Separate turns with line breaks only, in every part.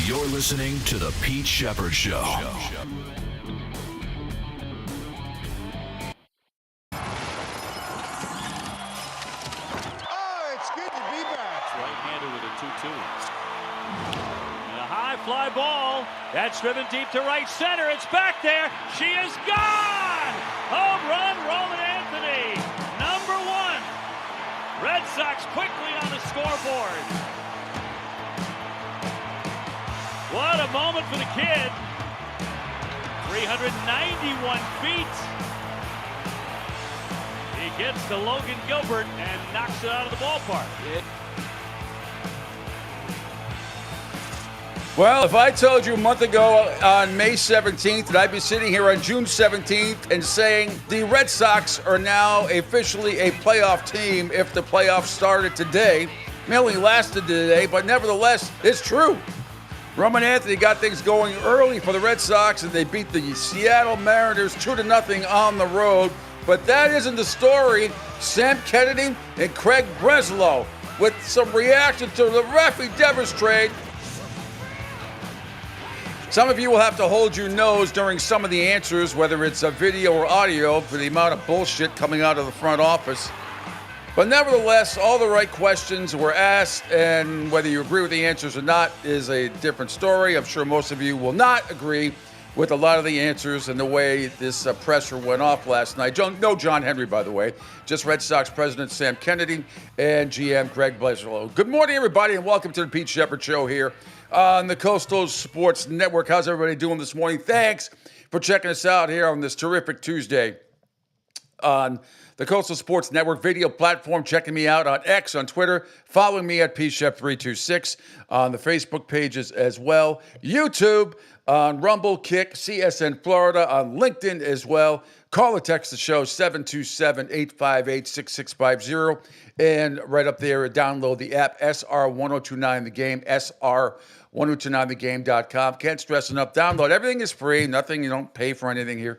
You're listening to The Pete Sheppard Show.
Oh, it's good to be back.
Right-hander with a 2-2. And a high fly ball. That's driven deep to right center. It's back there. She is gone! Home run, Roman Anthony. Number 1. Red Sox quickly on the scoreboard. What a moment for the kid. 391 feet. He gets to Logan Gilbert and knocks it out of the ballpark.
Well, if I told you a month ago on May 17th that I'd be sitting here on June 17th and saying the Red Sox are now officially a playoff team if the playoffs started today, it only lasted today, but nevertheless, it's true. Roman Anthony got things going early for the Red Sox, and they beat the Seattle Mariners 2-0 on the road. But that isn't the story. Sam Kennedy and Craig Breslow with some reaction to the Rafi Devers trade. Some of you will have to hold your nose during some of the answers, whether it's a video or audio, for the amount of bullshit coming out of the front office. But nevertheless, all the right questions were asked, and whether you agree with the answers or not is a different story. I'm sure most of you will not agree with a lot of the answers and the way this presser went off last night. No John Henry, by the way, just Red Sox President Sam Kennedy and GM Craig Breslow. Good morning, everybody, and welcome to the Pete Sheppard Show here on the Coastal Sports Network. How's everybody doing this morning? Thanks for checking us out here on this terrific Tuesday on the Coastal Sports Network video platform, checking me out on X, on Twitter, following me at PShep326, on the Facebook pages as well, YouTube, on Rumble, Kick, CSN Florida, on LinkedIn as well. Call or text the show, 727-858-6650. And right up there, download the app, SR1029 The Game, SR1029thegame.com. Can't stress enough, download. Everything is free. Nothing, you don't pay for anything here.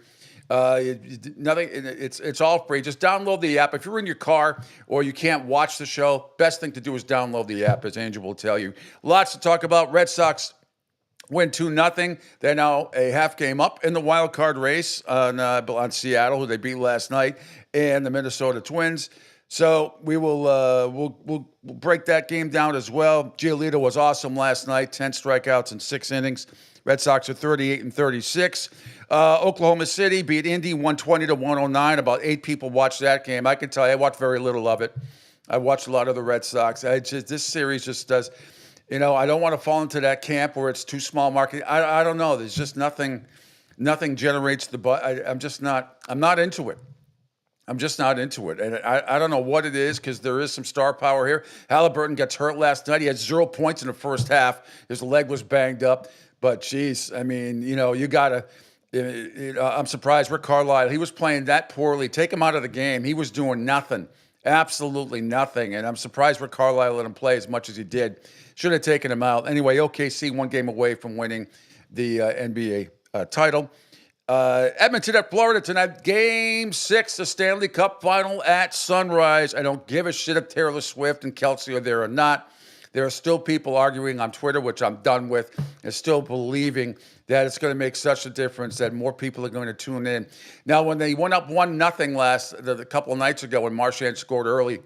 Nothing. It's all free. Just download the app. If you're in your car or you can't watch the show, best thing to do is download the app, as Angel will tell you. Lots to talk about. Red Sox win 2-0. They're now a half game up in the wild card race on Seattle, who they beat last night, and the Minnesota Twins. So we will we'll break that game down as well. Giolito was awesome last night. 10 strikeouts in 6 innings. Red Sox are 38-36. Oklahoma City beat Indy 120-109. About 8 people watched that game. I can tell you, I watched very little of it. I watched a lot of the Red Sox. This series just does, I don't want to fall into that camp where it's too small market. I don't know. There's just nothing generates the buzz. I'm not into it. I'm just not into it. And I don't know what it is, because there is some star power here. Halliburton gets hurt last night. He had 0 points in the first half. His leg was banged up. But, geez, I mean, you got to I'm surprised. Rick Carlisle, he was playing that poorly. Take him out of the game. He was doing nothing, absolutely nothing. And I'm surprised Rick Carlisle let him play as much as he did. Should have taken him out. Anyway, OKC 1 game away from winning the NBA title. Edmonton at Florida tonight. Game 6, the Stanley Cup final at Sunrise. I don't give a shit if Taylor Swift and Kelsey are there or not. There are still people arguing on Twitter, which I'm done with, and still believing that it's going to make such a difference that more people are going to tune in. Now, when they went up 1-0 a couple of nights ago when Marchand scored early,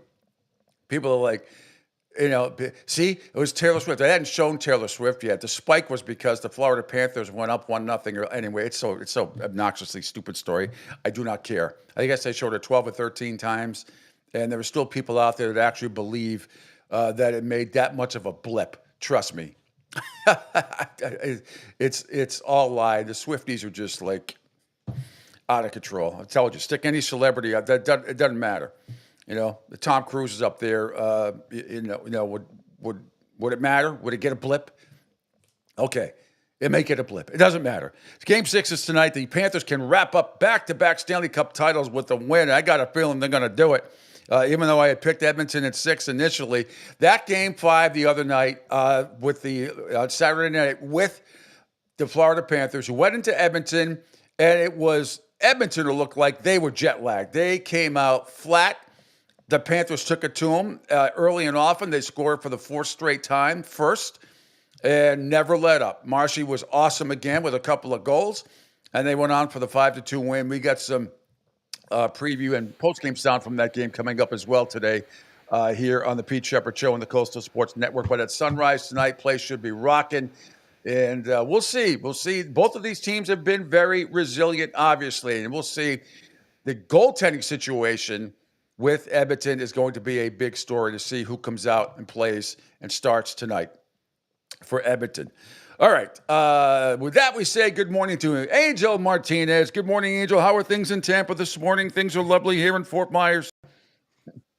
people are like, see, it was Taylor Swift. They hadn't shown Taylor Swift yet. The spike was because the Florida Panthers went up 1-0. Anyway, it's so obnoxiously stupid story. I do not care. I guess they showed it 12 or 13 times, and there were still people out there that actually believe that it made that much of a blip. Trust me. It's all lie. The Swifties are just like out of control. I told you, stick any celebrity up. It doesn't matter. Tom Cruise is up there. Would it matter? Would it get a blip? Okay, it may get a blip. It doesn't matter. Game 6 is tonight. The Panthers can wrap up back-to-back Stanley Cup titles with a win. I got a feeling they're going to do it. Even though I had picked Edmonton at 6 initially, that Game 5 the other night with the Saturday night with the Florida Panthers, who went into Edmonton, and it was Edmonton who looked like they were jet lagged. They came out flat. The Panthers took it to them early and often. They scored for the 4th straight time first. and never let up. Marshy was awesome again with a couple of goals, and they went on for the 5-2 win. We got some preview and post-game sound from that game coming up as well today here on the Pete Sheppard Show on the Coastal Sports Network. But at sunrise tonight, place should be rocking. And we'll see. We'll see. Both of these teams have been very resilient, obviously. And we'll see. The goaltending situation with Edmonton is going to be a big story to see who comes out and plays and starts tonight for Edmonton. All right. With that, we say good morning to Angel Martinez. Good morning, Angel. How are things in Tampa this morning? Things are lovely here in Fort Myers.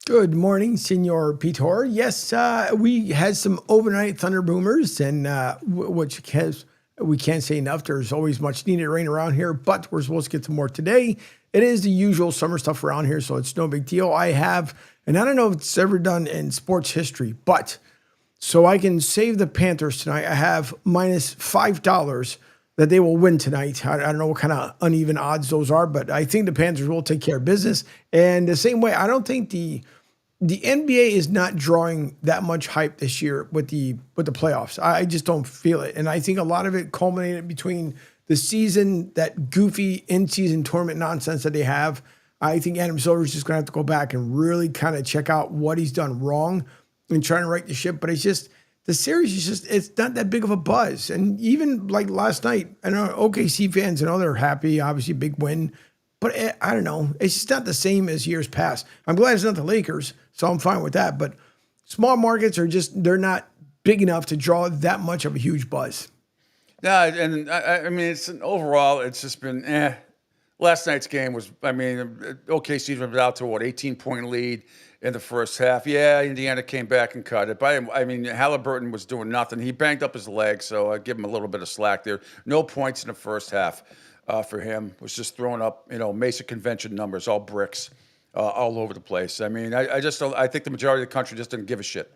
Good morning, Senor Pitor. Yes, we had some overnight thunder boomers, and we can't say enough. There's always much needed rain around here, but we're supposed to get some more today. It is the usual summer stuff around here, so it's no big deal. I have, and I don't know if it's ever done in sports history, but so I can save the Panthers tonight. I have minus $5 that they will win tonight. I don't know what kind of uneven odds those are, but I think the Panthers will take care of business. And the same way, I don't think the NBA is not drawing that much hype this year with the playoffs. I just don't feel it. And I think a lot of it culminated between the season, that goofy in-season tournament nonsense that they have. I think Adam Silver's just going to have to go back and really kind of check out what he's done wrong and trying to right the ship. But it's just, the series is just, it's not that big of a buzz. And even like last night, I know OKC fans, I know they're happy, obviously big win, but I don't know. It's just not the same as years past. I'm glad it's not the Lakers, so I'm fine with that. But small markets are just, they're not big enough to draw that much of a huge buzz.
Yeah, and I mean, overall, it's just been Last night's game was, I mean, OKC went out to 18-point lead in the first half. Yeah, Indiana came back and cut it. But I mean, Halliburton was doing nothing. He banged up his leg, so I give him a little bit of slack there. No points in the first half for him. Was just throwing up, Mesa Convention numbers, all bricks, all over the place. I mean, I just don't. I think the majority of the country just didn't give a shit.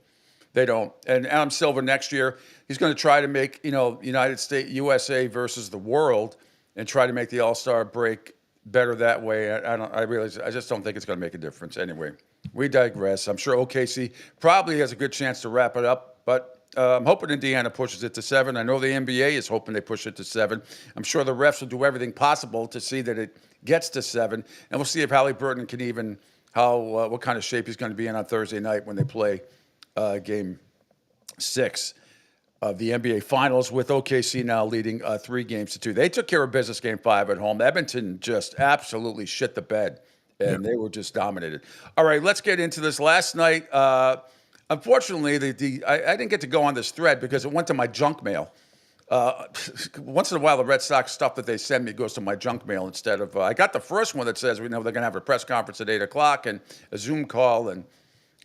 They don't. And Adam Silver next year, he's going to try to make, United States, USA versus the world, and try to make the All-Star break better that way. I just don't think it's going to make a difference. Anyway, we digress. I'm sure OKC probably has a good chance to wrap it up, but I'm hoping Indiana pushes it to 7. I know the NBA is hoping they push it to 7. I'm sure the refs will do everything possible to see that it gets to 7, and we'll see if Halliburton can even what kind of shape he's going to be in on Thursday night when they play Game 6 of the NBA Finals, with OKC now leading 3-2. They took care of business Game 5 at home. Edmonton just absolutely shit the bed, and they were just dominated. All right, let's get into this. Last night, unfortunately, I didn't get to go on this thread because it went to my junk mail. Once in a while, the Red Sox stuff that they send me goes to my junk mail instead of. I got the first one that says they're going to have a press conference at 8 o'clock and a Zoom call, and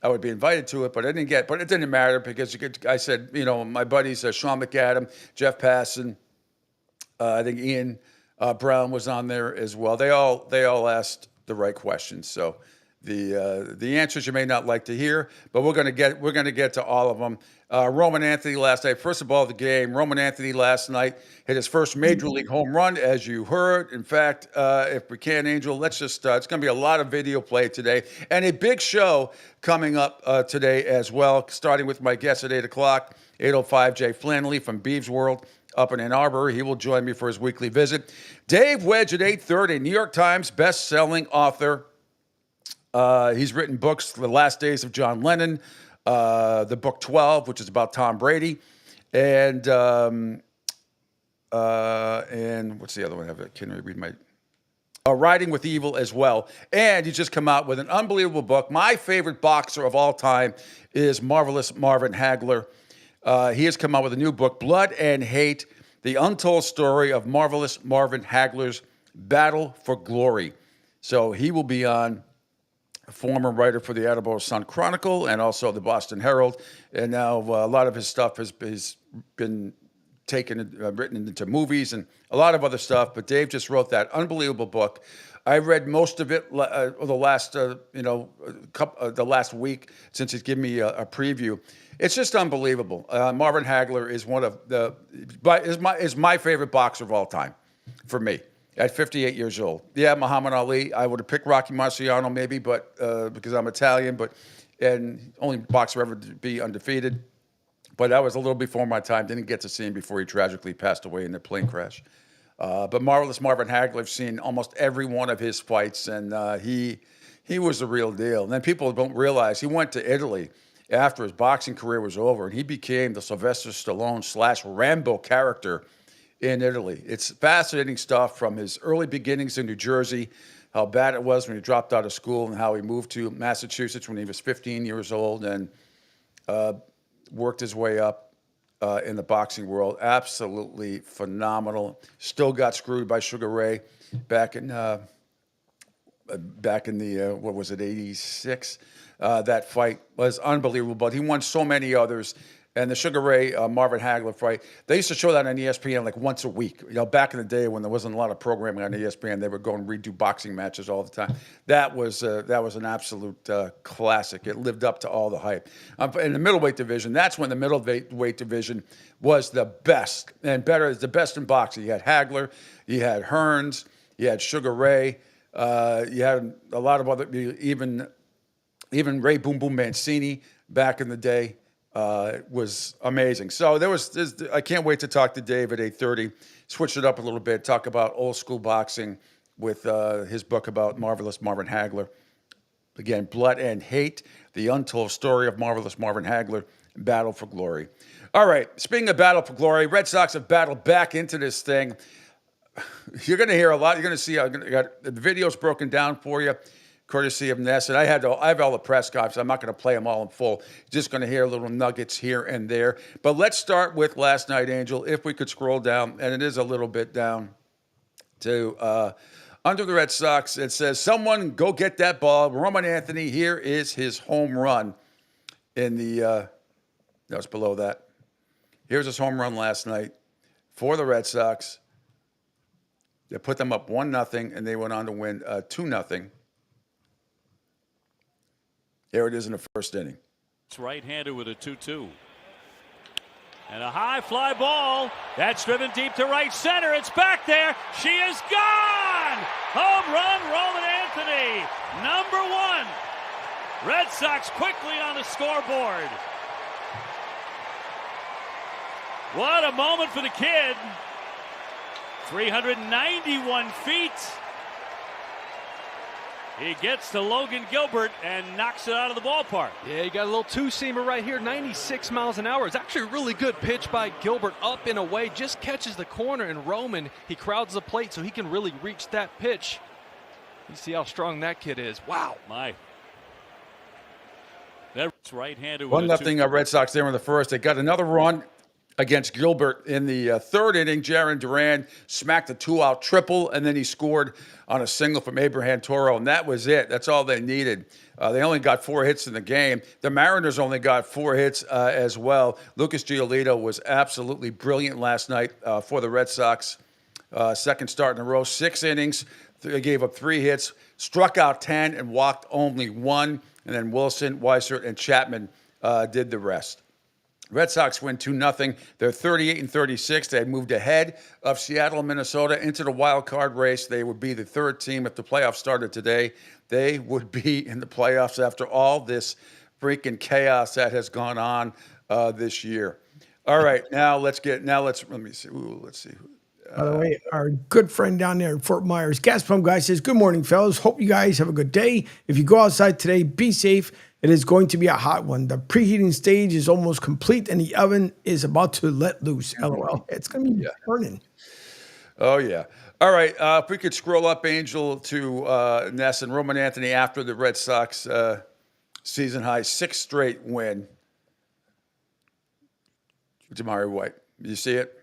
I would be invited to it, but I didn't get. But it didn't matter because I said, my buddies Sean McAdam, Jeff Passan, I think Ian Brown was on there as well. They all asked the right questions. So the answers you may not like to hear, but we're gonna get to all of them. Roman Anthony last night. First of all, the game. Roman Anthony last night hit his first major league home run, as you heard. In fact, if we can, Angel, let's just. It's going to be a lot of video play today, and a big show coming up today as well. Starting with my guest at 8 o'clock, 8:05, Jay Flannelly from Beeves World up in Ann Arbor. He will join me for his weekly visit. Dave Wedge at 8:30, New York Times best-selling author. He's written books, The Last Days of John Lennon, the book 12, which is about Tom Brady, and what's the other one? Can I read my Riding with Evil as well. And he's just come out with an unbelievable book. My favorite boxer of all time is Marvelous Marvin Hagler. He has come out with a new book, Blood and Hate, the untold story of Marvelous Marvin Hagler's battle for glory. So he will be on. A former writer for the Attleboro Sun Chronicle and also the Boston Herald. And now a lot of his stuff has been written into movies and a lot of other stuff. But Dave just wrote that unbelievable book. I read most of it the last week since he's given me a preview. It's just unbelievable. Marvin Hagler is is my favorite boxer of all time for me. At 58 years old. Yeah, Muhammad Ali. I would have picked Rocky Marciano maybe, but because I'm Italian, and only boxer ever to be undefeated. but that was a little before my time. Didn't get to see him before he tragically passed away in a plane crash. But Marvelous Marvin Hagler, I've seen almost every one of his fights, and he was the real deal. And then people don't realize he went to Italy after his boxing career was over, and he became the Sylvester Stallone / Rambo character in Italy. It's fascinating stuff from his early beginnings in New Jersey, how bad it was when he dropped out of school, and how he moved to Massachusetts when he was 15 years old and worked his way up in the boxing world. Absolutely phenomenal. Still got screwed by Sugar Ray back in the what was it, 86? That fight was unbelievable, but he won so many others. And the Sugar Ray Marvin Hagler fight, they used to show that on ESPN like once a week. You know, back in the day when there wasn't a lot of programming on ESPN, they would go and redo boxing matches all the time. That was an absolute classic. It lived up to all the hype. In the middleweight division, that's when the middleweight division was the best and better. The best in boxing. You had Hagler, you had Hearns, you had Sugar Ray, you had a lot of other, even Ray Boom Boom Mancini back in the day. Was amazing. So I can't wait to talk to Dave at 8:30, switch it up a little bit, talk about old school boxing with his book about Marvelous Marvin Hagler. Again, Blood and Hate, the untold story of Marvelous Marvin Hagler, Battle for Glory. All right, speaking of Battle for Glory, Red Sox have battled back into this thing. You're going to hear a lot. You're going to see, I got the videos broken down for you, courtesy of Ness. And I have all the press conferences. I'm not going to play them all in full. Just going to hear little nuggets here and there. But let's start with last night, Angel, if we could scroll down, and it is a little bit down to under the Red Sox. It says, someone go get that ball. Roman Anthony, here is his home run in the, that was below that. Here's his home run last night for the Red Sox. They put them up 1-0, and they went on to win 2-0. Here it is in the first inning.
It's right-handed with a 2-2. And a high fly ball. That's driven deep to right center. It's back there. She is gone. Home run, Roman Anthony. Number 1. Red Sox quickly on the scoreboard. What a moment for the kid. 391 feet. He gets to Logan Gilbert and knocks it out of the ballpark.
Yeah, you got a little two-seamer right here, 96 miles an hour. It's actually a really good pitch by Gilbert, up and away, just catches the corner, and Roman, he crowds the plate so he can really reach that pitch. You see how strong that kid is. Wow.
My. That's right-handed.
1-0 Red Sox there in the first. They got another run against Gilbert in the third inning. Jarren Duran smacked a 2-out triple, and then he scored on a single from Abraham Toro, and that was it. That's all they needed. They only got 4 hits in the game. The Mariners only got 4 hits as well. Lucas Giolito was absolutely brilliant last night for the Red Sox. Second start in a row, 6 innings. They gave up 3 hits, struck out 10, and walked only 1. And then Wilson, Weissert, and Chapman did the rest. Red Sox win 2-0. They're 38-36. They had moved ahead of Seattle and Minnesota into the wild card race. They would be the 3rd team if the playoffs started today. They would be in the playoffs after all this freaking chaos that has gone on this year. All right, let me see. Let's see.
By the way, our good friend down there in Fort Myers, Gas Pump Guy, says, good morning, fellas. Hope you guys have a good day. If you go outside today, be safe. It is going to be a hot one. The preheating stage is almost complete, and the oven is about to let loose. LOL. It's going to be burning.
Oh, yeah. All right. If we could scroll up, Angel, to Ness and Roman Anthony after the Red Sox season high 6th straight win. Jamari White. You see it?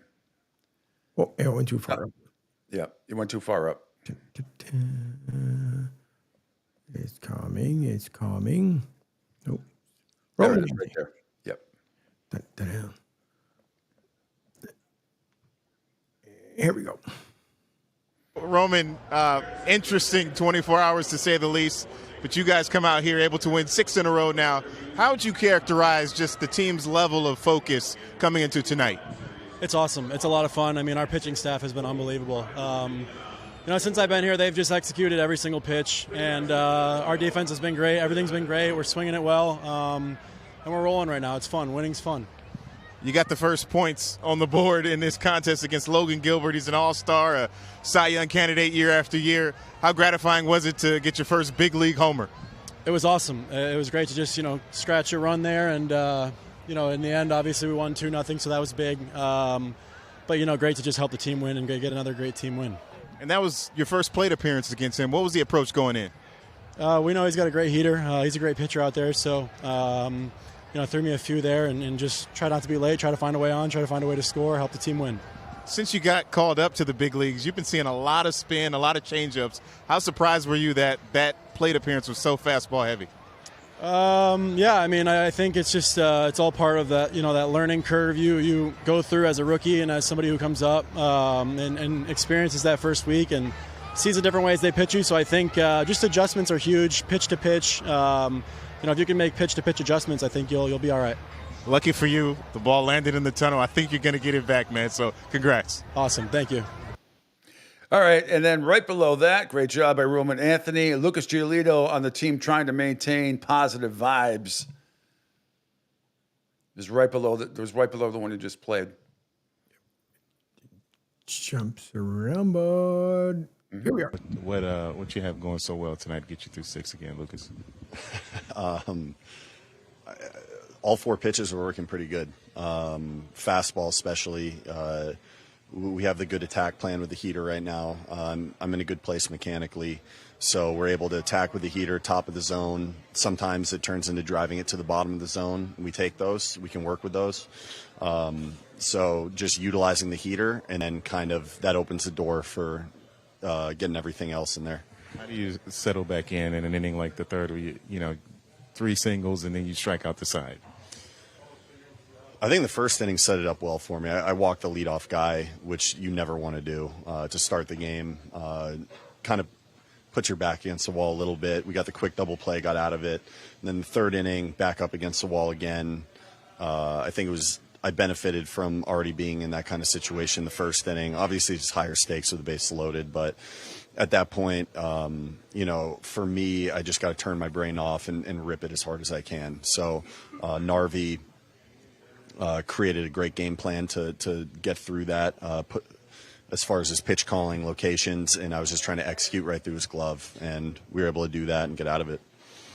Well, it went too far up.
Yeah, it went too far up.
It's coming. It's coming. Nope.
There it is right there. Yep.
Here we go.
Roman, interesting 24 hours to say the least, but you guys come out here able to win 6 in a row now. How would you characterize just the team's level of focus coming into tonight?
It's awesome. It's a lot of fun. I mean, our pitching staff has been unbelievable. Since I've been here, they've just executed every single pitch, and our defense has been great. Everything's been great. We're swinging it well, and we're rolling right now. It's fun. Winning's fun.
You got the first points on the board in this contest against Logan Gilbert. He's an all-star, a Cy Young candidate year after year. How gratifying was it to get your first big league homer?
It was awesome. It was great to just, scratch your run there. And, in the end, obviously we won 2-0, so that was big. But, great to just help the team win and get another great team win.
And that was your first plate appearance against him. What was the approach going in?
We know he's got a great heater. He's a great pitcher out there. So, threw me a few there and just try not to be late, try to find a way on, try to find a way to score, help the team win.
Since you got called up to the big leagues, you've been seeing a lot of spin, a lot of changeups. How surprised were you that plate appearance was so fastball heavy?
I think it's just it's all part of that that learning curve you go through as a rookie and as somebody who comes up and experiences that first week and sees the different ways they pitch you. So I think just adjustments are huge, pitch to pitch. If you can make pitch to pitch adjustments, I think you'll be all right.
Lucky for you, the ball landed in the tunnel. I think you're going to get it back, man. So congrats.
Awesome. Thank you.
All right, and then right below that, great job by Roman Anthony. Lucas Giolito on the team trying to maintain positive vibes. It was right below the one you just played.
Jumps around, bud. Here we are.
What you have going so well tonight to get you through 6 again, Lucas?
All 4 pitches are working pretty good. Fastball especially. We have the good attack plan with the heater right now. I'm in a good place mechanically, so we're able to attack with the heater, top of the zone. Sometimes it turns into driving it to the bottom of the zone. We take those. We can work with those. So just utilizing the heater, and then kind of that opens the door for getting everything else in there.
How do you settle back in an inning like the third where you 3 singles and then you strike out the side?
I think the first inning set it up well for me. I walked the leadoff guy, which you never want to do to start the game. Kind of put your back against the wall a little bit. We got the quick double play, got out of it. And then the third inning, back up against the wall again. I think I benefited from already being in that kind of situation the first inning. Obviously, it's higher stakes with the base loaded, but at that point, for me, I just got to turn my brain off and rip it as hard as I can. So Narvi created a great game plan to get through that, as far as his pitch calling locations, and I was just trying to execute right through his glove, and we were able to do that and get out of it.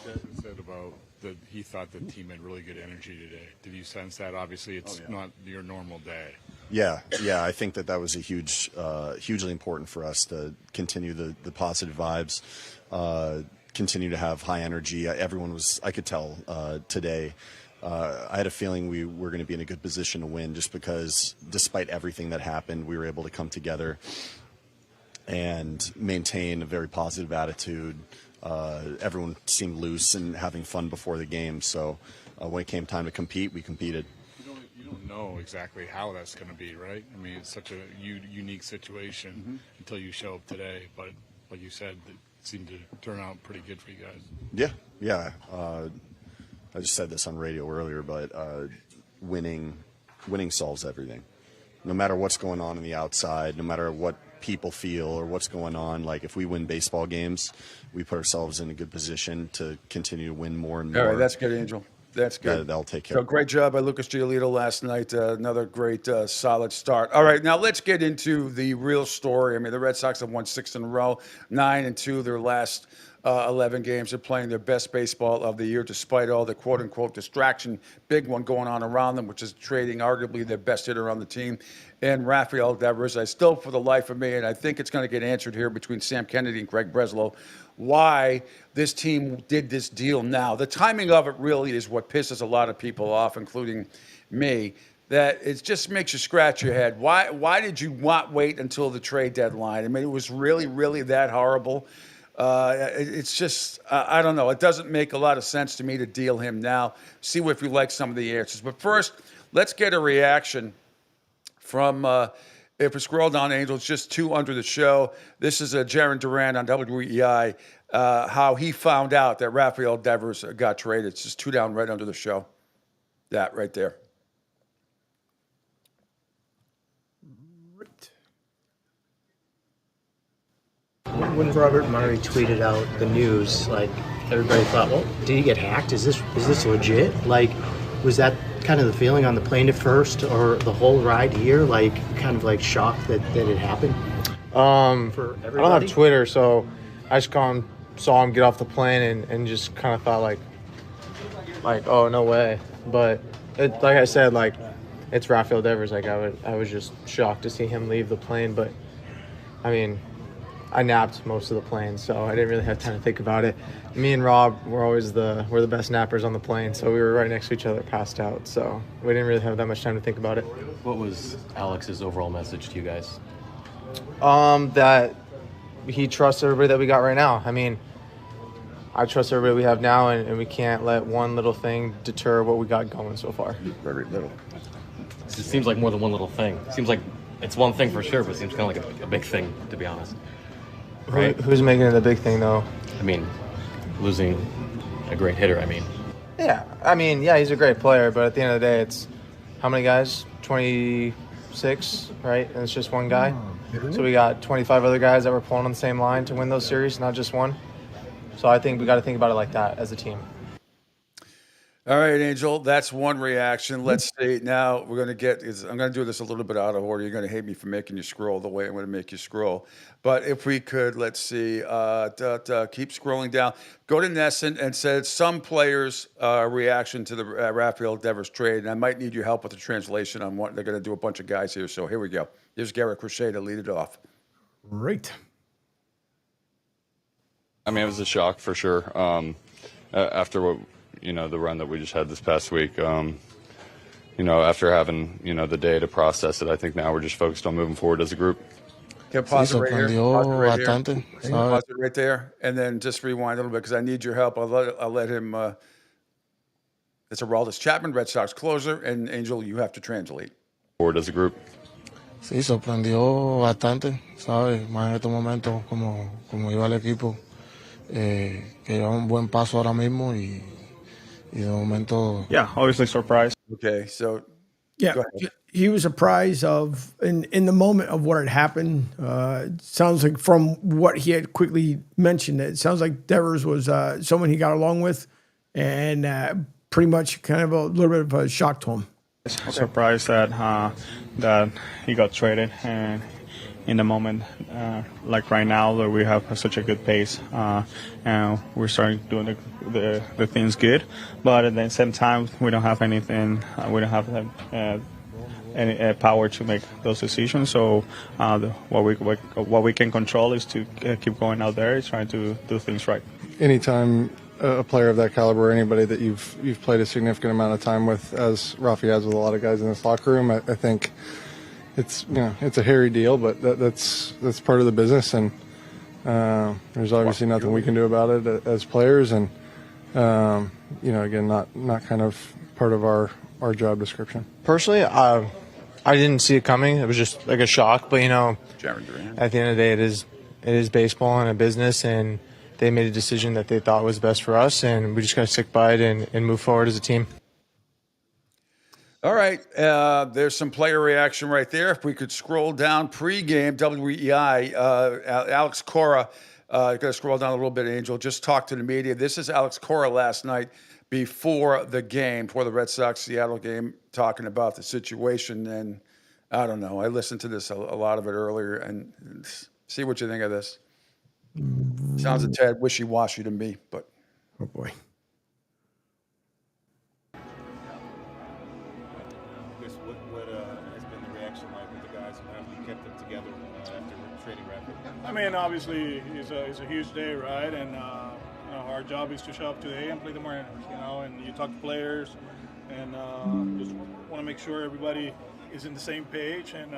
Desmond said about that he thought the team had really good energy today. Did you sense that? Obviously, it's not your normal day.
Yeah, I think that was a hugely important for us to continue the positive vibes, continue to have high energy. I could tell today. I had a feeling we were going to be in a good position to win, just because despite everything that happened, we were able to come together and maintain a very positive attitude. Everyone seemed loose and having fun before the game. So when it came time to compete, we competed.
You don't know exactly how that's going to be, right? I mean, it's such a unique situation until you show up today. But like you said, it seemed to turn out pretty good for you guys.
Yeah. I just said this on radio earlier, but winning solves everything. No matter what's going on the outside, no matter what people feel or what's going on, like if we win baseball games, we put ourselves in a good position to continue to win more and more.
All right, that's good, Angel. That's good.
That'll take care.
So great job by Lucas Giolito last night. Another great, solid start. All right, now let's get into the real story. I mean, the Red Sox have won 6 in a row, 9-2 their last 11 games. They're playing their best baseball of the year, despite all the quote-unquote distraction, big one going on around them, which is trading arguably their best hitter on the team, and Rafael Devers. I still, for the life of me, and I think it's going to get answered here between Sam Kennedy and Craig Breslow, why this team did this deal now. The timing of it really is what pisses a lot of people off, including me, that it just makes you scratch your head. Why did you not wait until the trade deadline? I mean, it was really, really that horrible. It's just, I don't know. It doesn't make a lot of sense to me to deal him now. See if you like some of the answers. But first, let's get a reaction from, if we scroll down, Angel, it's just 2 under the show. This is Jaron Duran on WEI, how he found out that Rafael Devers got traded. It's just 2 down right under the show. That right there.
When Robert Murray tweeted out the news, like everybody thought, well, did he get hacked? Is this legit? Like, was that kind of the feeling on the plane at first, or the whole ride here? Like, kind of like shocked that it happened?
For everybody? I don't have Twitter, so I just saw him get off the plane and just kind of thought like, oh, no way. But like I said, like, it's Rafael Devers. Like, I was just shocked to see him leave the plane. But I mean, I napped most of the plane, so I didn't really have time to think about it. Me and Rob we're the best nappers on the plane, so we were right next to each other, passed out. So we didn't really have that much time to think about it.
What was Alex's overall message to you guys?
That he trusts everybody that we got right now. I mean, I trust everybody we have now, and we can't let one little thing deter what we got going so far.
Very little. It seems like more than one little thing. It seems like it's one thing for sure, but it seems kind of like a big thing, to be honest. Right?
Who's making it a big thing, though?
I mean, losing a great hitter, I mean.
Yeah, he's a great player, but at the end of the day, it's how many guys? 26, right? And it's just one guy. So we got 25 other guys that were pulling on the same line to win those series, not just one. So I think we got to think about it like that as a team.
All right, Angel, that's one reaction. Let's see. Now we're going to get – I'm going to do this a little bit out of order. You're going to hate me for making you scroll the way I'm going to make you scroll. But if we could, let's see, keep scrolling down. Go to Nesson and said some players' reaction to the Rafael Devers trade. And I might need your help with the translation on what they're going to do a bunch of guys here. So here we go. Here's Garrett Crochet to lead it off.
Right.
I mean, it was a shock for sure. After what – the run that we just had this past week, after having, the day to process it, I think now we're just focused on moving forward as a group.
Can pause it right here. Pause it right there, and then just rewind a little bit because I need your help. I'll let him. It's Aroldis Chapman, Red Sox closer, and Angel, you have to translate.
Forward as a group.
Sí, sorprendió bastante, ¿sabes? Más en estos momentos, como iba el equipo, que lleva un buen paso ahora mismo y de momento.
Yeah, obviously surprised.
Okay, so
yeah, he was surprised of in the moment of what had happened. Sounds like from what he had quickly mentioned, it sounds like Devers was someone he got along with, and pretty much kind of a little bit of a shock to him.
Surprised that that he got traded, and in the moment, like right now, that we have such a good pace, and we're starting doing the things good. But at the same time, we don't have anything. We don't have any power to make those decisions. So what we can control is to keep going out there, trying to do things right.
Anytime a player of that caliber, anybody that you've played a significant amount of time with, as Rafi has with a lot of guys in this locker room, I think. It's it's a hairy deal, but that's part of the business, and there's obviously nothing we can do about it as players, and again, not kind of part of our job description.
Personally, I didn't see it coming. It was just like a shock, but at the end of the day, it is baseball and a business, and they made a decision that they thought was best for us, and we just got to stick by it and move forward as a team.
All right, there's some player reaction right there. If we could scroll down pregame, WEI, Alex Cora, got to scroll down a little bit, Angel, just talk to the media. This is Alex Cora last night before the game, before the Red Sox-Seattle game, talking about the situation. And I don't know, I listened to this, a lot of it earlier, and see what you think of this. Sounds a tad wishy-washy to me, but.
Oh, boy.
I mean, obviously, it's a huge day, right? And our job is to show up today and play the Mariners, and you talk to players, and just want to make sure everybody is in the same page, and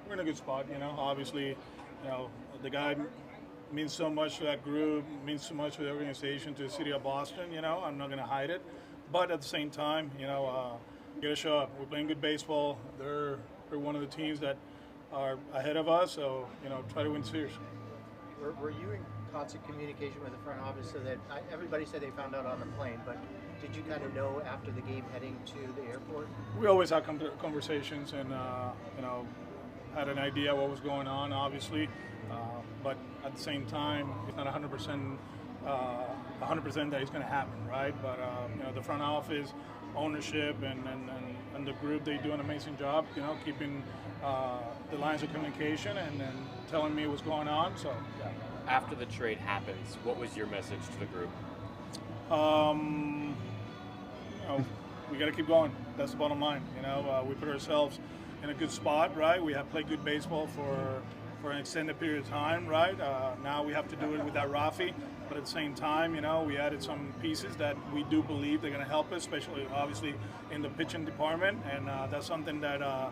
we're in a good spot. Obviously, the guy means so much to that group, means so much to the organization, to the city of Boston. I'm not going to hide it, but at the same time, you got to show up. We're playing good baseball. They're one of the teams that are ahead of us, so try to win series.
Were you in constant communication with the front office so that everybody said they found out on the plane, but did you kind of know after the game heading to the airport?
We always had conversations, and had an idea what was going on, obviously, but at the same time, it's not 100% that it's going to happen, right? But the front office ownership and the group, they do an amazing job, keeping the lines of communication and telling me what's going on. So, yeah.
After the trade happens, what was your message to the group?
We got to keep going. That's the bottom line. We put ourselves in a good spot, right? We have played good baseball for an extended period of time, right? Now we have to do it without Rafi, but at the same time, we added some pieces that we do believe they're going to help us, especially obviously in the pitching department, and that's something that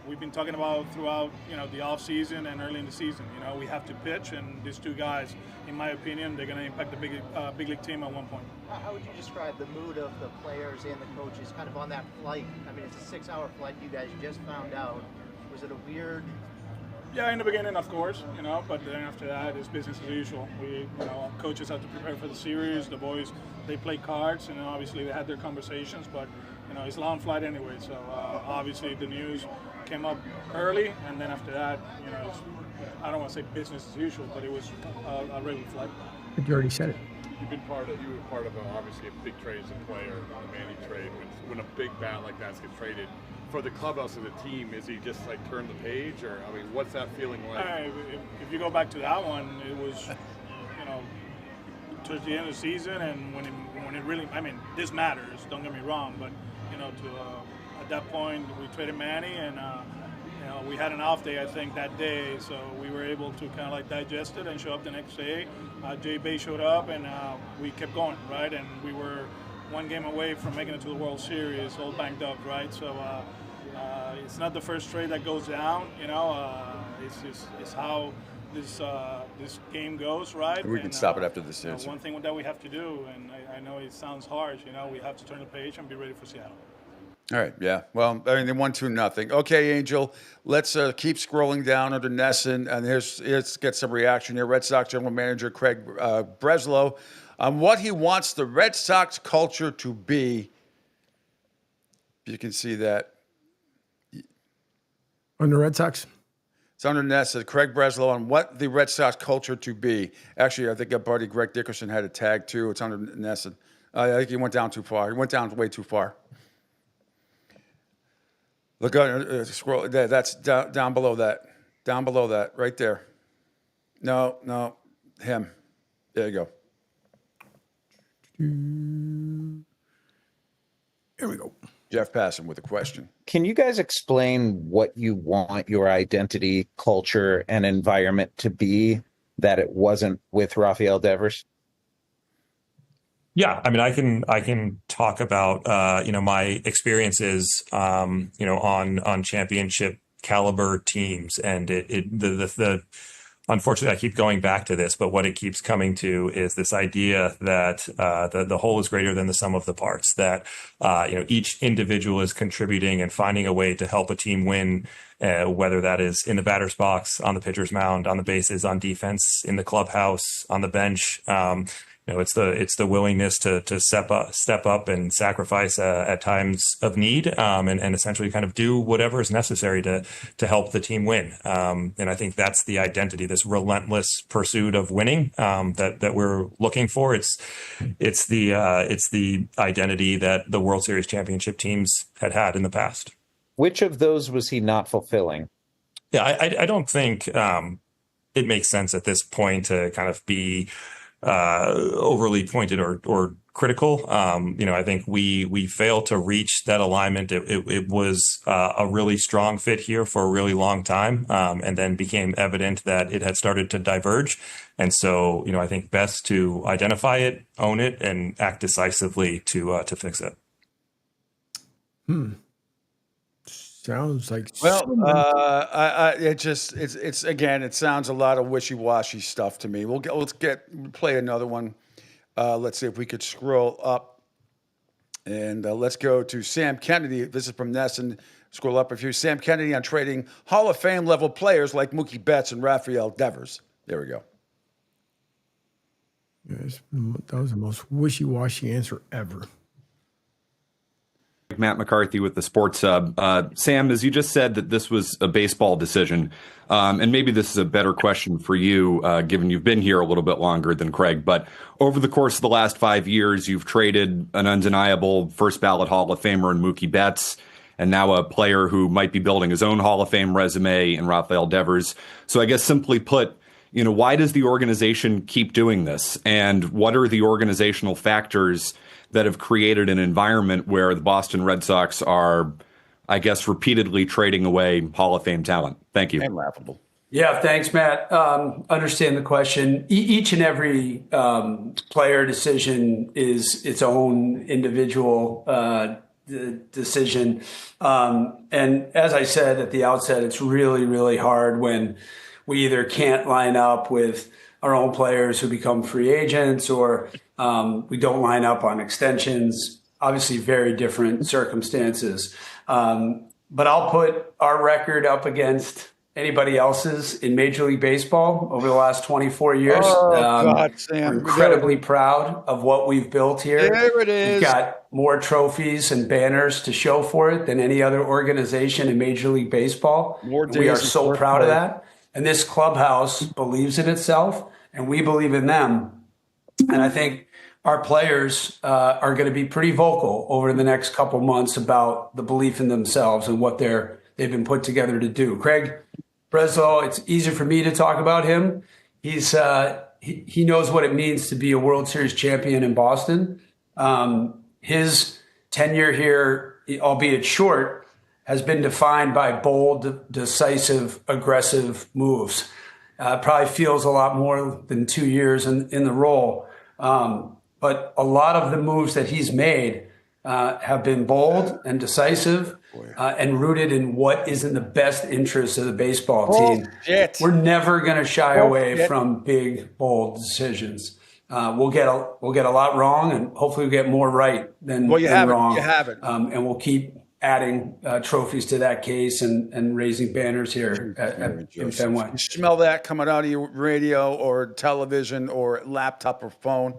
we've been talking about throughout the off season and early in the season. We have to pitch, and these two guys, in my opinion, they're going to impact the big league team at one point.
How would you describe the mood of the players and the coaches kind of on that flight? I mean, it's a 6-hour flight. You guys just found out. Was it a weird?
Yeah, in the beginning, of course, but then after that, it's business as usual. Coaches have to prepare for the series. The boys, they play cards, and obviously they had their conversations, but it's a long flight anyway. So obviously the news came up early, and then after that, I don't want to say business as usual, but it was a regular flight.
But you already said it.
You were part of obviously a big trade as a player, the Manny trade. When a big bat like that gets traded, for the clubhouse of the team, is he just like turn the page, or what's that feeling like?
If you go back to that one, it was towards the end of the season, and when it really, this matters. Don't get me wrong, but at that point we traded Manny, and we had an off day, I think, that day, so we were able to kind of like digest it and show up the next day. Jay Bay showed up, and we kept going, right? And we were one game away from making it to the World Series, all banked up, right? So it's not the first trade that goes down, it's how this game goes, right?
We can stop it after this series.
One thing that we have to do, and I know it sounds harsh, we have to turn the page and be ready for Seattle.
All right, yeah. Well, they won 2-0. Okay, Angel, let's keep scrolling down under Nesson, and let's get some reaction here. Red Sox General Manager Craig Breslow on what he wants the Red Sox culture to be. You can see that.
On the Red Sox?
It's under Nessa, Craig Breslow on what the Red Sox culture to be. Actually, I think our buddy Greg Dickerson had a tag too. It's under Nessa. I think he went down too far. He went down way too far. Look, scroll. That's down below that. Down below that, right there. No, him. There you go.
Here we go.
Jeff Passan with a question.
Can you guys explain what you want your identity, culture, and environment to be that it wasn't with Rafael Devers?
Yeah, I can talk about my experiences on championship caliber teams, and the unfortunately I keep going back to this, but what it keeps coming to is this idea that the whole is greater than the sum of the parts. That each individual is contributing and finding a way to help a team win, whether that is in the batter's box, on the pitcher's mound, on the bases, on defense, in the clubhouse, on the bench. It's the willingness to step up and sacrifice at times of need, and essentially kind of do whatever is necessary to help the team win. And I think that's the identity, this relentless pursuit of winning that we're looking for. It's the identity that the World Series championship teams had in the past.
Which of those was he not fulfilling?
Yeah, I don't think it makes sense at this point to kind of be overly pointed or critical. I think we failed to reach that alignment. It was a really strong fit here for a really long time, and then became evident that it had started to diverge. And so, I think best to identify it, own it, and act decisively to fix it.
Sounds like
it sounds a lot of wishy-washy stuff to me. Let's play another one. Let's see if we could scroll up, and let's go to Sam Kennedy. This is from Nesson. Scroll up a few. Sam Kennedy on trading Hall of Fame level players like Mookie Betts and Rafael Devers. There we go.
Yes, that was the most wishy-washy answer ever.
Matt McCarthy with the Sports Hub. Sam, as you just said that this was a baseball decision, and maybe this is a better question for you, given you've been here a little bit longer than Craig, but over the course of the last 5 years, you've traded an undeniable first ballot Hall of Famer in Mookie Betts, and now a player who might be building his own Hall of Fame resume in Rafael Devers. So I guess simply put, why does the organization keep doing this? And what are the organizational factors that have created an environment where the Boston Red Sox are, I guess, repeatedly trading away Hall of Fame talent? Thank you.
And laughable.
Yeah, thanks, Matt. Understand the question. Each and every player decision is its own individual decision. And as I said at the outset, it's really, really hard when we either can't line up with our own players who become free agents, or we don't line up on extensions. Obviously, very different circumstances. But I'll put our record up against anybody else's in Major League Baseball over the last 24 years.
God, Sam.
We're incredibly proud of what we've built here.
There it is.
We've got more trophies and banners to show for it than any other organization in Major League Baseball. We are so proud of that. And this clubhouse believes in itself, and we believe in them. And I think our players are going to be pretty vocal over the next couple months about the belief in themselves and what they've been put together to do. Craig Breslow, it's easy for me to talk about him. He knows what it means to be a World Series champion in Boston. His tenure here, albeit short, has been defined by bold, decisive, aggressive moves. Probably feels a lot more than 2 years in the role. But a lot of the moves that he's made have been bold and decisive and rooted in what is in the best interest of the baseball team. We're never going to shy away from big, bold decisions. We'll get a lot wrong, and hopefully we'll get more right than wrong.
You haven't.
And we'll keep adding trophies to that case and raising banners here in Fenway.
You smell that coming out of your radio or television or laptop or phone.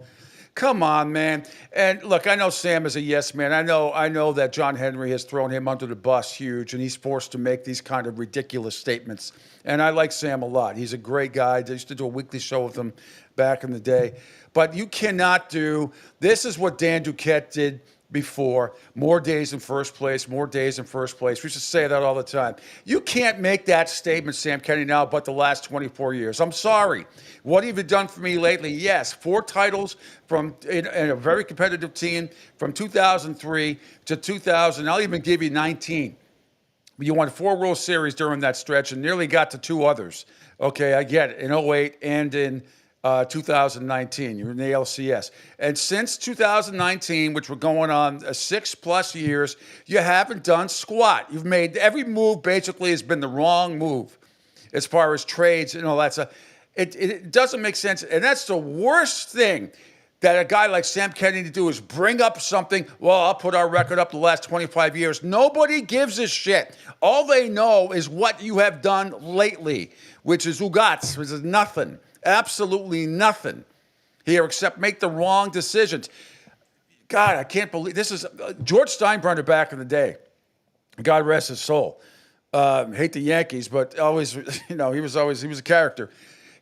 Come on, man. And look, I know Sam is a yes man. I know that John Henry has thrown him under the bus huge, and he's forced to make these kind of ridiculous statements. And I like Sam a lot. He's a great guy. I used to do a weekly show with him back in the day. But you cannot do – this is what Dan Duquette did before. More days in first place, more days in first place. We should say that all the time. You can't make that statement, Sam Kennedy, now about the last 24 years. I'm sorry. What have you done for me lately? Yes, 4 titles in a very competitive team from 2003 to 2000. I'll even give you 19. You won 4 World Series during that stretch and nearly got to 2 others. Okay, I get it. In 08 and in 2019. You're in the LCS. And since 2019, which we're going on 6+ years, you haven't done squat. You've made every move basically has been the wrong move as far as trades and all that stuff. It doesn't make sense. And that's the worst thing that a guy like Sam Kennedy do is bring up something. Well, I'll put our record up the last 25 years. Nobody gives a shit. All they know is what you have done lately, which is ugats, which is nothing. Absolutely nothing here except make the wrong decisions. God, I can't believe this is George Steinbrenner back in the day. God rest his soul. Hate the Yankees, but always, he was a character.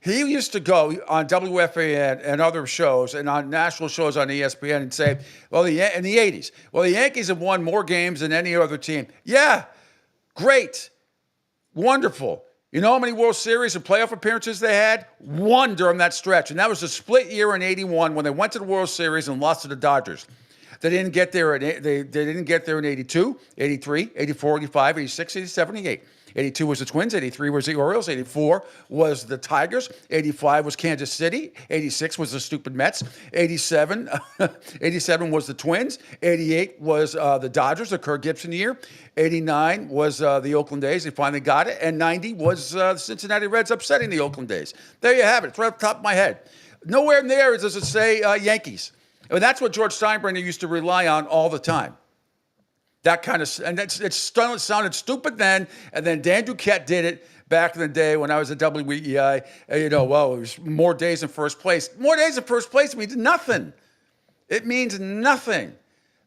He used to go on WFAN and other shows and on national shows on ESPN and say, well, in the 80s, well, the Yankees have won more games than any other team. Yeah, great, wonderful. You know how many World Series and playoff appearances they had? 1 during that stretch. And that was a split year in 81 when they went to the World Series and lost to the Dodgers. They didn't get there they didn't get there in 82, 83, 84, 85, 86, 87, 88. 82 was the Twins, 83 was the Orioles, 84 was the Tigers, 85 was Kansas City, 86 was the stupid Mets, 87 was the Twins, 88 was the Dodgers, the Kirk Gibson year, 89 was the Oakland A's, they finally got it, and 90 was the Cincinnati Reds upsetting the Oakland A's. There you have it, it's right off the top of my head. Nowhere near does it say Yankees. I mean, that's what George Steinbrenner used to rely on all the time. That kind of, and it sounded stupid then, and then Dan Duquette did it back in the day when I was at WEEI. It was more days in first place. More days in first place means nothing. It means nothing.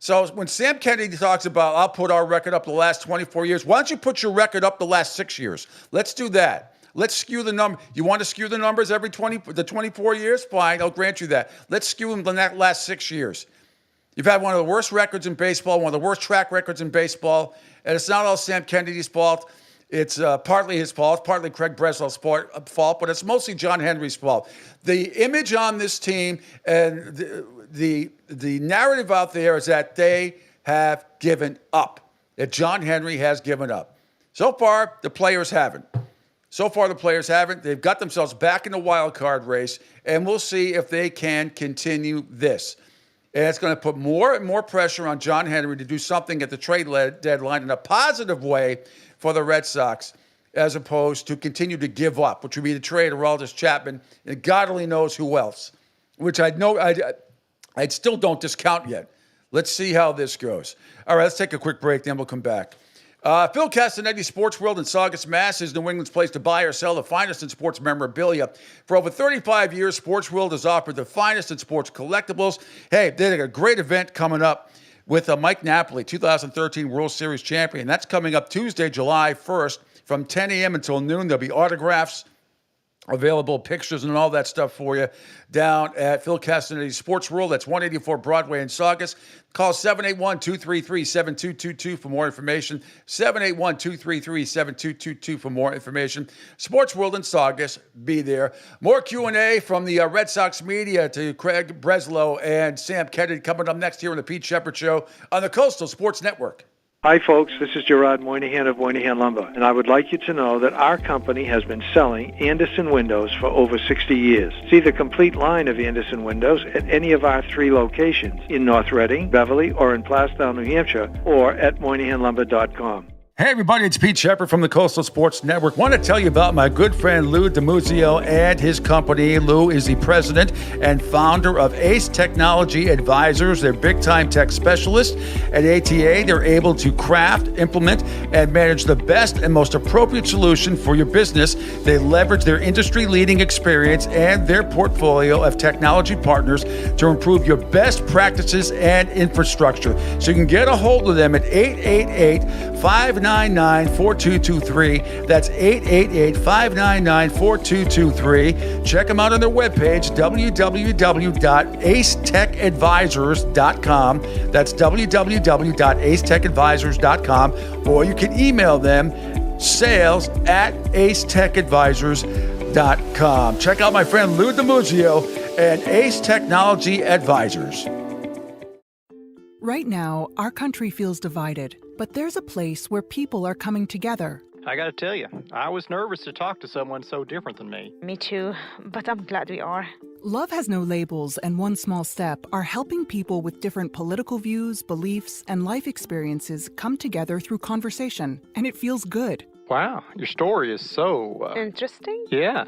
So when Sam Kennedy talks about, I'll put our record up the last 24 years, why don't you put your record up the last 6 years? Let's do that. Let's skew the number. You want to skew the numbers every 24 years? Fine, I'll grant you that. Let's skew them the last 6 years. You've had one of the worst records in baseball, one of the worst track records in baseball, and it's not all Sam Kennedy's fault. It's partly his fault, partly Craig Breslow's fault, but it's mostly John Henry's fault. The image on this team and the narrative out there is that they have given up, that John Henry has given up. So far, the players haven't. They've got themselves back in the wild card race, and we'll see if they can continue this. And it's going to put more and more pressure on John Henry to do something at the trade deadline in a positive way for the Red Sox, as opposed to continue to give up, which would be the trade of Aroldis Chapman and God only knows who else, which I still don't discount yet. Let's see how this goes. All right, let's take a quick break, then we'll come back. Phil Castanetti, Sports World in Saugus, Mass. is New England's place to buy or sell the finest in sports memorabilia. For over 35 years, Sports World has offered the finest in sports collectibles. Hey, they got a great event coming up with Mike Napoli, 2013 World Series champion. That's coming up Tuesday, July 1st from 10 a.m. until noon. There'll be autographs available, pictures and all that stuff for you down at Phil Castanetti's Sports World. That's 184 Broadway in Saugus. Call 781-233-7222 for more information. 781-233-7222 for more information. Sports World in Saugus. Be there. More Q&A from the Red Sox media to Craig Breslow and Sam Kennedy coming up next here on the Pete Sheppard Show on the Coastal Sports Network.
Hi, folks. This is Gerard Moynihan of Moynihan Lumber, and I would like you to know that our company has been selling Anderson windows for over 60 years. See the complete line of Anderson windows at any of our 3 locations in North Reading, Beverly, or in Plastown, New Hampshire, or at MoynihanLumber.com.
Hey, everybody, it's Pete Sheppard from the Coastal Sports Network. Want to tell you about my good friend Lou DiMuzio and his company. Lou is the president and founder of Ace Technology Advisors. They're big-time tech specialists. At ATA, they're able to craft, implement, and manage the best and most appropriate solution for your business. They leverage their industry-leading experience and their portfolio of technology partners to improve your best practices and infrastructure. So you can get a hold of them at 888-599-4223. That's 888-599-4223. Check them out on their webpage, www.acetechadvisors.com. That's www.acetechadvisors.com. Or you can email them, sales@acetechadvisors.com. Check out my friend Lou DiMuzio and Ace Technology Advisors.
Right now, our country feels divided, but there's a place where people are coming together.
I gotta tell you, I was nervous to talk to someone so different than me.
Me too, but I'm glad we are.
Love Has No Labels and One Small Step are helping people with different political views, beliefs, and life experiences come together through conversation, and it feels good.
Wow, your story is so...
Interesting?
Yeah.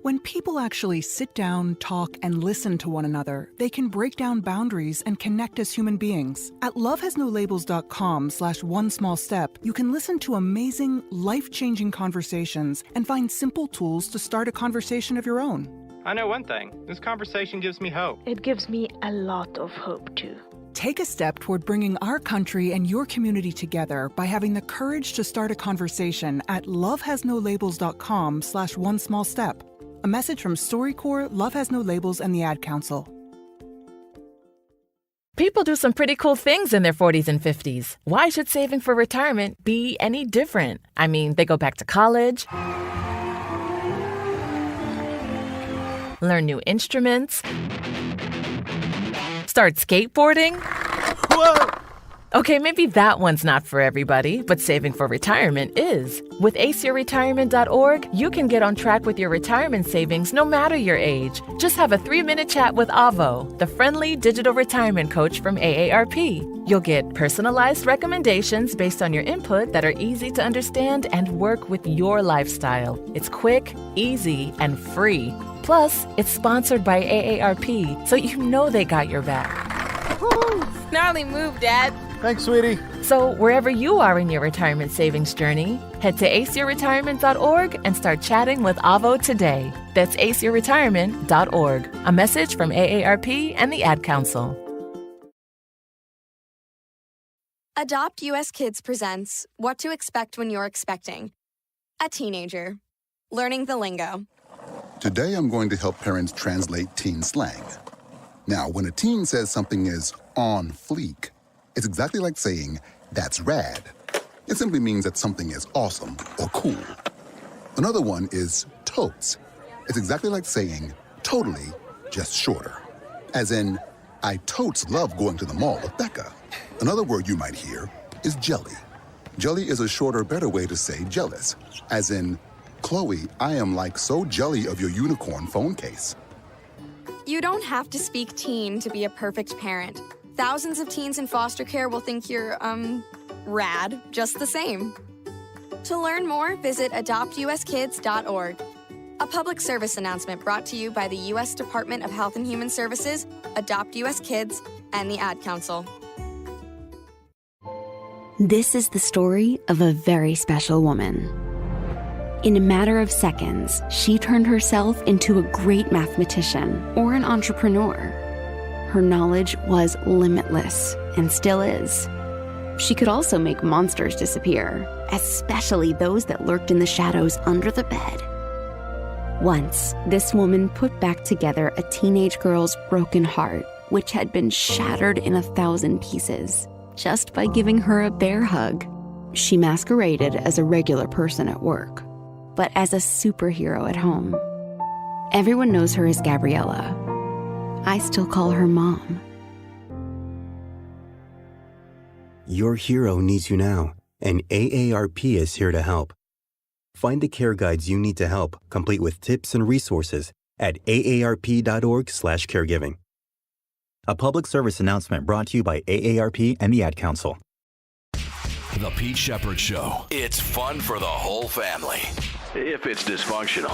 When people actually sit down, talk, and listen to one another, they can break down boundaries and connect as human beings. At lovehasnolabels.com/onesmallstep, you can listen to amazing, life-changing conversations and find simple tools to start a conversation of your own.
I know one thing. This conversation gives me hope.
It gives me a lot of hope, too.
Take a step toward bringing our country and your community together by having the courage to start a conversation at lovehasnolabels.com/onesmallstep. A message from StoryCorps, Love Has No Labels, and the Ad Council.
People do some pretty cool things in their 40s and 50s. Why should saving for retirement be any different? I mean, they go back to college, learn new instruments, start skateboarding. Whoa! Okay, maybe that one's not for everybody, but saving for retirement is. With aceyourretirement.org, you can get on track with your retirement savings no matter your age. Just have a 3-minute chat with Avo, the friendly digital retirement coach from AARP. You'll get personalized recommendations based on your input that are easy to understand and work with your lifestyle. It's quick, easy, and free. Plus, it's sponsored by AARP, so you know they got your back.
Gnarly move, Dad.
Thanks, sweetie.
So wherever you are in your retirement savings journey, head to aceyourretirement.org and start chatting with Avo today. That's aceyourretirement.org. A message from AARP and the Ad Council.
Adopt US Kids presents What to Expect When You're Expecting. A teenager. Learning the lingo.
Today I'm going to help parents translate teen slang. Now, when a teen says something is on fleek, it's exactly like saying, that's rad. It simply means that something is awesome or cool. Another one is totes. It's exactly like saying, totally, just shorter. As in, I totes love going to the mall with Becca. Another word you might hear is jelly. Jelly is a shorter, better way to say jealous. As in, Chloe, I am like so jelly of your unicorn phone case.
You don't have to speak teen to be a perfect parent. Thousands of teens in foster care will think you're, rad just the same. To learn more, visit adoptuskids.org. A public service announcement brought to you by the U.S. Department of Health and Human Services, Adopt U.S. Kids, and the Ad Council.
This is the story of a very special woman. In a matter of seconds, she turned herself into a great mathematician or an entrepreneur. Her knowledge was limitless and still is. She could also make monsters disappear, especially those that lurked in the shadows under the bed. Once, this woman put back together a teenage girl's broken heart, which had been shattered in 1,000 pieces, just by giving her a bear hug. She masqueraded as a regular person at work, but as a superhero at home. Everyone knows her as Gabriella. I still call her Mom.
Your hero needs you now, and AARP is here to help. Find the care guides you need to help, complete with tips and resources at aarp.org/caregiving. A public service announcement brought to you by AARP and the Ad Council.
The Pete Sheppard Show. It's fun for the whole family, if it's dysfunctional.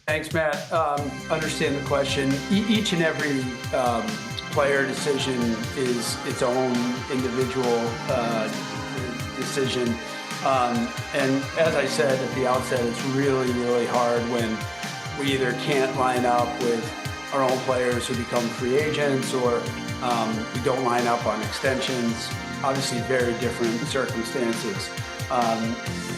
Thanks, Matt. Understand the question. Each and every player decision is its own individual decision. And as I said at the outset, it's really, really hard when we either can't line up with our own players who become free agents or we don't line up on extensions. Obviously, very different circumstances.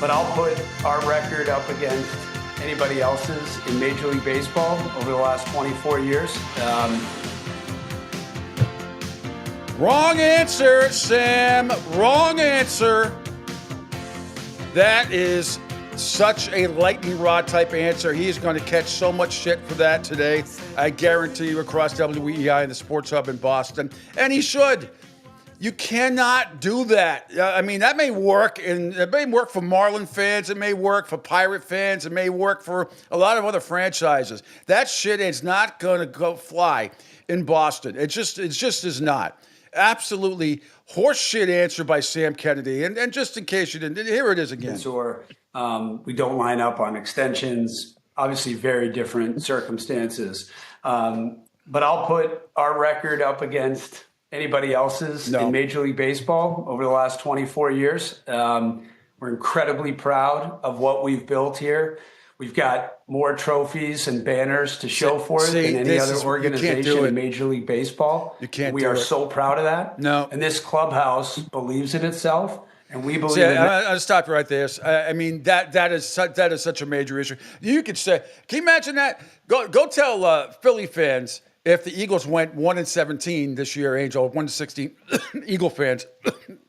But I'll put our record up against anybody else's in Major League Baseball over the last 24 years.
Wrong answer, Sam. Wrong answer. That is such a lightning rod type answer. He is going to catch so much shit for that today. I guarantee you, across WEEI and the Sports Hub in Boston. And he should. You cannot do that. I mean, that may work, and it may work for Marlin fans. It may work for Pirate fans. It may work for a lot of other franchises. That shit is not going to go fly in Boston. It just is not. Absolutely horseshit answer by Sam Kennedy. And just in case you didn't, here it is again.
Or we don't line up on extensions. Obviously, very different circumstances. But I'll put our record up against anybody else's in Major League Baseball over the last 24 years. We're incredibly proud of what we've built here. We've got more trophies and banners to show for it than any other organization in Major League Baseball. We are so proud of that.
No.
And this clubhouse believes in itself, and we believe in it.
I'll stop you right there. I mean, that is such a major issue. You could say, can you imagine that? Go tell Philly fans, if the Eagles went 1-17 this year, Angel, 1-16, Eagle fans,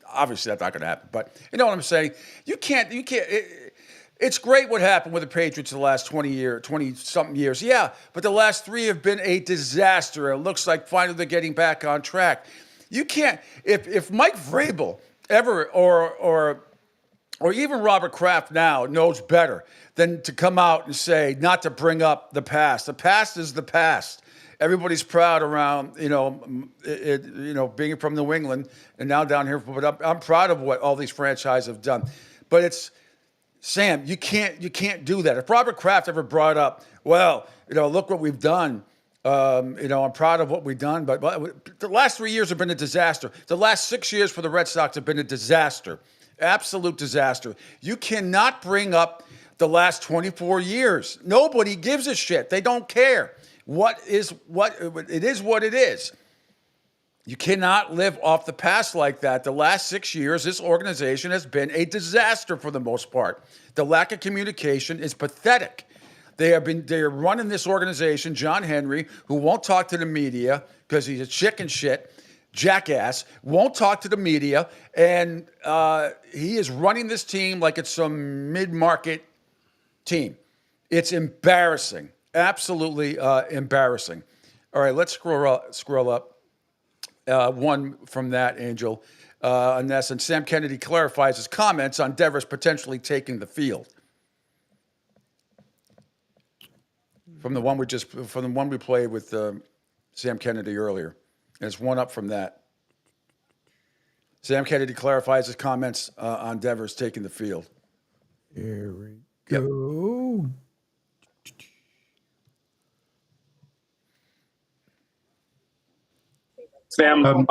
obviously that's not going to happen. But you know what I'm saying? You can't. It's great what happened with the Patriots the last 20-something years. Yeah, but the last 3 have been a disaster. It looks like finally they're getting back on track. You can't. If Mike Vrabel ever or even Robert Kraft now knows better than to come out and say not to bring up the past. The past is the past. Everybody's proud around, being from New England and now down here. But I'm proud of what all these franchises have done. But it's, Sam, you can't do that. If Robert Kraft ever brought up, look what we've done. I'm proud of what we've done. But the last 3 years have been a disaster. The last 6 years for the Red Sox have been a disaster. Absolute disaster. You cannot bring up the last 24 years. Nobody gives a shit. They don't care. It is what it is. You cannot live off the past like that. The last 6 years, this organization has been a disaster for the most part. The lack of communication is pathetic. They are running this organization, John Henry, who won't talk to the media because he's a chicken shit, jackass, won't talk to the media, and he is running this team like it's some mid-market team. It's embarrassing, absolutely embarrassing. All right, let's scroll up. One from that, Angel. In essence, Sam Kennedy clarifies his comments on Devers potentially taking the field. From the one we played with Sam Kennedy earlier. And it's one up from that. Sam Kennedy clarifies his comments on Devers taking the field.
Here we go. Yep.
Sam, on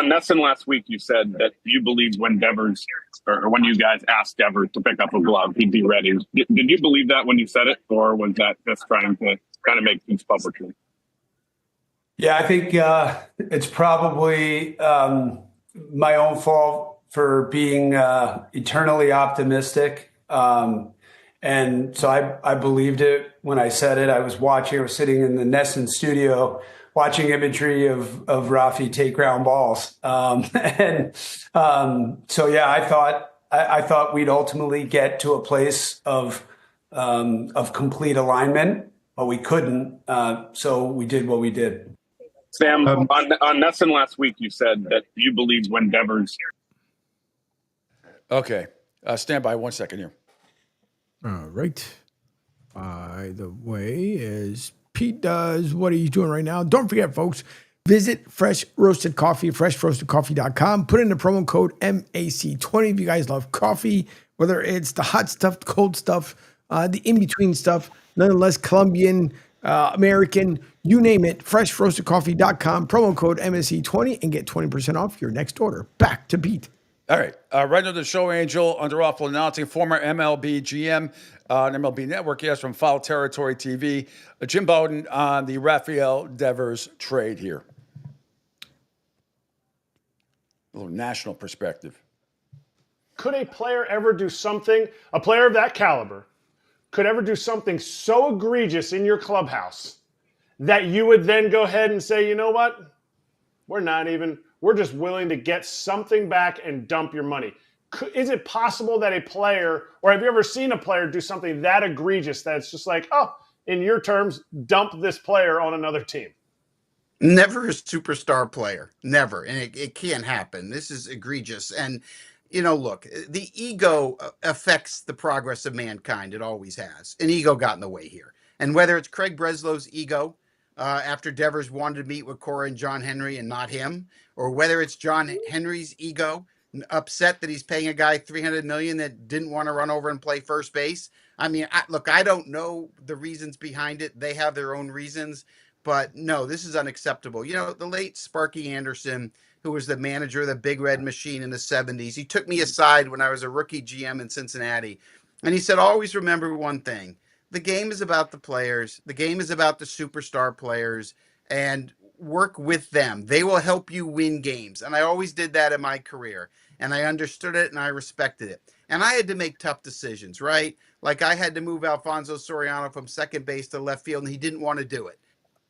Nesson last week, you said that you believed when Devers, or when you guys asked Devers to pick up a glove, he'd be ready. Did you believe that when you said it, or was that just trying to kind of make things publicly?
Yeah, I think it's probably my own fault for being eternally optimistic. And so I believed it when I said it. I was sitting in the Nesson studio watching imagery of Rafi take ground balls. So yeah, I thought we'd ultimately get to a place of complete alignment, but we couldn't. So we did what we did.
Sam, on Nesson last week, you said that you believed when Devers.
Okay. Stand by 1 second here.
All right. By the way, as Pete does what he's doing right now, don't forget, folks, visit Fresh Roasted Coffee, freshroastedcoffee.com. Put in the promo code MAC20 if you guys love coffee, whether it's the hot stuff, the cold stuff, the in-between stuff, nonetheless, Colombian, American, you name it, freshroastedcoffee.com, promo code MSC20, and get 20% off your next order. Back to Pete.
All right. Right under the show, Angel, under awful announcing, former MLB GM on MLB Network, yes, from Foul Territory TV, Jim Bowden on the Rafael Devers trade here. A little national perspective.
Could a player ever do something, a player of that caliber, could ever do something so egregious in your clubhouse that you would then go ahead and say, you know what? We're just willing to get something back and dump your money. Is it possible that a player, or have you ever seen a player do something that egregious that it's just like, oh, in your terms, dump this player on another team?
Never a superstar player. Never. And it can't happen. This is egregious. And, look, the ego affects the progress of mankind. It always has. And ego got in the way here. And whether it's Craig Breslow's ego, after Devers wanted to meet with Cora and John Henry and not him, or whether it's John Henry's ego upset that he's paying a guy $300 million that didn't want to run over and play first base. I mean, I don't know the reasons behind it. They have their own reasons, but no, this is unacceptable. The late Sparky Anderson, who was the manager of the Big Red Machine in the 70s, he took me aside when I was a rookie GM in Cincinnati, and he said, always remember one thing. The game is about the players. The game is about the superstar players, and work with them. They will help you win games. And I always did that in my career, and I understood it and I respected it. And I had to make tough decisions, right? Like I had to move Alfonso Soriano from second base to left field, and he didn't want to do it.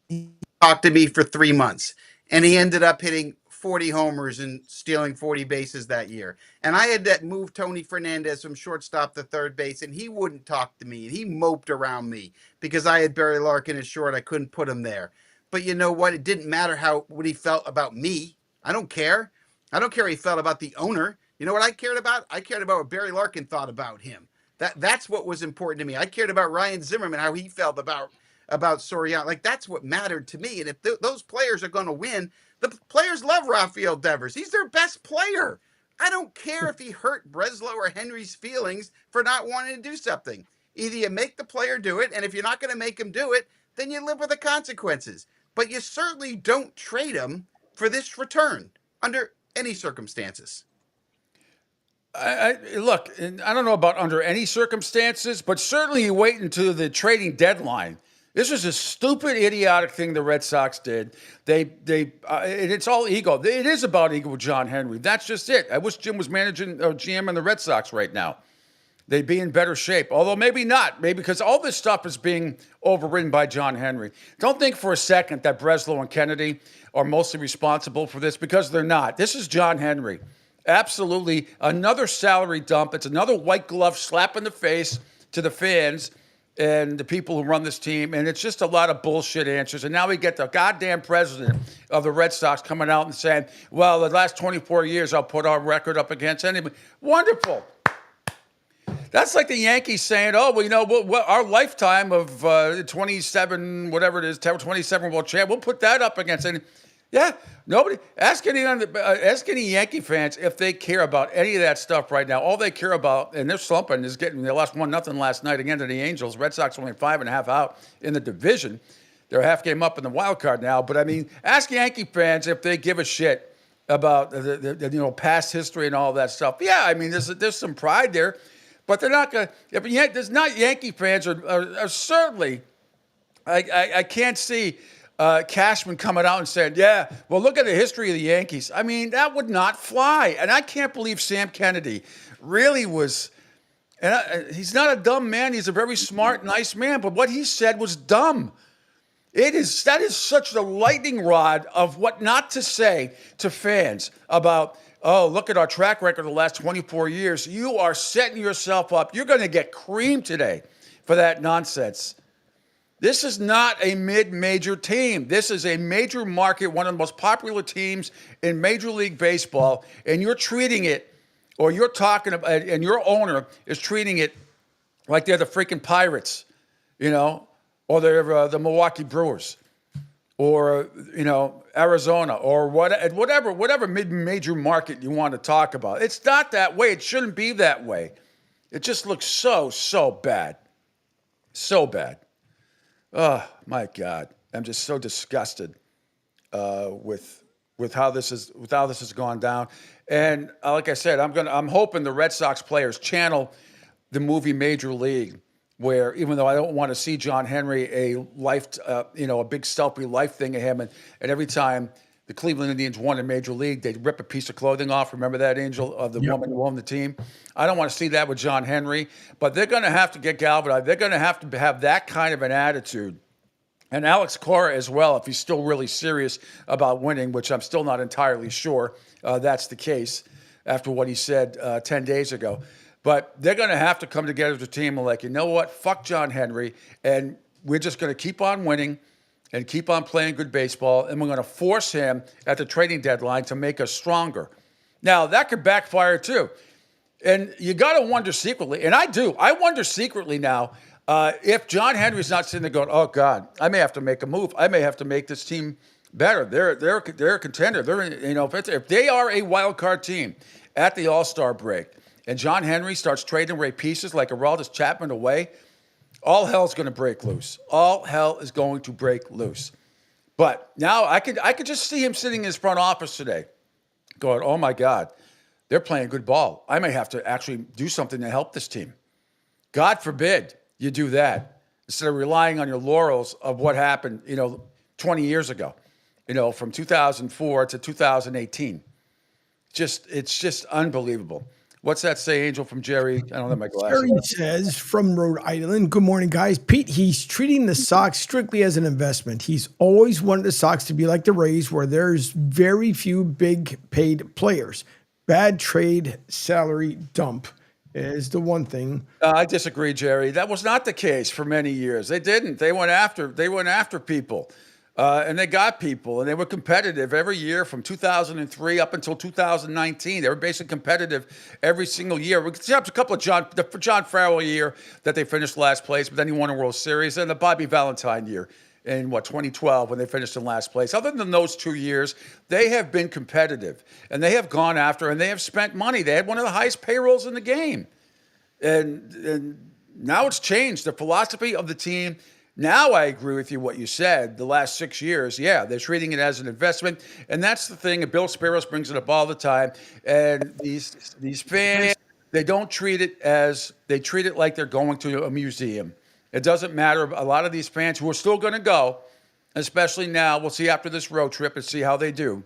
He talked to me for 3 months, and he ended up hitting 40 homers and stealing 40 bases that year. And I had to move Tony Fernandez from shortstop to third base, and he wouldn't talk to me. And he moped around me because I had Barry Larkin at short. I couldn't put him there. But you know what? It didn't matter what he felt about me. I don't care. I don't care how he felt about the owner. You know what I cared about? I cared about what Barry Larkin thought about him. That's what was important to me. I cared about Ryan Zimmerman, how he felt about Soriano. Like, that's what mattered to me. And if those players are going to win, the players love Rafael Devers. He's their best player. I don't care if he hurt Breslow or Henry's feelings for not wanting to do something. Either you make the player do it, and if you're not going to make him do it, then you live with the consequences. But you certainly don't trade him for this return under any circumstances.
Look, I don't know about under any circumstances, but certainly you wait until the trading deadline This was a stupid, idiotic thing the Red Sox did. It's all ego. It is about ego with John Henry. That's just it. I wish Jim was managing GM in the Red Sox right now. They'd be in better shape. Although maybe not. Maybe because all this stuff is being overridden by John Henry. Don't think for a second that Breslow and Kennedy are mostly responsible for this, because they're not. This is John Henry. Absolutely another salary dump. It's another white glove slap in the face to the fans and the people who run this team. And it's just a lot of bullshit answers. And now we get the goddamn president of the Red Sox coming out and saying, well, the last 24 years, I'll put our record up against anybody. Wonderful. That's like the Yankees saying, oh, well, you know, our lifetime of 27, whatever it is, 27 world champ, we'll put that up against any. Yeah, nobody. Ask any Yankee fans if they care about any of that stuff right now. All they care about, and they're slumping, is getting. They lost 1-0 last night again to the Angels. Red Sox only 5.5 out in the division. They're a half game up in the wild card now. But I mean, ask Yankee fans if they give a shit about the past history and all that stuff. Yeah, I mean, there's some pride there, but they're not going to. There's not Yankee fans are certainly. I can't see. Cashman coming out and saying, yeah, well, look at the history of the Yankees. I mean, that would not fly. And I can't believe Sam Kennedy really was, he's not a dumb man. He's a very smart, nice man. But what he said was dumb. That is such the lightning rod of what not to say to fans about, oh, look at our track record the last 24 years. You are setting yourself up. You're going to get creamed today for that nonsense. This is not a mid-major team. This is a major market, one of the most popular teams in Major League Baseball, and you're treating it, or you're talking about, and your owner is treating it like they're the freaking Pirates, or they're the Milwaukee Brewers, or Arizona, or whatever mid-major market you want to talk about. It's not that way. It shouldn't be that way. It just looks so bad, so bad. Oh my God! I'm just so disgusted with how this has gone down. And like I said, I'm hoping the Red Sox players channel the movie Major League, where even though I don't want to see John Henry a big stealthy life thing of him, and every time the Cleveland Indians won in Major League, they'd rip a piece of clothing off. Remember that, Angel, of the woman who owned the team? I don't want to see that with John Henry, but they're going to have to get galvanized. They're going to have that kind of an attitude. And Alex Cora as well, if he's still really serious about winning, which I'm still not entirely sure that's the case after what he said 10 days ago. But they're going to have to come together as a team and you know what? Fuck John Henry, and we're just going to keep on winning and keep on playing good baseball, and we're going to force him at the trading deadline to make us stronger. Now, that could backfire too. And you got to wonder secretly, and I do. I wonder secretly now if John Henry's not sitting there going, oh, God, I may have to make a move. I may have to make this team better. They're a contender. If they are a wild card team at the All-Star break, and John Henry starts trading away pieces like Aroldis Chapman away, all hell's going to break loose. All hell is going to break loose. But now I could just see him sitting in his front office today going, oh, my God, they're playing good ball. I may have to actually do something to help this team. God forbid you do that instead of relying on your laurels of what happened, 20 years ago, from 2004 to 2018. It's just unbelievable. What's that say, Angel, from Jerry? I don't have my glasses.
Jerry says from Rhode Island, good morning, guys. Pete, he's treating the Sox strictly as an investment. He's always wanted the Sox to be like the Rays, where there's very few big paid players. Bad trade salary dump is the one thing.
I disagree, Jerry. That was not the case for many years. They didn't. They went after people. And they got people, and they were competitive every year from 2003 up until 2019. They were basically competitive every single year. Except a couple of the John Farrell year that they finished last place, but then he won a World Series, and the Bobby Valentine year in 2012 when they finished in last place. Other than those 2 years, they have been competitive, and they have gone after, and they have spent money. They had one of the highest payrolls in the game, and now it's changed. The philosophy of the team. Now I agree with you what you said. The last 6 years, yeah, they're treating it as an investment, and that's the thing. And Bill Spiros brings it up all the time. And these fans, they don't treat it as they treat it like they're going to a museum. It doesn't matter. A lot of these fans who are still going to go, especially now, we'll see after this road trip and see how they do.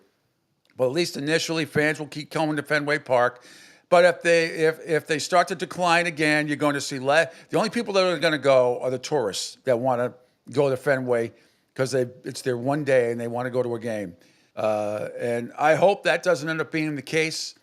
But at least initially, fans will keep coming to Fenway Park. But if they start to decline again, you're going to see less. The only people that are going to go are the tourists that want to go to Fenway because it's their one day and they want to go to a game. And I hope that doesn't end up being the case,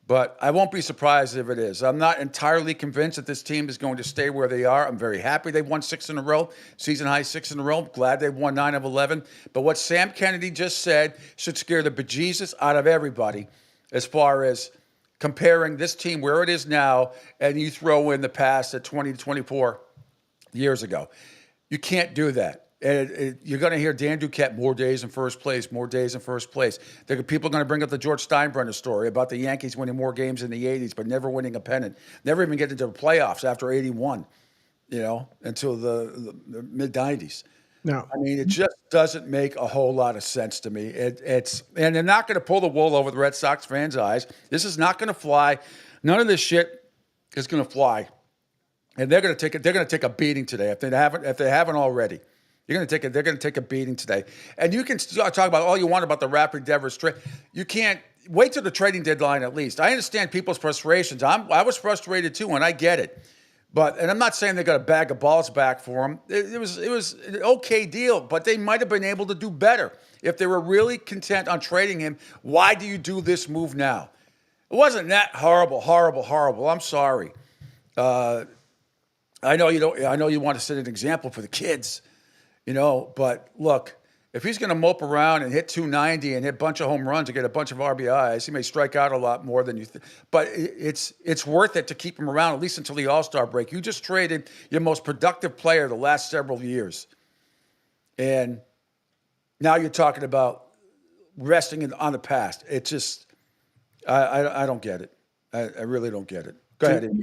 but I won't be surprised if it is. I'm not entirely convinced that this team is going to stay where they are. I'm very happy they've won 6 in a row, season high 6 in a row. Glad they've won 9 of 11. But what Sam Kennedy just said should scare the bejesus out of everybody as far as comparing this team where it is now and you throw in the past at 20 to 24 years ago. You can't do that. And you're going to hear Dan Duquette, more days in first place, more days in first place. People are going to bring up the George Steinbrenner story about the Yankees winning more games in the 80s, but never winning a pennant, never even getting to the playoffs after 81, until the mid-90s.
No.
I mean, it just doesn't make a whole lot of sense to me. And they're not going to pull the wool over the Red Sox fans' eyes. This is not going to fly. None of this shit is going to fly. And they're going to take a beating today if they haven't already. They're going to take a beating today. And you can talk about all you want about the Rapid Devers trade. You can't wait till the trading deadline at least. I understand people's frustrations. I was frustrated too, and I get it. And I'm not saying they got a bag of balls back for him. It was an okay deal, but they might have been able to do better if they were really content on trading him. Why do you do this move now? It wasn't that horrible. I'm sorry. I know you don't. I know you want to set an example for the kids. But look, if he's going to mope around and hit 290 and hit a bunch of home runs and get a bunch of RBIs, he may strike out a lot more than you think. But it's worth it to keep him around, at least until the All-Star break. You just traded your most productive player the last several years. And now you're talking about resting on the past. It just, I don't get it. I really don't get it. Go ahead.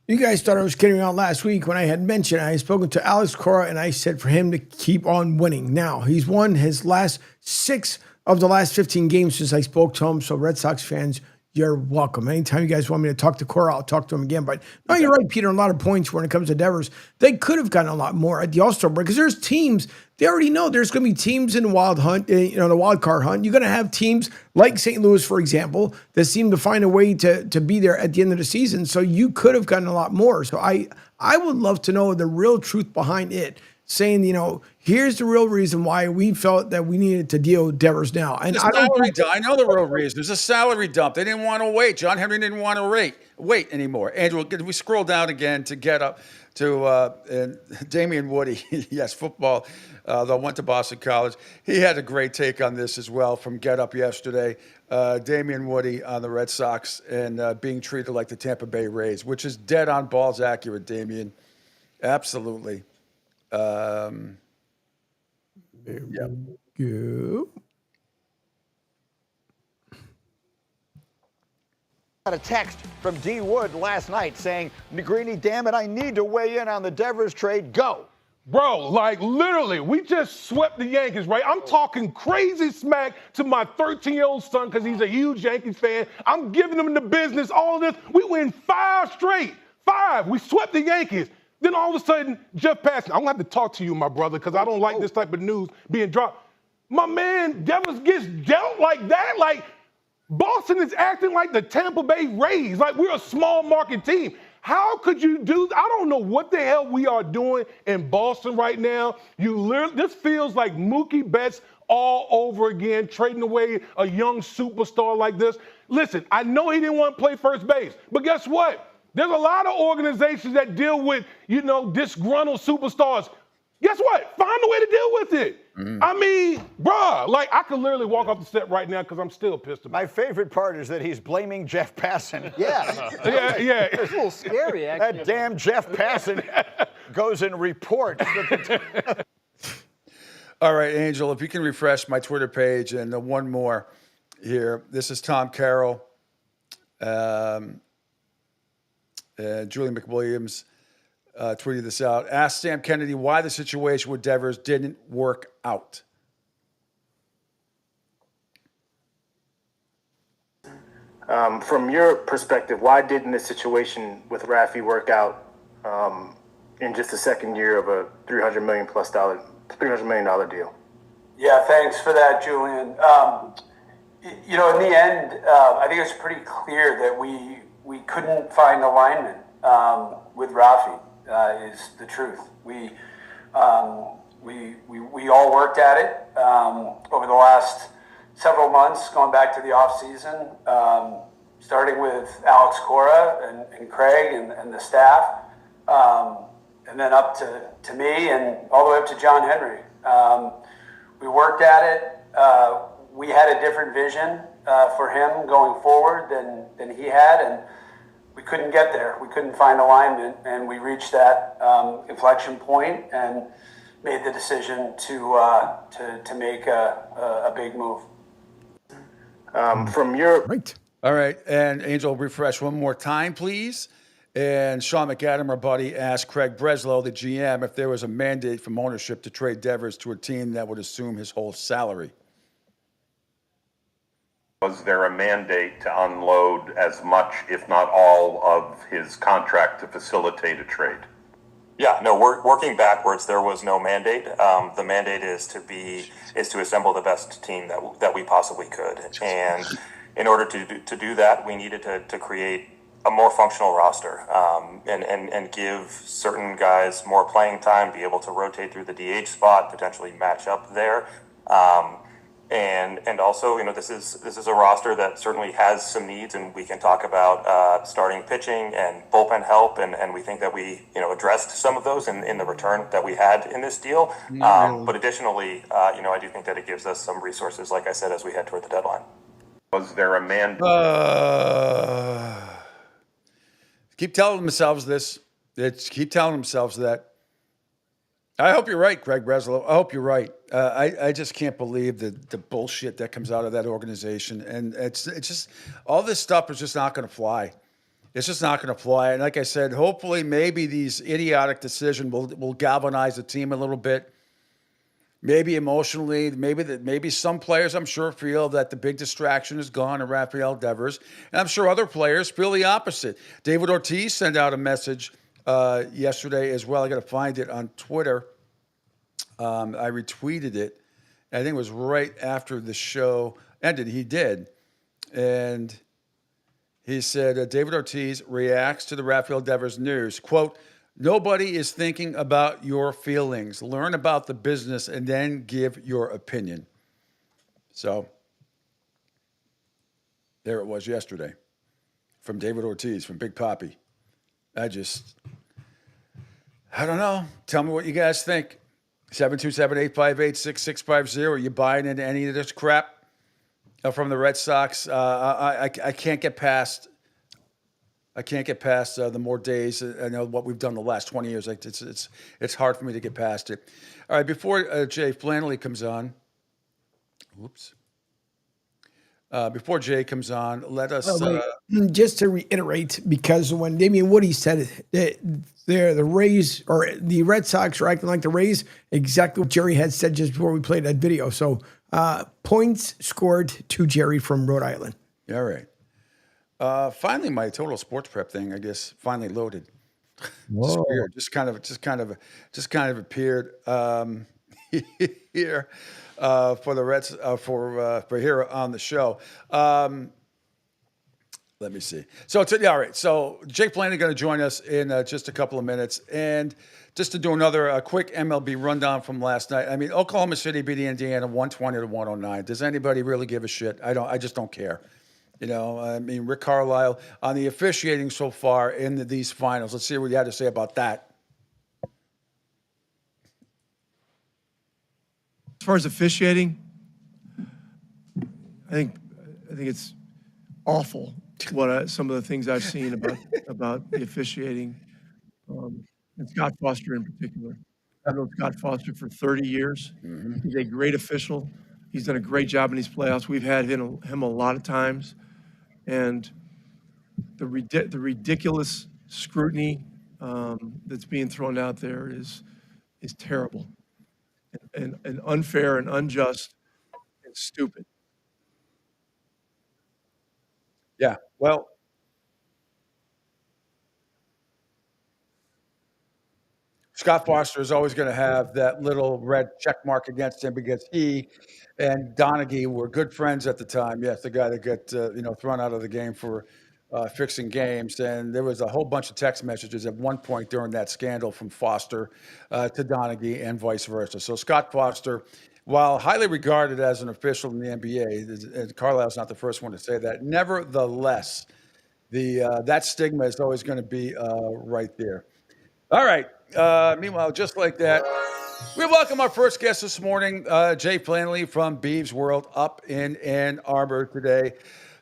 You guys thought I was kidding around last week when I had mentioned I had spoken to Alex Cora and I said for him to keep on winning. Now, he's won his last 6 of the last 15 games since I spoke to him. So Red Sox fans, you're welcome. Anytime you guys want me to talk to Cora, I'll talk to him again. But no, you're right, Peter, a lot of points when it comes to Devers. They could have gotten a lot more at the All-Star break because there's teams, they already know there's going to be teams in the wild hunt, the wild card hunt. You're going to have teams like St. Louis, for example, that seem to find a way to be there at the end of the season. So you could have gotten a lot more. So I would love to know the real truth behind it, saying, here's the real reason why we felt that we needed to deal with Devers now. And
I know the real reason. There's a salary dump. They didn't want to wait. John Henry didn't want to wait anymore. Andrew, we scroll down again to get up to and Damian Woody. Yes, football. Though went to Boston College. He had a great take on this as well from Get Up yesterday. Damian Woody on the Red Sox and being treated like the Tampa Bay Rays, which is dead on balls accurate, Damian. Absolutely.
There
Yep.
we go.
Got a text from D. Wood last night saying, Negrini, damn it, I need to weigh in on the Devers trade. Go.
Bro, literally, we just swept the Yankees, right? I'm talking crazy smack to my 13-year-old son because he's a huge Yankees fan. I'm giving him the business, all of this. We win 5 straight. 5. We swept the Yankees. Then all of a sudden, Jeff Passan, I'm going to have to talk to you, my brother, because I don't like this type of news being dropped. My man, Devers gets dealt like that. Like, Boston is acting like the Tampa Bay Rays. Like, we're a small market team. How could you do? I don't know what the hell we are doing in Boston right now. This feels like Mookie Betts all over again, trading away a young superstar like this. Listen, I know he didn't want to play first base, but guess what? There's a lot of organizations that deal with, disgruntled superstars. Guess what? Find a way to deal with it. I mean, bruh, I could literally walk off the set right now because I'm still pissed about it.
My favorite part is that he's blaming Jeff Passan.
Yeah.
It's a little scary, actually. That damn Jeff Passan goes and reports.
All right, Angel, if you can refresh my Twitter page and one more here. This is Tom Carroll. Julie McWilliams tweeted this out. Asked Sam Kennedy why the situation with Devers didn't work out.
From your perspective, why didn't the situation with Rafi work out, in just the second year of a $300 million deal?
Yeah, thanks for that, Julian. In the end, I think it's pretty clear that we couldn't find alignment with Rafi. Is the truth. We all worked at it over the last several months, going back to the off season, starting with Alex Cora and Craig and the staff, and then up to me and all the way up to John Henry. We worked at it. We had a different vision for him going forward than he had, and we couldn't get there. We couldn't find alignment, and we reached that inflection point and made the decision to make a big move.
From your
All right, and Angel, refresh one more time, please. And Sean McAdam, our buddy, asked Craig Breslow, the GM, if there was a mandate from ownership to trade Devers to a team that would assume his whole salary.
Was there a mandate to unload as much, if not all, of his contract to facilitate a trade?
Yeah, no, working backwards, there was no mandate. The mandate is to assemble the best team that we possibly could. And in order to do that, we needed to create a more functional roster and give certain guys more playing time, be able to rotate through the DH spot, potentially match up there. And also, this is a roster that certainly has some needs, and we can talk about starting pitching and bullpen help, and we think that we addressed some of those in the return that we had in this deal. But additionally, I do think that it gives us some resources, like I said, as we head toward the deadline.
Was there a mandate?
Keep telling themselves this. Keep telling themselves that. I hope you're right, Craig Breslow. I hope you're right. I just can't believe the bullshit that comes out of that organization. And it's just, all this stuff is just not going to fly. It's just not going to fly. And like I said, hopefully maybe these idiotic decisions will galvanize the team a little bit. Maybe emotionally, maybe some players, I'm sure, feel that the big distraction is gone in Rafael Devers. And I'm sure other players feel the opposite. David Ortiz sent out a message yesterday as well. I got to find it on Twitter. I retweeted it. I think it was right after the show ended. He did. And he said, David Ortiz reacts to the Rafael Devers news. Quote, "Nobody is thinking about your feelings. Learn about the business and then give your opinion." So there it was yesterday from David Ortiz, from Big Papi. I don't know. Tell me what you guys think. 727-858-6650. Are you buying into any of this crap from the Red Sox? I can't get past. I can't get past the more days. I know what we've done the last 20 years. It's hard for me to get past it. All right, before Jay Flannelly comes on. Whoops. Before Jay comes on, let us...
just to reiterate, because when Damian Woody said it, the Rays, or the Red Sox are acting like the Rays, exactly what Jerry had said just before we played that video. So points scored to Jerry from Rhode Island.
All right. Finally, my total sports prep thing, I guess, finally loaded. Just weird. Just kind of appeared here for the Reds for here on the show. Let me see. So all right. So Jake Blaney going to join us in just a couple of minutes, and just to do another quick MLB rundown from last night. I mean, Oklahoma City beat Indiana 120-109. Does anybody really give a shit? I just don't care. I mean, Rick Carlisle on the officiating so far in these finals. Let's see what you had to say about that.
As far as officiating, I think it's awful what some of the things I've seen about the officiating, and Scott Foster in particular. I've known Scott Foster for 30 years. Mm-hmm. He's a great official. He's done a great job in these playoffs. We've had him a lot of times. And the ridiculous scrutiny that's being thrown out there is terrible and unfair and unjust and stupid.
Yeah, well, Scott Foster is always going to have that little red check mark against him because he and Donaghy were good friends at the time. Yes, the guy that got thrown out of the game for fixing games. And there was a whole bunch of text messages at one point during that scandal from Foster to Donaghy and vice versa. So Scott Foster, while highly regarded as an official in the NBA, and Carlisle's not the first one to say that, nevertheless, that stigma is always going to be right there. All right. Meanwhile, just like that, we welcome our first guest this morning, Jay Flannelly from Beeves World up in Ann Arbor today.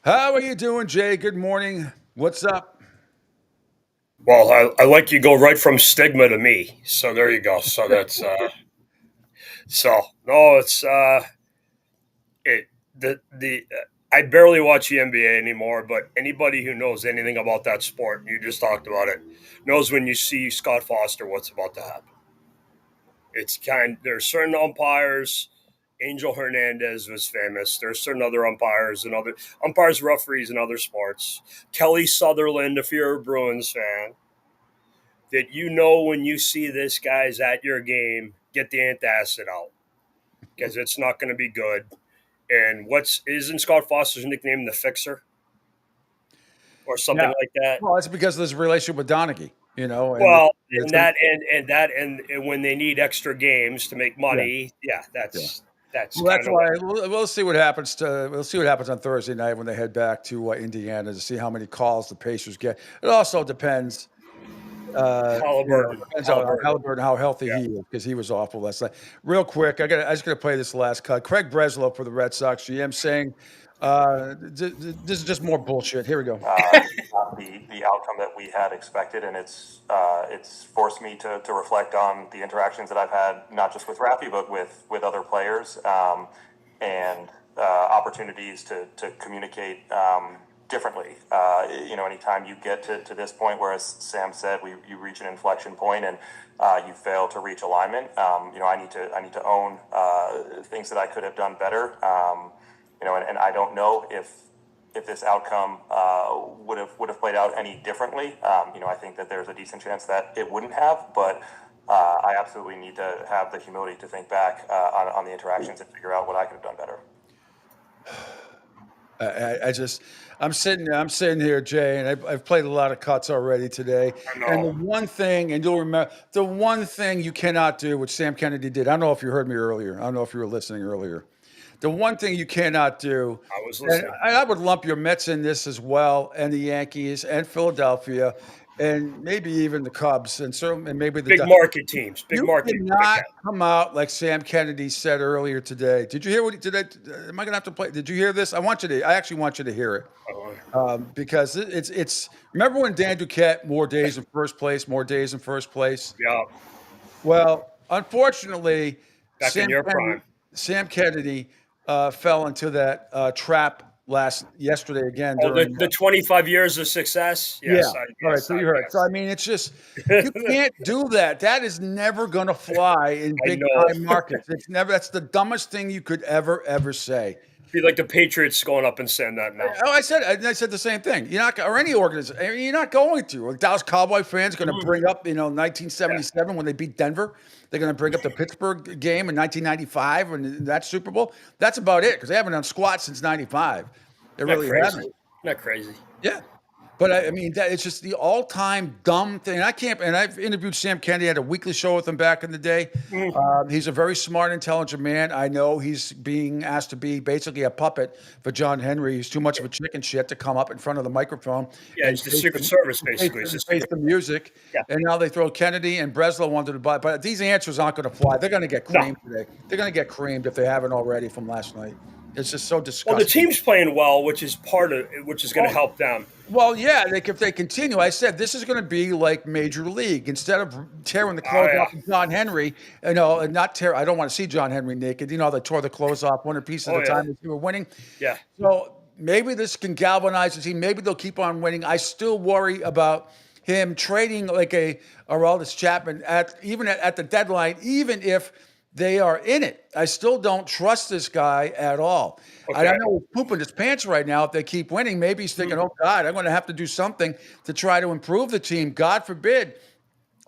How are you doing, Jay? Good morning. What's up?
Well, I like you go right from stigma to me. So there you go. So that's I barely watch the NBA anymore, but anybody who knows anything about that sport, and you just talked about it, knows when you see Scott Foster what's about to happen. There's certain umpires. Angel Hernandez was famous. There's certain other umpires and other umpires, referees in other sports. Kelly Sutherland, if you're a Bruins fan, that when you see this guy's at your game, get the antacid out because it's not going to be good. And isn't Scott Foster's nickname the Fixer or something like that?
Well, it's because of his relationship with Donaghy, And
when they need extra games to make money, that's
why we'll see what happens. We'll see what happens on Thursday night when they head back to Indiana to see how many calls the Pacers get. It also depends. Depends on Halliburton, how healthy he is, because he was awful last night. Real quick, I just got to play this last cut. Craig Breslow for the Red Sox GM saying this is just more bullshit. Here we go.
The outcome that we had expected, and it's forced me to reflect on the interactions that I've had, not just with Rafi, but with other players, and opportunities to communicate differently. Anytime you get to this point where, as Sam said, you reach an inflection point and you fail to reach alignment. I need to own things that I could have done better. And I don't know if this outcome would have played out any differently. I think that there's a decent chance that it wouldn't have, but I absolutely need to have the humility to think back on the interactions and figure out what I could have done better.
I'm sitting here, Jay, and I've played a lot of cuts already today. And the one thing, and you'll remember, the one thing you cannot do, which Sam Kennedy did. I don't know if you heard me earlier. I don't know if you were listening earlier. The one thing you cannot do,
I was listening.
And I would lump your Mets in this as well, and the Yankees, and Philadelphia, and maybe even the Cubs, and maybe the
big market teams.
You cannot come out like Sam Kennedy said earlier today. Did you hear what he did? Am I going to have to play? Did you hear this? I actually want you to hear it, because it's. Remember when Dan Duquette, more days in first place.
Yeah.
Well, unfortunately,
back in your prime,
Sam Kennedy fell into that trap yesterday again.
The 25 years of success. Yes,
All right. So you heard. So I mean, it's just you can't do that. That is never going to fly in big time markets. It's never. That's the dumbest thing you could ever say.
Be like the Patriots going up and saying that now.
Oh, I said the same thing. You're not, or any organization. You're not going to. Like Dallas Cowboy fans going to bring up 1977 when they beat Denver. They're going to bring up the Pittsburgh game in 1995 and that Super Bowl. That's about it, because they haven't done squat since '95. They really haven't.
Not crazy.
Yeah. But I mean, it's just the all-time dumb thing. And I've interviewed Sam Kennedy. I had a weekly show with him back in the day. He's a very smart, intelligent man. I know he's being asked to be basically a puppet for John Henry. He's too much of a chicken shit to come up in front of the microphone.
Yeah, he's the Secret Service, basically.
Face the music. Yeah. And now they throw Kennedy and Breslow under the bus. But these answers aren't going to fly. They're going to get creamed today. They're going to get creamed if they haven't already from last night. It's just so disgusting.
Well, the team's playing well, which is going to help them.
Well, yeah, if they continue, I said this is going to be like Major League. Instead of tearing the clothes off of John Henry, and not tear. I don't want to see John Henry naked. They tore the clothes off one piece at a time as they were winning.
Yeah.
So maybe this can galvanize the team. Maybe they'll keep on winning. I still worry about him trading like a Aroldis Chapman at the deadline, even if they are in it. I still don't trust this guy at all. Okay. I know he's pooping his pants right now. If they keep winning, maybe he's thinking, oh, God, I'm going to have to do something to try to improve the team. God forbid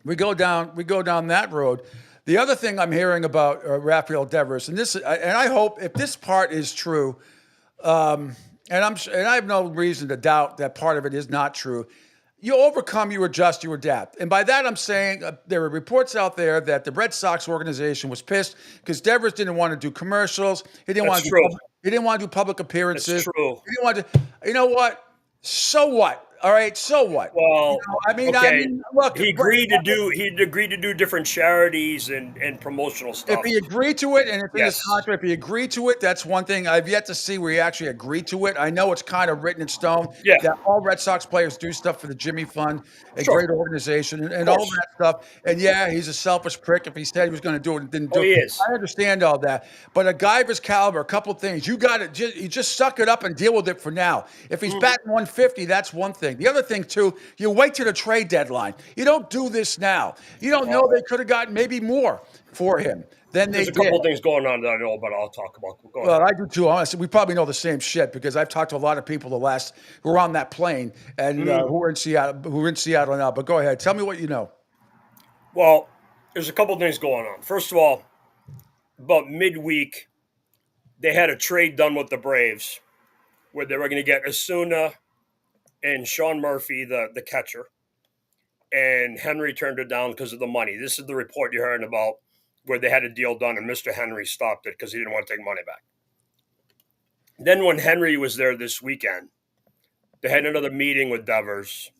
we go down that road. The other thing I'm hearing about Rafael Devers, and I hope if this part is true, and I have no reason to doubt that part of it is not true. You overcome, you adjust, you adapt. And by that, I'm saying there are reports out there that the Red Sox organization was pissed because Devers didn't want to do commercials. He didn't want to do public appearances.
That's true.
He didn't want to. You know what? So what? All right. So what?
Well,
look.
He agreed to do different charities and promotional stuff.
If he agreed to it, and it's in his contract, if he agreed to it, that's one thing. I've yet to see where he actually agreed to it. I know it's kind of written in stone that all Red Sox players do stuff for the Jimmy Fund, a great organization, and all that stuff. And yeah, he's a selfish prick if he said he was going to do it and didn't do it.
He is.
I understand all that. But a guy of his caliber, a couple of things. You just suck it up and deal with it for now. If he's batting 150, that's one thing. The other thing, too, you wait to the trade deadline. You don't do this now. You don't know they could have gotten maybe more for him than they did.
There's a couple of things going on that I know, but I'll talk about.
Well, I do too. Honestly, we probably know the same shit because I've talked to a lot of people who were on that plane and who are in Seattle now. But go ahead, tell me what you know.
Well, there's a couple of things going on. First of all, about midweek, they had a trade done with the Braves where they were going to get Asuna and Sean Murphy, the catcher. And Henry turned it down because of the money. This is the report you're hearing about where they had a deal done and Mr. Henry stopped it because he didn't want to take money back. Then when Henry was there this weekend, they had another meeting with Devers,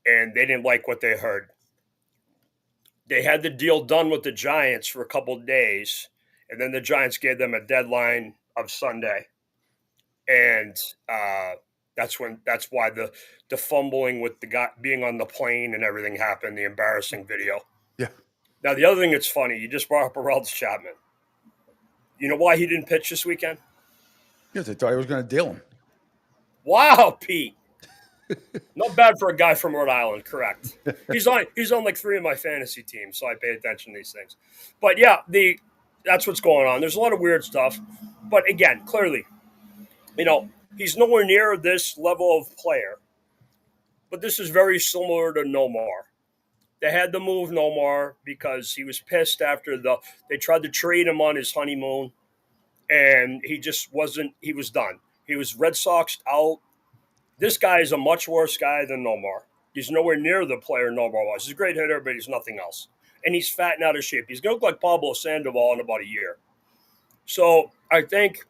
and they didn't like what they heard. They had the deal done with the Giants for a couple of days, and then the Giants gave them a deadline of Sunday. And that's why the fumbling with the guy being on the plane and everything happened, the embarrassing video.
Yeah.
Now, the other thing that's funny, you just brought up Aroldis Chapman. You know why he didn't pitch this weekend?
Because they thought he was going to deal him.
Wow, Pete. Not bad for a guy from Rhode Island, correct. He's on like 3 of my fantasy teams, so I pay attention to these things. But yeah, that's what's going on. There's a lot of weird stuff. But again, clearly, he's nowhere near this level of player. But this is very similar to Nomar. They had to move Nomar because he was pissed after they tried to trade him on his honeymoon, and he just wasn't. He was done. He was Red Soxed out. This guy is a much worse guy than Nomar. He's nowhere near the player Nomar was. He's a great hitter, but he's nothing else. And he's fat and out of shape. He's going to look like Pablo Sandoval in about a year. So I think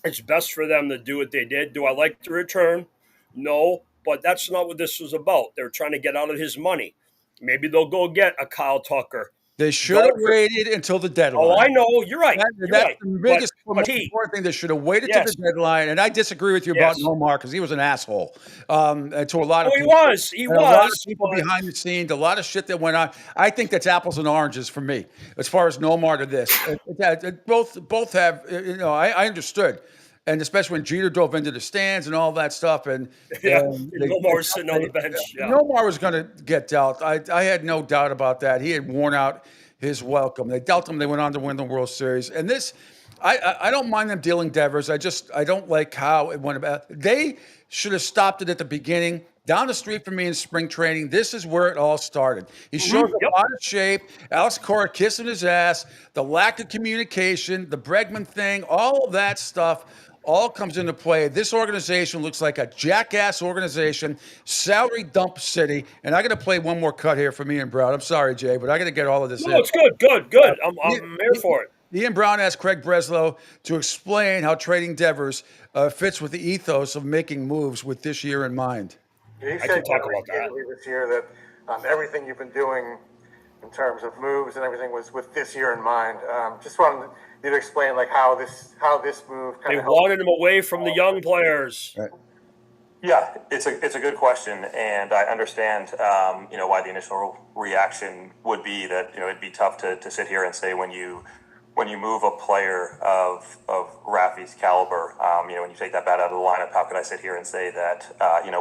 it's best for them to do what they did. Do I like the return? No, but that's not what this was about. They're trying to get out of his money. Maybe they'll go get a Kyle Tucker.
They should have waited until the deadline.
Oh, I know. You're right.
That's the biggest, most important thing. They should have waited to the deadline. And I disagree with you about Nomar because he was an asshole to a lot of people.
He was.
A lot of people behind the scenes, a lot of shit that went on. I think that's apples and oranges for me as far as Nomar to this. Both have, I understood. And especially when Jeter drove into the stands and all that stuff. And
Nomar was sitting on the bench. Yeah.
Nomar was going to get dealt. I had no doubt about that. He had worn out his welcome. They dealt him. They went on to win the World Series. And this, I don't mind them dealing Devers. I don't like how it went about. They should have stopped it at the beginning. Down the street from me in spring training, this is where it all started. He shows a lot of shape. Alex Cora kissing his ass. The lack of communication, the Bregman thing, all of that stuff all comes into play. This organization looks like a jackass organization, salary dump city. And I got to play one more cut here for me and Brown. I'm sorry, Jay, but I got to get all of this in.
No, it's good. I'm here for it.
Ian Brown asked Craig Breslow to explain how trading Devers fits with the ethos of making moves with this year in mind.
Yeah,
I can talk about that.
This year that everything you've been doing in terms of moves and everything was with this year in mind. Just wanted you to explain how this move kind of
wanted him away from the young players.
Right.
Yeah, it's a good question, and I understand why the initial reaction would be that it'd be tough to sit here and say when you move a player of Rafi's caliber, when you take that bat out of the lineup, how could I sit here and say that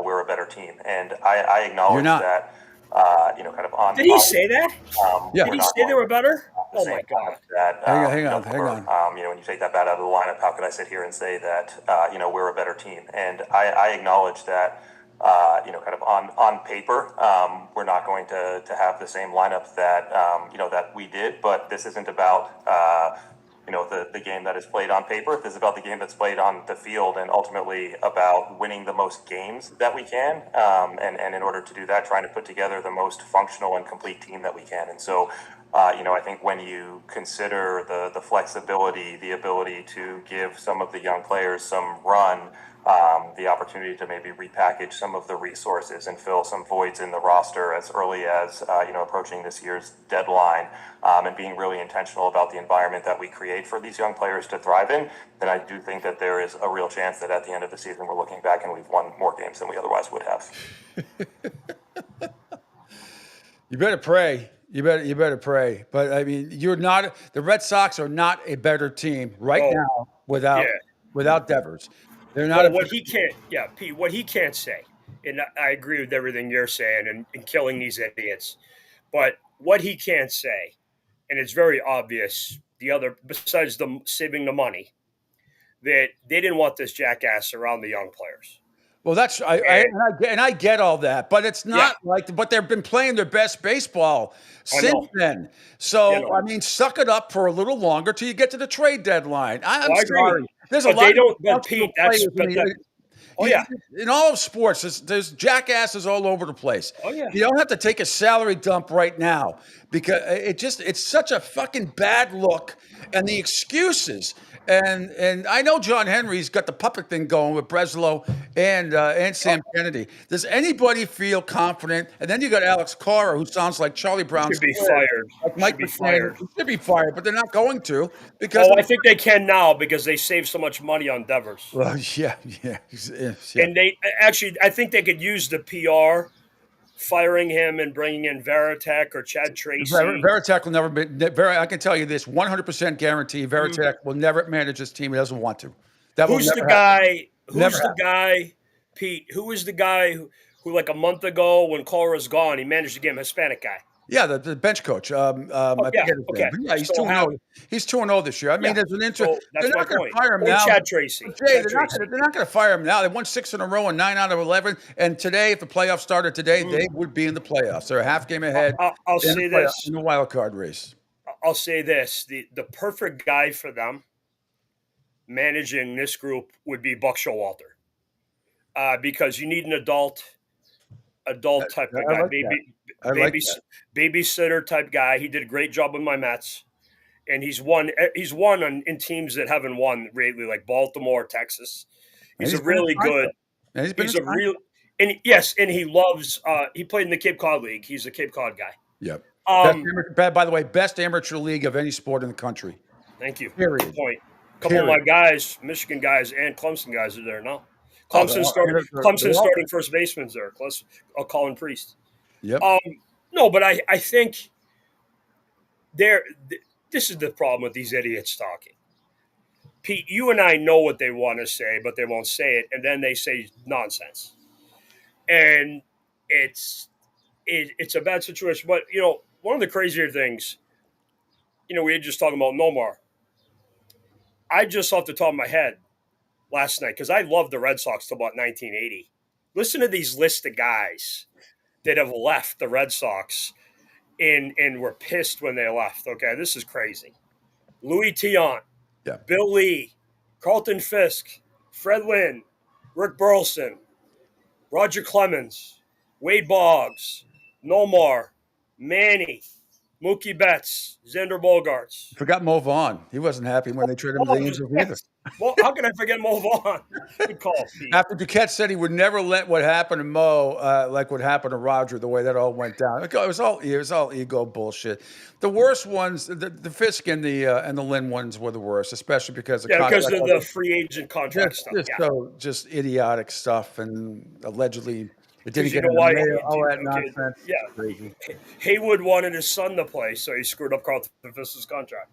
we're a better team? And I acknowledge that. Kind of on.
Did he say that?
Yeah.
Did he say they were better? Oh my God!
Hang on. When you take that bat out of the lineup, how could I sit here and say that we're a better team? And I acknowledge that kind of on paper, we're not going to have the same lineup that that we did. But this isn't about the game that is played on paper. This is about the game that's played on the field, and ultimately about winning the most games that we can. And in order to do that, trying to put together the most functional and complete team that we can. And so, I think when you consider the flexibility, the ability to give some of the young players some run, the opportunity to maybe repackage some of the resources and fill some voids in the roster as early as approaching this year's deadline, and being really intentional about the environment that we create for these young players to thrive in, then I do think that there is a real chance that at the end of the season we're looking back and we've won more games than we otherwise would have.
You better pray. You better pray. But I mean, the Red Sox are not a better team right now without Devers. They're not.
What he can't, Pete. What he can't say, and I agree with everything you're saying, and killing these idiots. But what he can't say, and it's very obvious. Besides saving the money, that they didn't want this jackass around the young players.
Well, I get all that, but it's not but they've been playing their best baseball since then. So, I mean, suck it up for a little longer till you get to the trade deadline. I'm sorry. There's a lot of
Pete,
in all of sports, there's jackasses all over the place.
Oh, yeah.
You don't have to take a salary dump right now because it's such a fucking bad look, and the excuses. And I know John Henry's got the puppet thing going with Breslow and Sam Kennedy. Does anybody feel confident? And then you got Alex Cora, who sounds like Charlie Brown.
Should be fired.
Like Mike McClane. Should be fired, but they're not going to because.
I think they can now because they saved so much money on Devers.
Well, yeah.
And they actually, I think they could use the PR. Firing him and bringing in Veritek or Chad Tracy.
Veritek will never be. I can tell you this: 100% guarantee. Veritek will never manage this team. He doesn't want to.
Who's the guy? Who's the guy, Pete? Who is the guy who like a month ago when Cora's gone, he managed to get him a Hispanic guy?
Yeah, the bench coach. I forget his name. Yeah, he's 2-0. He's 2-0 this year. I mean, there's an interest. They're not going to fire him now.
Chad Tracy.
Jay, they're not going to fire him now. They won 6 in a row and 9 out of 11. And today, if the playoffs started today, they would be in the playoffs. They're a half game ahead.
I'll say this
in the wild card race.
I'll say this: the perfect guy for them managing this group would be Buck Showalter, because you need an adult type of guy, babysitter type guy. He did a great job with my Mets, and he's won in teams that haven't won lately, like Baltimore, Texas. He's a really good. He's a real, and he loves. He played in the Cape Cod League. He's a Cape Cod guy.
Yep. By the way, best amateur league of any sport in the country.
Thank you.
Period.
Good point. A couple of my guys, Michigan guys and Clemson guys, are there now. Clemson starting first baseman's there. Colin Priest.
Yep.
No, but I think this is the problem with these idiots talking. Pete, you and I know what they want to say, but they won't say it, and then they say nonsense. And it's a bad situation. But, one of the crazier things, we were just talking about Nomar. I just off the top of my head last night, because I loved the Red Sox till about 1980. Listen to these list of guys that have left the Red Sox and were pissed when they left. Okay, this is crazy. Louis Tiant, Bill Lee, Carlton Fisk, Fred Lynn, Rick Burleson, Roger Clemens, Wade Boggs, Nomar, Manny, Mookie Betts, Xander Bogaerts.
Forgot Mo Vaughn. He wasn't happy when they traded him to the Angels either.
Well, how can I forget Mo Vaughn? Good call, Pete.
After Duquette said he would never let what happened to Mo, like what happened to Roger, the way that all went down. It was all ego bullshit. The worst ones, the Fisk and the Lynn ones were the worst, especially because of
the free agent contract stuff.
Just idiotic stuff, and allegedly it didn't get all that nonsense.
Yeah, crazy. Haywood wanted his son to play, so he screwed up Carlton Fisk's contract.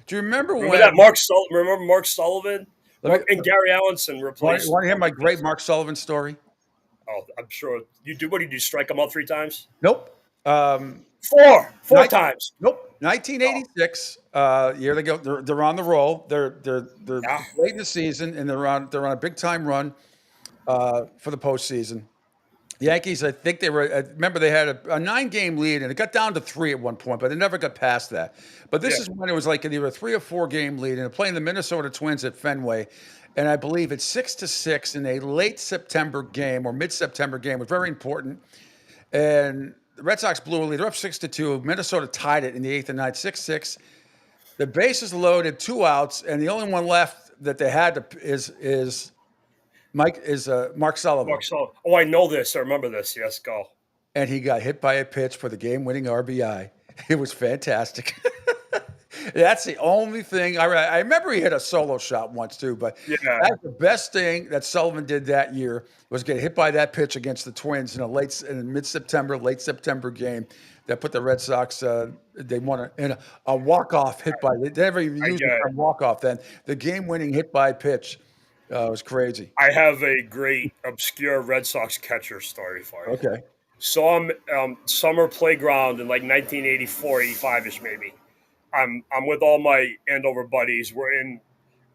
Do you remember when
that Mark Sullivan and Gary Allenson replaced?
Want to hear my great Mark Sullivan story?
Oh, I'm sure you do. What did you strike him out 3 times?
Nope.
Four times.
Nope. 1986 year they go. They're on the roll. They're late in the season, and they're on a big time run for the postseason. Yankees, I think they were. I remember they had a 9-game lead, and it got down to 3 at one point, but they never got past that. But this is when it was like either a 3 or 4-game lead, and they're playing the Minnesota Twins at Fenway, and I believe it's 6-6 in a late September game or mid-September game. It was very important, and the Red Sox blew a lead. They're up 6-2. Minnesota tied it in the 8th and 9th, 6-6. The bases loaded, 2 outs, and the only one left that they had to is Mark Sullivan.
Mark Sullivan. Oh, I know this. I remember this. Yes, go.
And he got hit by a pitch for the game-winning RBI. It was fantastic. That's the only thing. I remember he hit a solo shot once too, but that's the best thing that Sullivan did that year was get hit by that pitch against the Twins in a mid-September, late September game that put the Red Sox. They won a walk-off hit by. They never even used the term walk-off then. The game-winning hit by pitch was crazy.
I have a great obscure Red Sox catcher story for you.
Okay.
So I'm summer playground in like 1984, 85-ish maybe. I'm with all my Andover buddies. We're in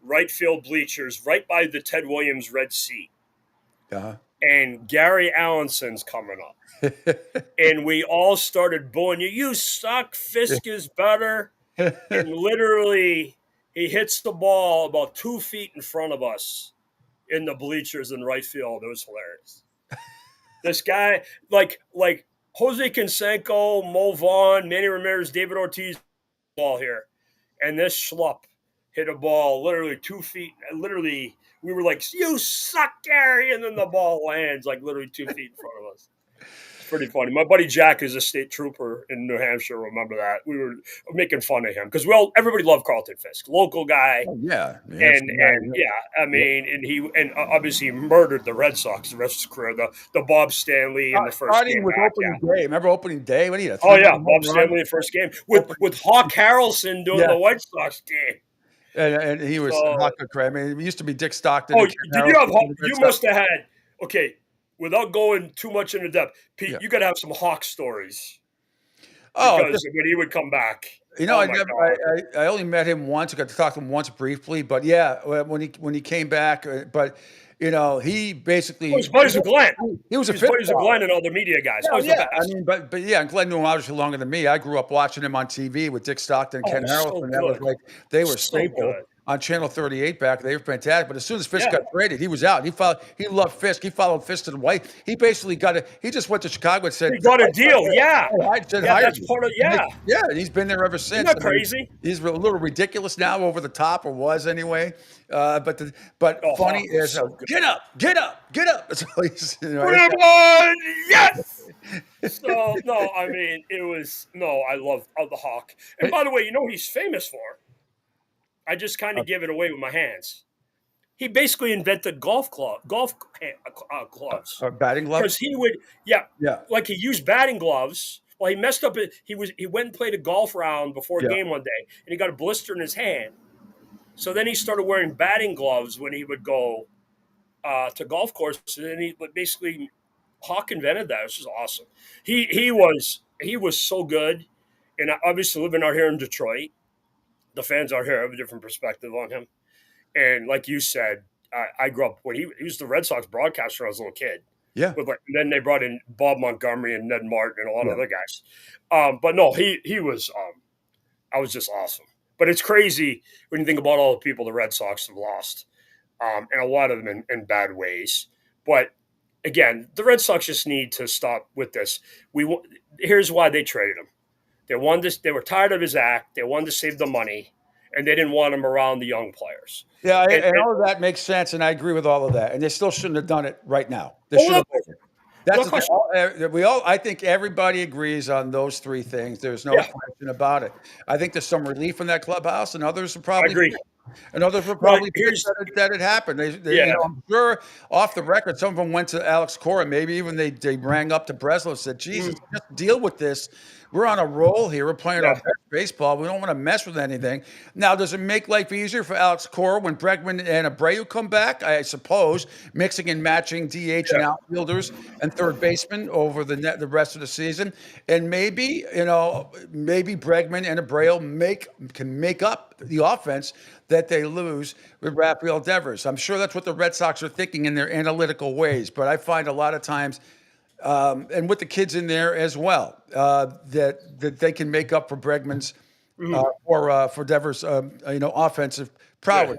right field bleachers, right by the Ted Williams red seat.
Uh-huh.
And Gary Allenson's coming up. And we all started booing you suck, Fisk is better. And literally he hits the ball about 2 feet in front of us in the bleachers in right field. It was hilarious. This guy, like Jose Canseco, Mo Vaughn, Manny Ramirez, David Ortiz, ball here, and this schlup hit a ball literally 2 feet. Literally, we were like, "You suck, Gary," and then the ball lands like literally 2 feet in front of us. It's pretty funny. My buddy Jack is a state trooper in New Hampshire. Remember that? We were making fun of him because everybody loved Carlton Fisk, local guy.
Oh, yeah,
I mean, and obviously murdered the Red Sox the rest of his career. The Bob Stanley in the first
Starting
game.
with opening day. Remember opening day when he had
Bob Stanley in the first game with Hawk Harrelson doing the White Sox game.
And he was not good. I mean, it used to be Dick Stockton.
Oh, you must have had, okay, without going too much into depth, Pete, you got to have some Hawk stories. Because when he would come back.
You know, I only met him once. I got to talk to him once briefly. But, yeah, when he came back. But, you know, he basically.
He was buddies with Glenn.
He was
buddies with Glenn and all the media guys.
I mean, but Glenn knew him obviously longer than me. I grew up watching him on TV with Dick Stockton and Ken Harrelson. That was like, they were staple on Channel 38 back. They were fantastic. But as soon as Fisk got traded, he was out. He loved Fisk. He followed Fisk to the White. He basically he just went to Chicago and said,
he got a deal.
That's
part of,
and he's been there ever since.
Isn't that crazy?
He's a little ridiculous now, over the top, or was anyway. But funny is, get up. That's all he's,
yes. So no, I mean I love the Hawk. And by the way, you know what he's famous for? I just kind of give it away with my hands. He basically invented golf gloves.
Batting gloves?
Because he would, like he used batting gloves. Well, he messed up. He went and played a golf round before a game one day, and he got a blister in his hand. So then he started wearing batting gloves when he would go to golf courses, and then basically Hawk invented that, which is awesome. He was so good, and obviously living out here in Detroit, the fans out here have a different perspective on him. And like you said, I grew up when he was the Red Sox broadcaster when I was a little kid.
Yeah.
And then they brought in Bob Montgomery and Ned Martin and a lot of other guys. But no, he was I was just awesome. But it's crazy when you think about all the people the Red Sox have lost, and a lot of them in bad ways. But again, the Red Sox just need to stop with this. Here's why they traded him. They were tired of his act. They wanted to save the money, and they didn't want him around the young players.
Yeah, and all of that makes sense, and I agree with all of that. And they still shouldn't have done it right now. They should have. I think everybody agrees on those three things. There's no question about it. I think there's some relief in that clubhouse, and others are probably.
I agree.
And others were probably pissed that it happened. I'm sure off the record, some of them went to Alex Cora. Maybe even they rang up to Breslow and said, Jesus, just deal with this. We're on a roll here. We're playing our best baseball. We don't want to mess with anything. Now, does it make life easier for Alex Cora when Bregman and Abreu come back? I suppose, mixing and matching DH and outfielders and third baseman over the rest of the season. And maybe Bregman and Abreu can make up the offense that they lose with Rafael Devers. I'm sure that's what the Red Sox are thinking in their analytical ways. But I find a lot of times and with the kids in there as well, that they can make up for Bregman's for Devers, offensive prowess.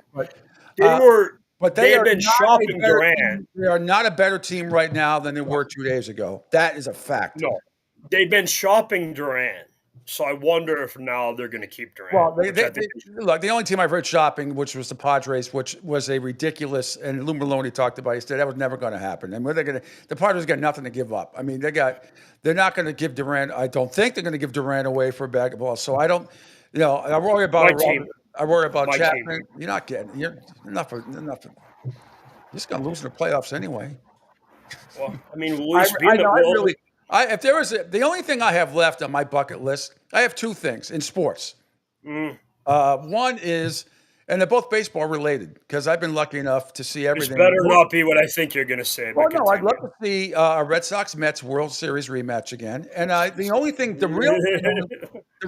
But
they had
are
been
not a
shopping
better
Durant.
team. They are not a better team right now than they were 2 days ago. That is a fact.
No, they've been shopping Durant. So I wonder if now they're going to keep Durant.
Well, look, the only team I've heard shopping, which was the Padres, which was a ridiculous, and Lou Maloney talked about it. He said that was never going to happen. And the Padres got nothing to give up. I mean, they're not going to give Durant. I don't think they're going to give Durant away for a bag of balls. So I don't, I worry about I worry about Chapman. You're not getting enough. You're just going to lose in the playoffs anyway.
Well, I mean,
if there was the only thing I have left on my bucket list, I have 2 things in sports. One is, and they're both baseball related, because I've been lucky enough to see everything.
This better not be what I think you're going to say.
Well, no, I'd love to see a Red Sox-Mets World Series rematch again. And the only thing, the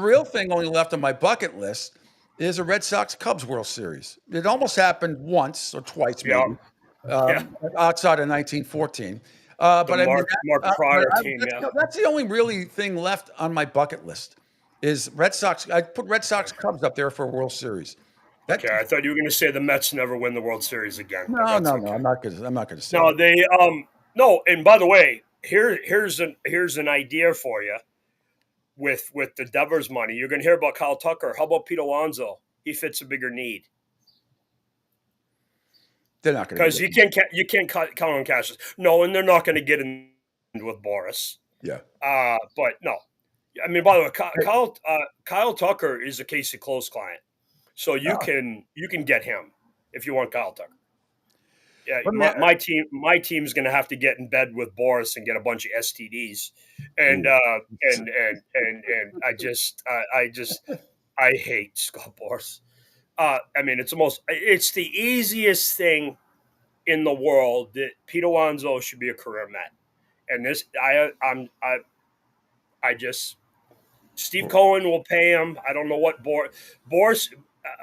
real thing only left on my bucket list is a Red Sox-Cubs World Series. It almost happened once or twice, maybe, outside of 1914. But I mean, that's the only really thing left on my bucket list is Red Sox. I put Red Sox Cubs up there for a World Series.
I thought you were going to say the Mets never win the World Series again.
No, I'm not going to say.
No, they no. And by the way, here's an idea for you. With the Devers money, you're going to hear about Kyle Tucker. How about Pete Alonso? He fits a bigger need.
They're not going to,
because you can't count on Cassius. No, and they're not going to get in with Boris.
Yeah.
But no, I mean, by the way, Kyle Tucker is a Casey Close client, so you can get him if you want Kyle Tucker. Yeah, my team's going to have to get in bed with Boris and get a bunch of STDs, and I hate Scott Boris. I mean, it's the easiest thing in the world that Pete Alonso should be a career Met. And this, Steve Cohen will pay him. I don't know what Boris,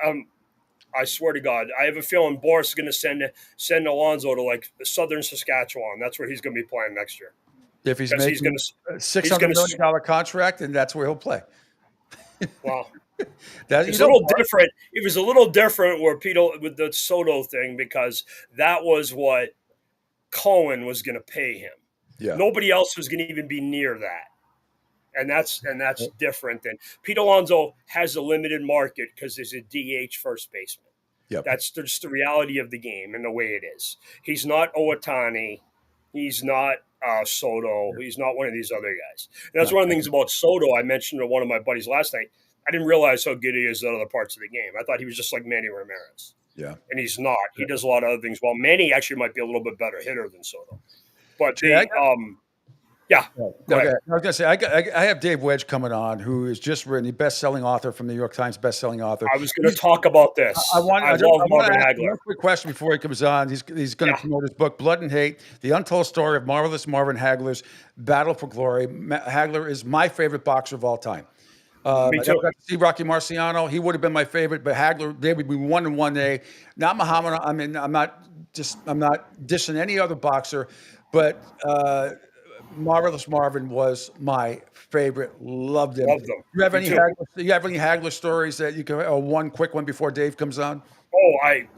I swear to God, I have a feeling Boris is going to send Alonso to like southern Saskatchewan. That's where he's going to be playing next year.
If he's making a $600 million contract, and that's where he'll play.
Wow. It's a little different. It was a little different with the Soto thing, because that was what Cohen was going to pay him.
Yeah.
Nobody else was going to even be near that. And that's different than Pete Alonso has a limited market because he's a DH first baseman.
Yep.
That's just the reality of the game and the way it is. He's not Ohtani. He's not Soto. He's not one of these other guys. And that's one of the things about Soto I mentioned to one of my buddies last night. I didn't realize how good he is at other parts of the game. I thought he was just like Manny Ramirez.
Yeah.
And he's not. He does a lot of other things. Well, Manny actually might be a little bit better hitter than Soto. But
yeah.
Yeah.
Okay. I was going to say, I have Dave Wedge coming on, who is just written the best-selling author from the New York Times best-selling author.
I was going to talk about this. I love Marvin Hagler.
One quick question before he comes on. He's going to promote his book, Blood and Hate, The Untold Story of Marvelous Marvin Hagler's Battle for Glory. Hagler is my favorite boxer of all time.
Me too.
I got to see Rocky Marciano. He would have been my favorite, but Hagler, they would be 1-1A. Not Muhammad. I mean, I'm not dissing any other boxer, but Marvelous Marvin was my favorite. Loved him. You have any Hagler stories that you can? One quick one before Dave comes on.
Oh,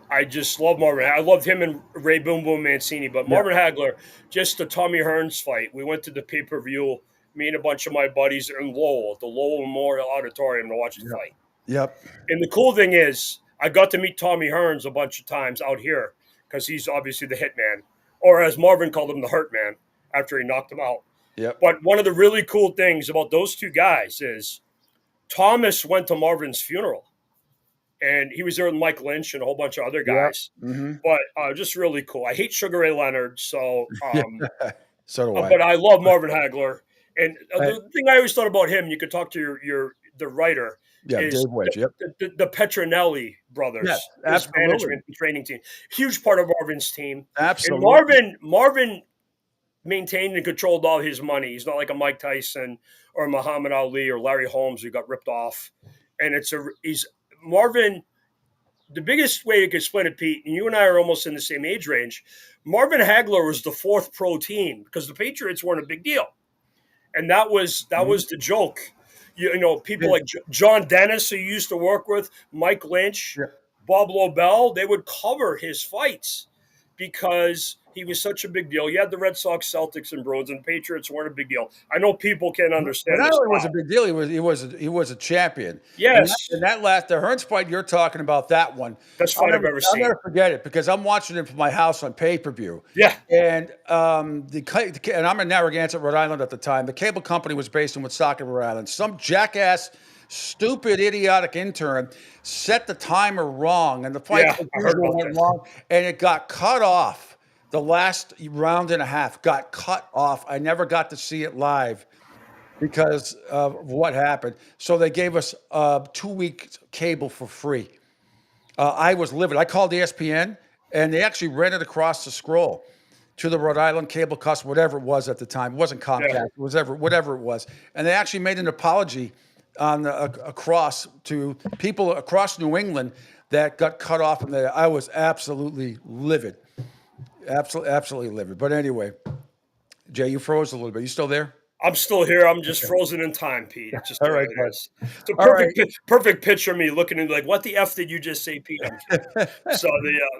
I just love Marvin. I loved him and Ray Boom Boom Mancini, but Marvin Hagler, just the Tommy Hearns fight. We went to the pay-per-view. Me and a bunch of my buddies in Lowell, the Lowell Memorial Auditorium, to watch the fight.
Yep.
And the cool thing is, I got to meet Tommy Hearns a bunch of times out here because he's obviously the hitman, or as Marvin called him, the hurt man, after he knocked him out.
Yep.
But one of the really cool things about those two guys is Thomas went to Marvin's funeral, and he was there with Mike Lynch and a whole bunch of other guys.
Yep. Mm-hmm.
But just really cool. I hate Sugar Ray Leonard, so
so do I.
But I love Marvin Hagler. And the thing I always thought about him, you could talk to the writer, is
Dave Wedge,
the Petronelli brothers, his management and training team. Huge part of Marvin's team.
Absolutely.
And Marvin maintained and controlled all his money. He's not like a Mike Tyson or Muhammad Ali or Larry Holmes who got ripped off. And he's Marvin. The biggest way you could explain it, Pete, and you and I are almost in the same age range. Marvin Hagler was the fourth pro team because the Patriots weren't a big deal. And that was the joke. You know, people like John Dennis, who you used to work with, Mike Lynch, Bob Lobel, they would cover his fights because he was such a big deal. You had the Red Sox, Celtics, and Bruins, and Patriots weren't a big deal. I know people can't understand
Not
this.
only was a big deal, he was a champion.
Yes.
And that last the Hearns fight you're talking about, that one.
Best fight I've ever
I'll
seen.
never forget it because I'm watching it from my house on pay-per-view.
Yeah.
And and I'm in Narragansett, Rhode Island at the time. The cable company was based in Woonsocket, Rhode Island. Some jackass, stupid, idiotic intern set the timer wrong, and the fight went long, and it got cut off. The last round and a half got cut off. I never got to see it live because of what happened. So they gave us 2-week cable for free. I was livid. I called ESPN, and they actually rented across the scroll to the Rhode Island cable customer, whatever it was at the time. It wasn't Comcast, whatever it was. And they actually made an apology on across to people across New England that got cut off. And I was absolutely livid. Absolutely livid. But anyway, Jay, you froze a little bit. You still there?
I'm still here. I'm just frozen in time, Pete. It's just
all right,
it's a perfect picture of me looking at like, what the F did you just say, Pete? So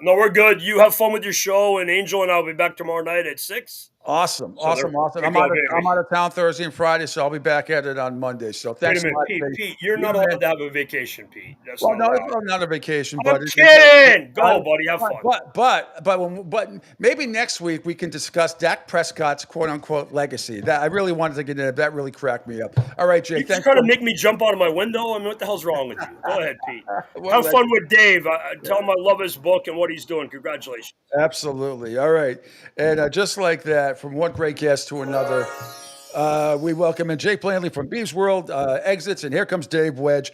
no, we're good. You have fun with your show, and Angel and I'll be back tomorrow night at 6.
Awesome.
So
I'm out of town Thursday and Friday, so I'll be back at it on Monday. So thanks
a minute, Pete, you're not allowed to have a vacation, Pete. That's
well, no, it's not a vacation,
I'm kidding. Go, buddy. Have fun.
But maybe next week we can discuss Dak Prescott's quote unquote legacy. That I really wanted to get into. That really cracked me up. All right, Jay.
You're trying to make me jump out of my window. I mean, what the hell's wrong with you? Go ahead, Pete. Have fun with Dave. Tell him I love his book and what he's doing. Congratulations.
Absolutely. All right. And just like that, from one great guest to another, we welcome in Jake Blandley from Beeves World Exits, and here comes Dave Wedge.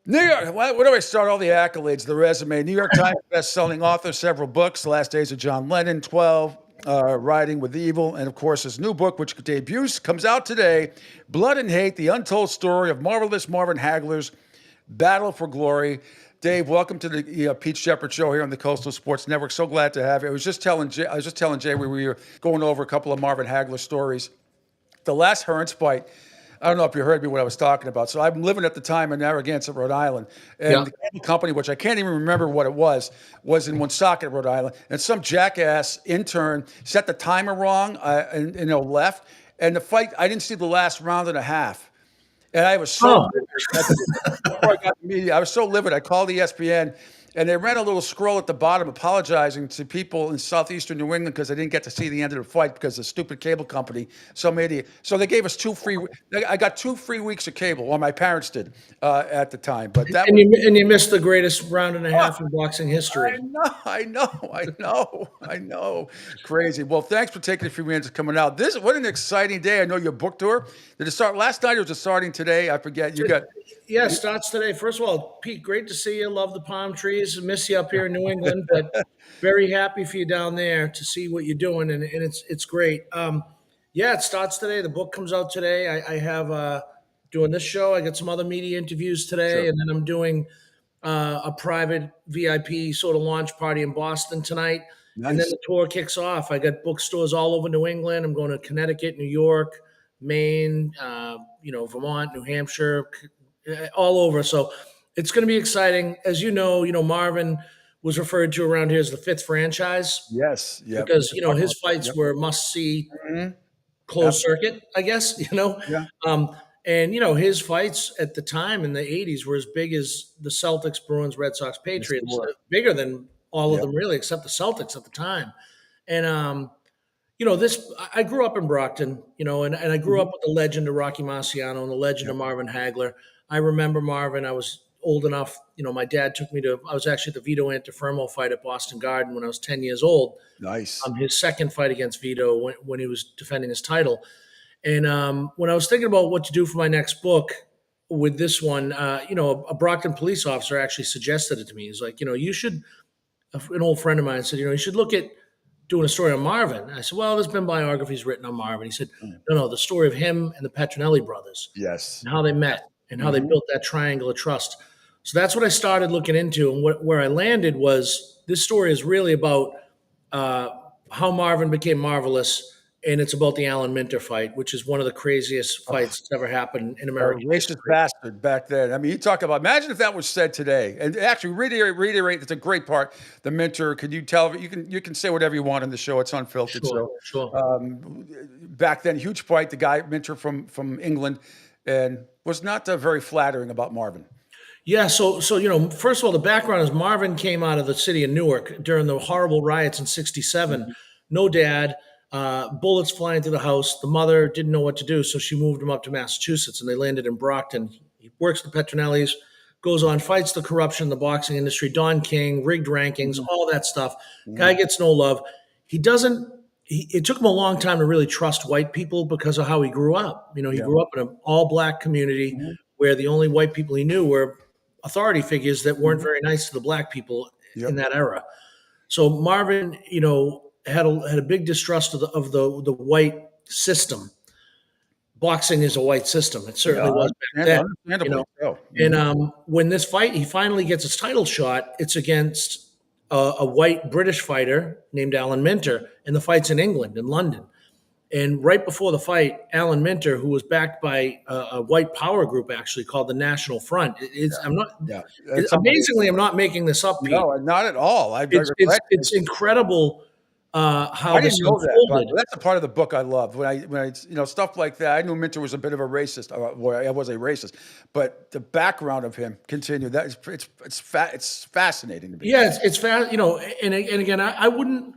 New York, where do I start? All the accolades, the resume. New York Times best-selling author, several books, The Last Days of John Lennon, 12, Riding with Evil, and of course his new book, which debuts, comes out today, Blood and Hate, The Untold Story of Marvelous Marvin Hagler's Battle for Glory. Dave, welcome to the Pete Sheppard Show here on the Coastal Sports Network. So glad to have you. I was just telling Jay we were going over a couple of Marvin Hagler stories. The last Hearns fight, I don't know if you heard me what I was talking about. So I'm living at the time in Narragansett, Rhode Island. And the cable company, which I can't even remember what it was in Woonsocket, Rhode Island. And some jackass intern set the timer wrong and left. And the fight, I didn't see the last round and a half. And I was so livid. I was so livid. I called ESPN, and they ran a little scroll at the bottom apologizing to people in southeastern New England because they didn't get to see the end of the fight because the stupid cable company, some idiot. So they gave us I got 2 free weeks of cable, or my parents did at the time. But that
you missed the greatest round and a half in boxing history.
I know. Crazy. Well, thanks for taking a few minutes coming out. What an exciting day. I know your book tour. Did it start last night or was it starting today? I forget.
Yeah, it starts today. First of all, Pete, great to see you. Love the palm trees. Miss you up here in New England, but very happy for you down there to see what you're doing, and it's great. Yeah, it starts today. The book comes out today. I have doing this show. I got some other media interviews today, and then I'm doing a private VIP sort of launch party in Boston tonight. Nice. And then the tour kicks off. I got bookstores all over New England. I'm going to Connecticut, New York, Maine, Vermont, New Hampshire, all over. So it's going to be exciting. As you know, Marvin was referred to around here as the 5th franchise.
Yes. Yeah.
Because, his fights were must-see closed circuit, I guess,
Yeah.
And, his fights at the time in the 80s were as big as the Celtics, Bruins, Red Sox, Patriots, bigger than all of them really, except the Celtics at the time. And, I grew up in Brockton, and I grew up with the legend of Rocky Marciano and the legend of Marvin Hagler. I remember Marvin. I was old enough, my dad took me I was actually at the Vito Antuofermo fight at Boston Garden when I was 10 years old.
Nice.
His second fight against Vito when he was defending his title. And when I was thinking about what to do for my next book with this one, a Brockton police officer actually suggested it to me. He's like, you should, an old friend of mine said, you should look at doing a story on Marvin. And I said, well, there's been biographies written on Marvin. He said, no, the story of him and the Petronelli brothers.
Yes.
And how they met and how they built that triangle of trust. So that's what I started looking into. And where I landed was this story is really about how Marvin became marvelous, and it's about the Alan Minter fight, which is one of the craziest fights that's ever happened in
A
American
racist
history.
bastard back then. I mean, you talk about, imagine if that was said today. And actually, reiterate, it's a great part. The Minter, could you tell, you can say whatever you want on the show. It's unfiltered.
Sure.
Back then, huge fight. The guy, Minter from England, and was not very flattering about Marvin.
Yeah, so first of all, the background is Marvin came out of the city of Newark during the horrible riots in '67.
Mm-hmm.
No dad, bullets flying through the house. The mother didn't know what to do, so she moved him up to Massachusetts, and they landed in Brockton. He works the Petronellis, goes on, fights the corruption in the boxing industry, Don King, rigged rankings, all that stuff. Guy gets no love. He doesn't. It took him a long time to really trust white people because of how he grew up. He grew up in an all-black community where the only white people he knew were authority figures that weren't very nice to the black people in that era. So Marvin, had a big distrust of the white system. Boxing is a white system. It certainly was back then.
Understandably so.
And when this fight, he finally gets his title shot, it's against a white British fighter named Alan Minter, and the fight's in England, in London. And right before the fight, Alan Minter, who was backed by a white power group actually called the National Front. Amazingly, I'm not making this up, Pete.
No, not at all.
It's incredible how
I
this
didn't know
unfolded.
that. That's the part of the book I loved. When I stuff like that. I knew Minter was a bit of a racist. I was a racist, but the background of him continued. That is, it's fascinating to me.
Yeah, it's fast. And again, I wouldn't.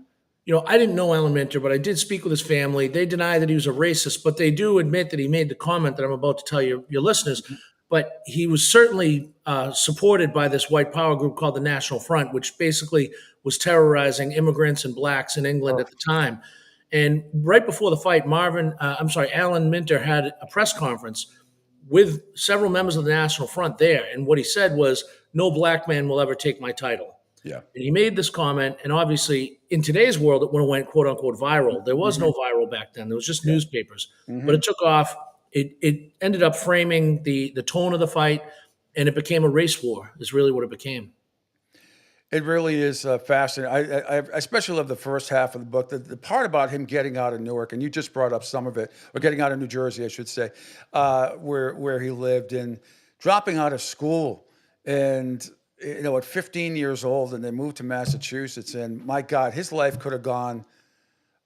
I didn't know Alan Minter, but I did speak with his family. They deny that he was a racist, but they do admit that he made the comment that I'm about to tell your listeners. But he was certainly supported by this white power group called the National Front, which basically was terrorizing immigrants and blacks in England at the time. And right before the fight, Alan Minter had a press conference with several members of the National Front there. And what he said was, no black man will ever take my title.
Yeah.
And he made this comment, and obviously in today's world, it would have went quote unquote viral. There was no viral back then. There was just newspapers, but it took off. It ended up framing the tone of the fight, and it became a race war is really what it became.
It really is fascinating. I especially love the first half of the book. The part about him getting out of Newark, and you just brought up some of it, or getting out of New Jersey, I should say, where he lived, and dropping out of school, and at 15 years old, and then moved to Massachusetts. And my God, his life could have gone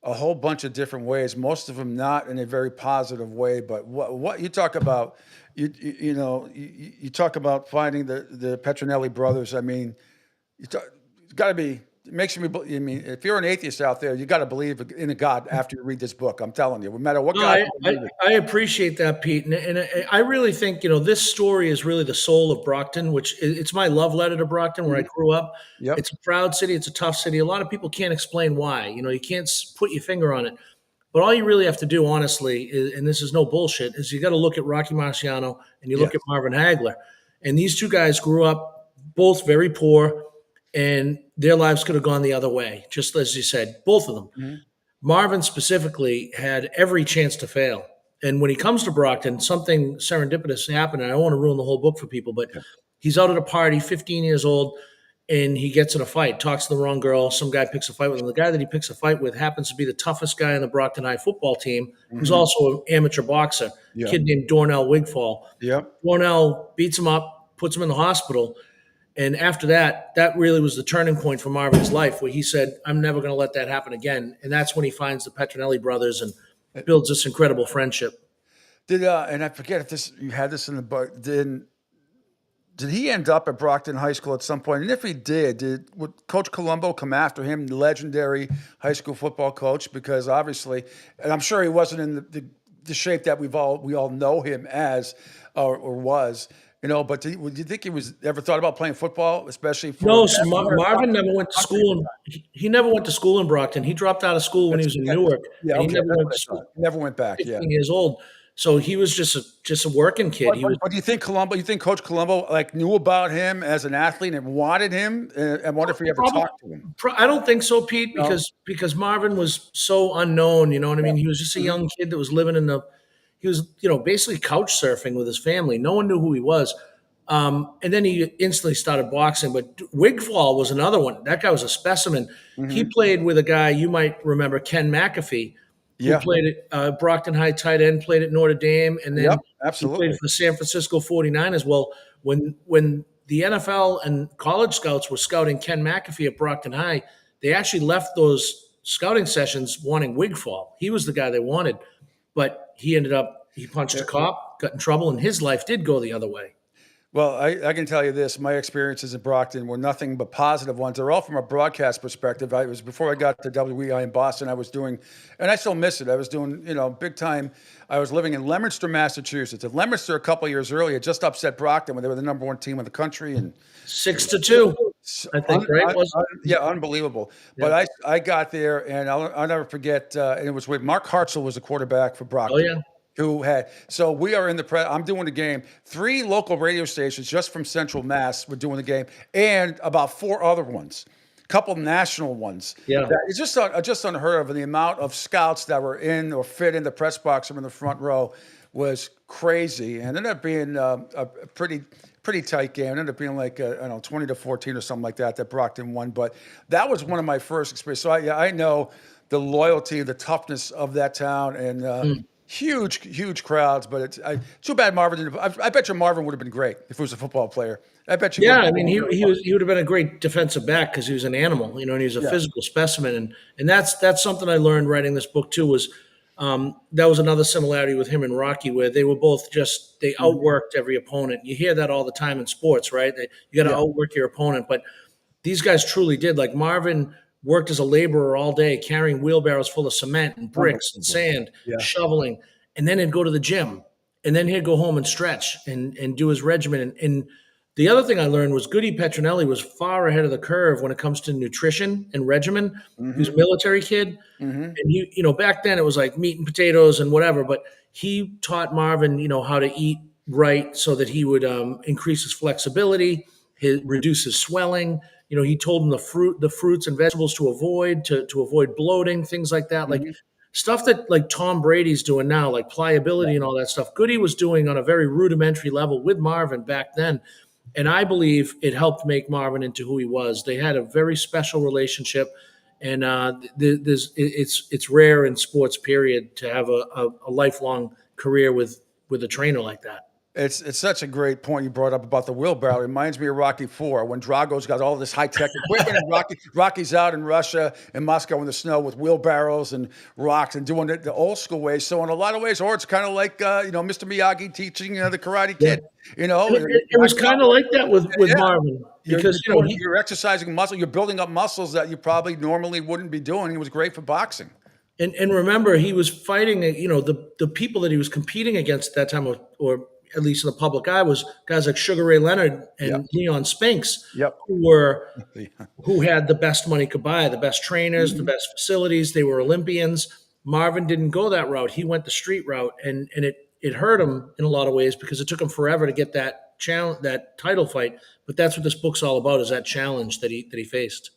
a whole bunch of different ways. Most of them not in a very positive way. But what you talk about, you talk about finding the Petronelli brothers. I mean, it's got to be. It makes me. I mean, if you're an atheist out there, you got to believe in a God after you read this book. I'm telling you, no matter what God.
I appreciate that, Pete, and I really think this story is really the soul of Brockton, which it's my love letter to Brockton, where I grew up.
Yep.
It's a proud city. It's a tough city. A lot of people can't explain why. You can't put your finger on it, but all you really have to do, honestly, and this is no bullshit, is you got to look at Rocky Marciano and you look at Marvin Hagler, and these two guys grew up both very poor. And their lives could have gone the other way, just as you said, both of them. Marvin specifically had every chance to fail. And when he comes to Brockton, something serendipitous happened. And I don't want to ruin the whole book for people, but he's out at a party, 15 years old, and he gets in a fight, talks to the wrong girl. Some guy picks a fight with him. The guy that he picks a fight with happens to be the toughest guy on the Brockton High football team, who's also an amateur boxer, a kid named Dornell Wigfall. Dornell beats him up, puts him in the hospital. And after that really was the turning point for Marvin's life, where he said, I'm never going to let that happen again. And that's when he finds the Petronelli brothers and builds this incredible friendship.
And I forget if you had this in the book, did he end up at Brockton High School at some point? And if he would Coach Colombo come after him, the legendary high school football coach? Because obviously, and I'm sure he wasn't in the shape that we all know him as or was. But do you think he was ever thought about playing football, especially for?
No, so Marvin never went to school. He never went to school in Brockton. He dropped out of school when he was in Newark.
Yeah,
and he never went to school.
Never went back.
15 years old. So he was just a working kid.
But do you think Coach Colombo knew about him as an athlete and wanted him? And wonder if he ever talked to him.
I don't think so, Pete, because Marvin was so unknown. You know what I mean? He was just a young kid that was living he was basically couch surfing with his family. No one knew who he was. And then he instantly started boxing. But Wigfall was another one. That guy was a specimen. He played with a guy you might remember, Ken McAfee, who played at Brockton High tight end, played at Notre Dame, and then he played for the San Francisco 49ers. Well, when the NFL and college scouts were scouting Ken McAfee at Brockton High, they actually left those scouting sessions wanting Wigfall. He was the guy they wanted, but he punched a cop, got in trouble, and his life did go the other way.
Well, I can tell you this. My experiences in Brockton were nothing but positive ones. They're all from a broadcast perspective. It was before I got to WEI in Boston. I was doing, and I still miss it. I was doing, big time. I was living in Leominster, Massachusetts. And Leominster, a couple of years earlier, just upset Brockton when they were the number one team in the country. And
6-2, I think, right?
Yeah, unbelievable. Yeah. But I got there, and I'll never forget, and it was with Mark Hartzell was the quarterback for Brockton.
Oh, yeah.
So we are in I'm doing the game. 3 local radio stations just from Central Mass were doing the game, and about 4 other ones, a couple national ones.
Yeah,
it's just unheard of. And the amount of scouts that were in or fit in the press box or in the front row was crazy, and ended up being a pretty tight game. It ended up being like 20-14 or something like that Brockton won. But that was one of my first experiences. So I know the loyalty, the toughness of that town, and. Huge crowds, but it's too bad Marvin didn't. I bet you Marvin would have been great if he was a football player. I bet you.
Yeah, I mean, he would have been a great defensive back because he was an animal, and he was a physical specimen, and that's something I learned writing this book too. Was that was another similarity with him and Rocky, where they were both they outworked every opponent. You hear that all the time in sports, right? You got to outwork your opponent, but these guys truly did. Like Marvin worked as a laborer all day, carrying wheelbarrows full of cement and bricks and sand, shoveling, and then he'd go to the gym, and then he'd go home and stretch and do his regimen. And the other thing I learned was Goody Petronelli was far ahead of the curve when it comes to nutrition and regimen. He was a military kid, and back then it was like meat and potatoes and whatever, but he taught Marvin, how to eat right so that he would increase his flexibility, reduce his swelling. He told him the fruits and vegetables to avoid bloating, things like that. Like stuff that like Tom Brady's doing now, like pliability and all that stuff. Goody was doing on a very rudimentary level with Marvin back then. And I believe it helped make Marvin into who he was. They had a very special relationship. And it's rare in sports, period, to have a lifelong career with a trainer like that.
It's such a great point you brought up about the wheelbarrow. It reminds me of Rocky IV when Drago's got all this high-tech equipment and Rocky's out in Russia and Moscow in the snow with wheelbarrows and rocks and doing it the old school way. So in a lot of ways, or it's kind of like, Mr. Miyagi teaching the Karate Kid.
It was kind of like that with Marvin. Because
you're exercising muscle, you're building up muscles that you probably normally wouldn't be doing. He was great for boxing.
And remember, he was fighting, the people that he was competing against at that time, or at least in the public eye, was guys like Sugar Ray Leonard and Leon Spinks, who had the best money could buy, the best trainers, the best facilities. They were Olympians. Marvin didn't go that route. He went the street route, and it hurt him in a lot of ways because it took him forever to get that challenge, that title fight. But that's what this book's all about, is that challenge that he faced.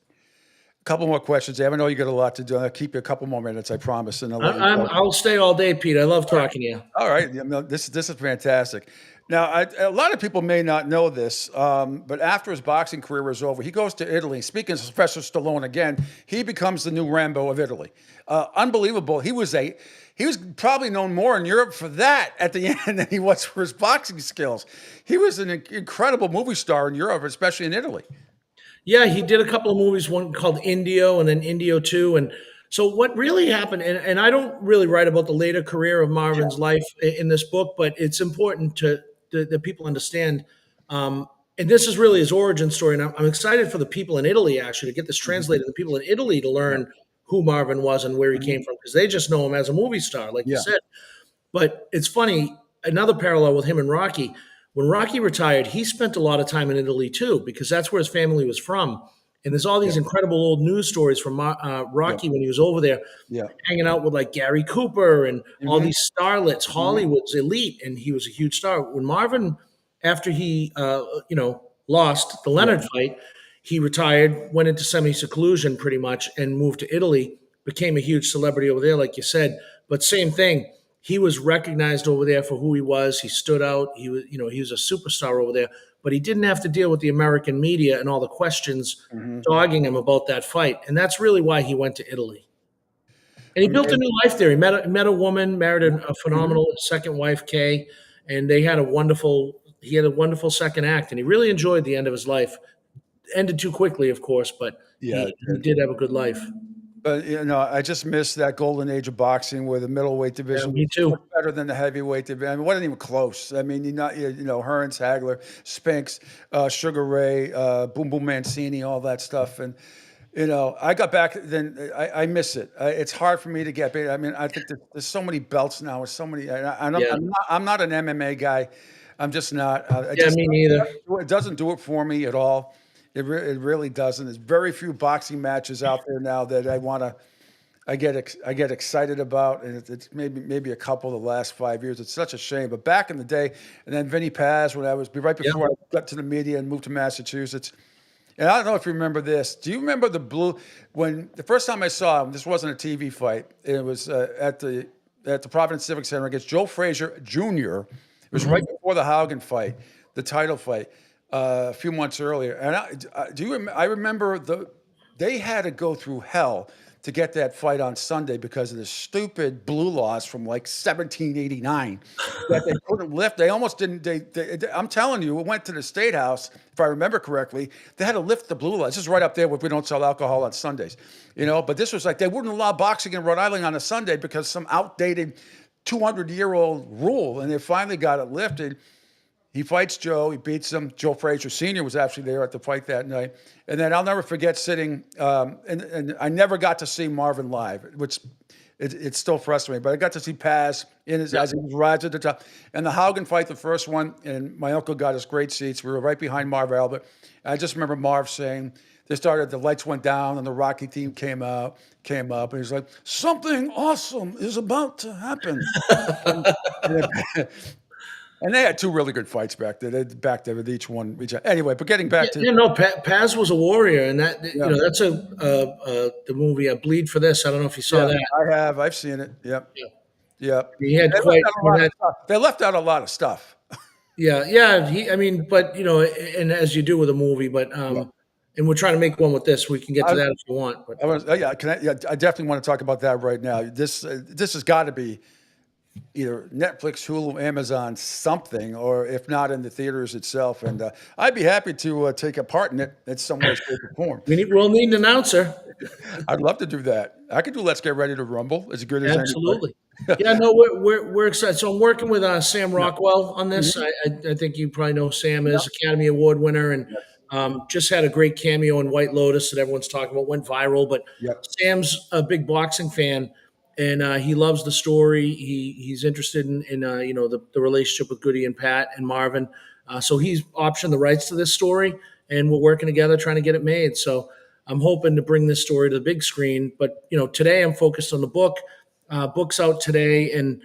A couple more questions, Dave. I know you got a lot to do. I'll keep you a couple more minutes, I promise. And
I'll stay all day, Pete. I love talking to you.
All right. This is fantastic. Now, a lot of people may not know this, but after his boxing career is over, he goes to Italy. Speaking of Sylvester Stallone again, he becomes the new Rambo of Italy. Unbelievable. He was probably known more in Europe for that at the end than he was for his boxing skills. He was an incredible movie star in Europe, especially in Italy.
Yeah, he did a couple of movies, one called Indio and then Indio 2. And so what really happened, and I don't really write about the later career of Marvin's life in this book, but it's important that people understand. And this is really his origin story. And I'm excited for the people in Italy, actually, to get this translated, the people in Italy to learn who Marvin was and where he came from, because they just know him as a movie star, like you said. But it's funny, another parallel with him and Rocky. When Rocky retired, he spent a lot of time in Italy too, because that's where his family was from. And there's all these incredible old news stories from Rocky when he was over there, hanging out with like Gary Cooper and all these starlets, Hollywood's elite, and he was a huge star. When Marvin, after he lost the Leonard fight, he retired, went into semi-seclusion pretty much, and moved to Italy, became a huge celebrity over there, like you said. But same thing. he was recognized over there for who he was. He stood out. He was, he was a superstar over there, but he didn't have to deal with the American media and all the questions dogging him about that fight. And that's really why he went to Italy. And he built a new life there. He met a woman, married a phenomenal second wife, Kay, and they had he had a wonderful second act, and he really enjoyed the end of his life. Ended too quickly, of course, but he did have a good life.
But I just miss that golden age of boxing where the middleweight division
me too.
was better than the heavyweight division. I mean, it wasn't even close. I mean, Hearns, Hagler, Spinks, Sugar Ray, Boom Boom Mancini, all that stuff, and I got back. Then I miss it. It's hard for me to get back. I mean, I think there's so many belts now. There's so many. I'm not an MMA guy. I'm just not.
Me neither.
It doesn't do it for me at all. It really doesn't. There's very few boxing matches out there now that I get excited about, and it's maybe a couple of the last 5 years. It's such a shame. But back in the day, and then Vinny Paz, when right before I got to the media and moved to Massachusetts. And I don't know if you remember this. Do you remember when the first time I saw him? This wasn't a TV fight. It was at the Providence Civic Center against Joe Frazier Jr. It was right before the Haugen fight, the title fight. A few months earlier, and I remember they had to go through hell to get that fight on Sunday because of the stupid blue laws from like 1789 that they couldn't lift. They almost didn't. I'm telling you, it went to the State House, if I remember correctly. They had to lift the blue laws. This is right up there where we don't sell alcohol on Sundays, But this was like they wouldn't allow boxing in Rhode Island on a Sunday because some outdated 200-year-old rule, and they finally got it lifted. He fights Joe. He beats him. Joe Frazier Sr. was actually there at the fight that night. And then I'll never forget sitting, and I never got to see Marvin live, which it's still frustrating. But I got to see Paz as he was rising to the top. And the Haugen fight, the first one, and my uncle got us great seats. We were right behind Marv Albert. And I just remember Marv saying, the lights went down and the Rocky theme came up, and he's like, something awesome is about to happen. And they had two really good fights back there. With each one. Anyway, but getting back to
Paz was a warrior, and that's the movie Bleed for This. I don't know if you saw that.
I have. I've seen it. Yep.
He had
they left out a lot of stuff.
Yeah. And as you do with a movie, but and we're trying to make one with this. We can get to that if you want. But
I definitely want to talk about that right now. This has got to be either Netflix, Hulu, Amazon, something, or if not in the theaters itself. And I'd be happy to take a part in it in some way, shape, or form.
We'll need an announcer.
I'd love to do that. I could do Let's Get Ready to Rumble as good as
absolutely. We're excited. So I'm working with Sam Rockwell on this. I think you probably know Sam is Academy Award winner and just had a great cameo in White Lotus that everyone's talking about, went viral. But Sam's a big boxing fan. And he loves the story. He's interested in the relationship with Goody and Pat and Marvin. So he's optioned the rights to this story, and we're working together trying to get it made. So I'm hoping to bring this story to the big screen. But today I'm focused on the book. Book's out today, and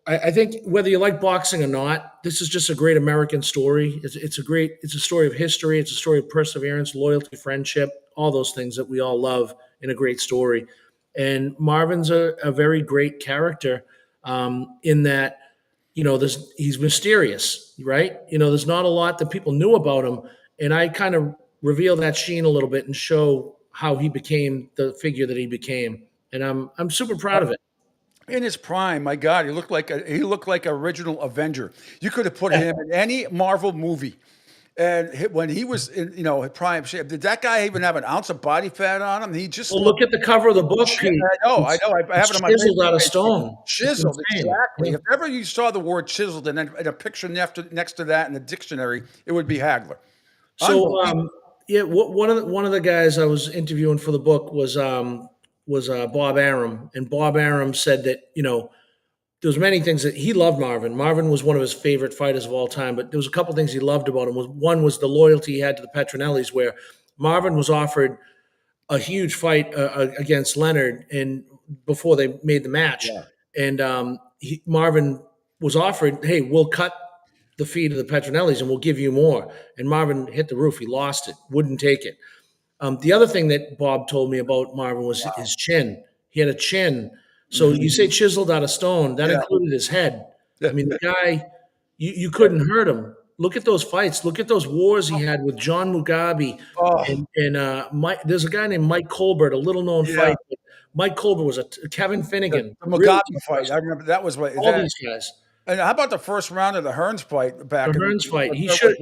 I think whether you like boxing or not, this is just a great American story. It's a story of history. It's a story of perseverance, loyalty, friendship, all those things that we all love in a great story. And Marvin's a very great character in that, he's mysterious, right? There's not a lot that people knew about him. And I kind of reveal that sheen a little bit and show how he became the figure that he became. And I'm super proud of it.
In his prime, my God, he looked like an original Avenger. You could have put him in any Marvel movie. And when he was in, prime shape, did that guy even have an ounce of body fat on him? He just
look at the cover of the book.
I know. I have it on my
chiseled out of stone.
Chiseled, exactly. If ever you saw the word chiseled and then a picture next to that in the dictionary, it would be Hagler.
So, one of the guys I was interviewing for the book was Bob Arum, and Bob Arum said that there's many things that he loved Marvin. Marvin was one of his favorite fighters of all time, but there was a couple things he loved about him. One was the loyalty he had to the Petronellis, where Marvin was offered a huge fight against Leonard and before they made the match. Yeah. And Marvin was offered, hey, we'll cut the fee to the Petronellis and we'll give you more. And Marvin hit the roof. He lost it, wouldn't take it. The other thing that Bob told me about Marvin was his chin. He had a chin So you say chiseled out of stone, that included his head. I mean, the guy, you couldn't hurt him. Look at those fights. Look at those wars he had with John Mugabe and Mike. There's a guy named Mike Colbert, a little known fight. Mike Colbert was Kevin Finnegan.
The Mugabe fight. I remember that was what
all these guys.
And how about the first round of the Hearns fight back?
The Hearns fight. He should,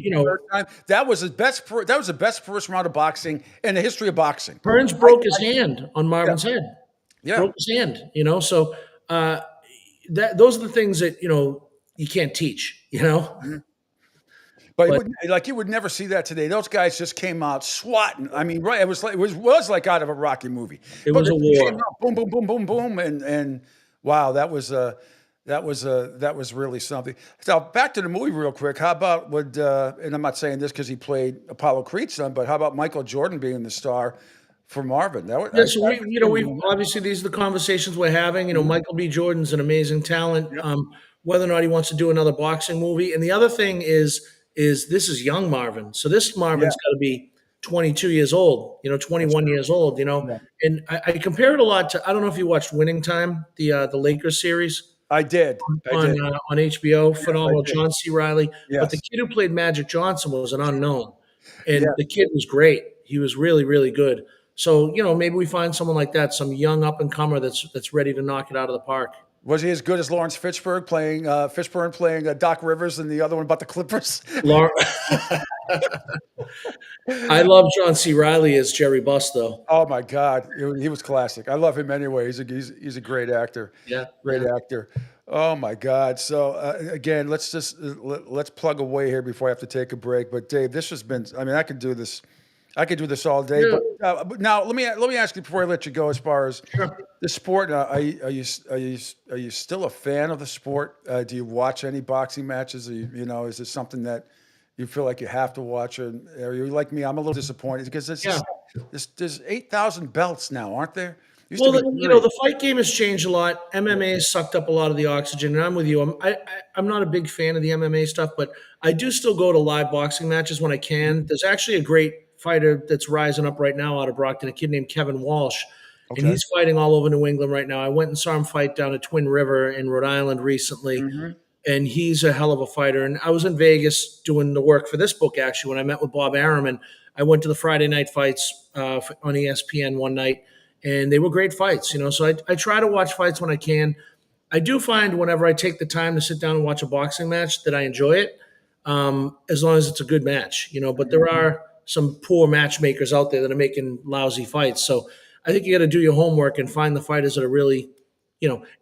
that was his best. That was the best first round of boxing in the history of boxing.
Hearns broke his hand on Marvin's head.
Yeah,
broke his hand. So those are the things that you can't teach.
But you would never see that today. Those guys just came out swatting. I mean, right? It was like out of a Rocky movie.
It was a war.
Came out, boom, boom, boom, boom, boom, and wow, that was really something. So back to the movie real quick. How about and I'm not saying this because he played Apollo Creed's son, but how about Michael Jordan being the star for Marvin?
We obviously these are the conversations we're having. Michael B. Jordan's an amazing talent. Whether or not he wants to do another boxing movie, and the other thing is this is young Marvin. So this Marvin's got to be 22 years old, 21 years old, And I compare it a lot to, I don't know if you watched Winning Time, the Lakers series.
I did.
On HBO. Phenomenal. John C. Reilly.
Yes.
But the kid who played Magic Johnson was an unknown. And the kid was great. He was really, really good. So, maybe we find someone like that, some young up-and-comer that's ready to knock it out of the park.
Was he as good as Lawrence Fishburne playing Doc Rivers and the other one about the Clippers?
I love John C. Reilly as Jerry Buss, though.
Oh my God, he was classic. I love him anyway. He's a great actor.
Yeah,
great actor. Oh my God. So again, let's plug away here before I have to take a break. But Dave, this has been. I mean, I could do this all day. Yeah. But now let me ask you before I let you go. As far as the sport, are you still a fan of the sport? Do you watch any boxing matches? Is it something that you feel like you have to watch, or are you like me? I'm a little disappointed because there's 8,000 belts now, aren't there?
The fight game has changed a lot. MMA has sucked up a lot of the oxygen, and I'm with you. I'm not a big fan of the MMA stuff, but I do still go to live boxing matches when I can. There's actually a great fighter that's rising up right now out of Brockton, a kid named Kevin Walsh, and he's fighting all over New England right now. I went and saw him fight down at Twin River in Rhode Island recently, and he's a hell of a fighter. And I was in Vegas doing the work for this book, actually, when I met with Bob Arum, and I went to the Friday night fights on ESPN one night, and they were great fights, So I try to watch fights when I can. I do find whenever I take the time to sit down and watch a boxing match that I enjoy it, as long as it's a good match, But there are some poor matchmakers out there that are making lousy fights. So I think you got to do your homework and find the fighters that are really,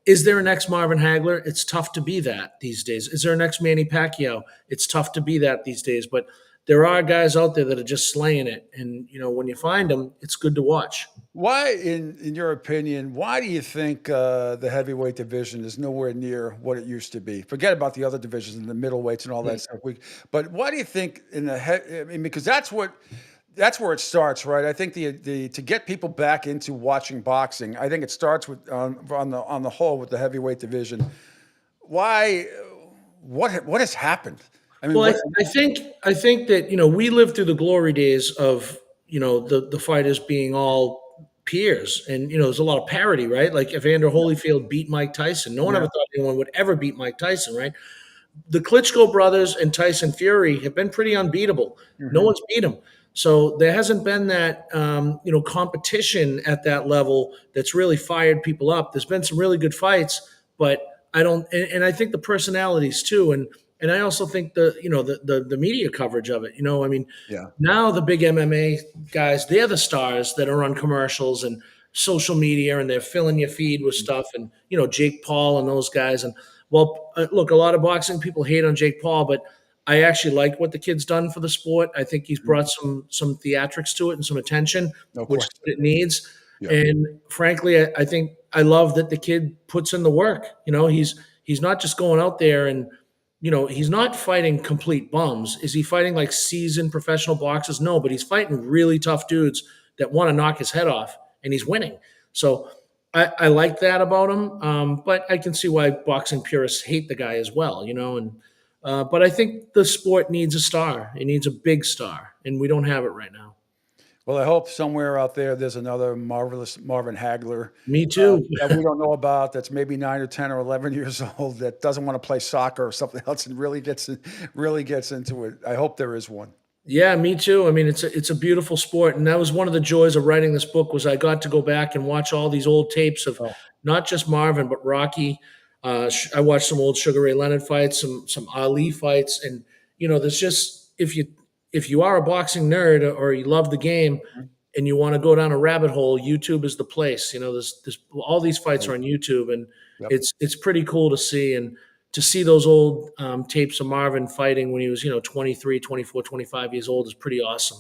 is there a next Marvin Hagler? It's tough to be that these days. Is there a next Manny Pacquiao? It's tough to be that these days. But there are guys out there that are just slaying it. And, when you find them, it's good to watch.
Why, in your opinion, why do you think the heavyweight division is nowhere near what it used to be? Forget about the other divisions and the middleweights and all that stuff. But why do you think because that's where it starts, right? I think to get people back into watching boxing, I think it starts with on the whole with the heavyweight division. Why? What has happened? I mean,
I think that we lived through the glory days of the fighters being all peers, and there's a lot of parity, right? Like Evander Holyfield beat Mike Tyson. No one ever thought anyone would ever beat Mike Tyson, right? The Klitschko brothers and Tyson Fury have been pretty unbeatable. No one's beat them. So there hasn't been that competition at that level that's really fired people up. There's been some really good fights, but I don't, and I think the personalities too, and I also think the media coverage of it. Now the big MMA guys, they're the stars that are on commercials and social media, and they're filling your feed with stuff. And Jake Paul and those guys. And look, a lot of boxing people hate on Jake Paul, but I actually like what the kid's done for the sport. I think he's brought some theatrics to it and some attention, which it needs. Yeah. And frankly, I think I love that the kid puts in the work. He's not just going out there and he's not fighting complete bums. Is he fighting like seasoned professional boxers? No, but he's fighting really tough dudes that want to knock his head off, and he's winning. So I like that about him. But I can see why boxing purists hate the guy as well, but I think the sport needs a star. It needs a big star, and we don't have it right now.
Well, I hope somewhere out there there's another marvelous Marvin Hagler.
Me too.
That we don't know about, that's maybe 9 or 10 or 11 years old, that doesn't want to play soccer or something else and really gets into it. I hope there is one.
Yeah, me too. I mean, it's a beautiful sport, and that was one of the joys of writing this book was I got to go back and watch all these old tapes of not just Marvin but Rocky. I watched some old Sugar Ray Leonard fights, some Ali fights, and there's just if you are a boxing nerd or you love the game and you want to go down a rabbit hole, YouTube is the place. There's all these fights are on YouTube, and it's pretty cool to see and. To see those old tapes of Marvin fighting when he was, 23, 24, 25 years old is pretty awesome.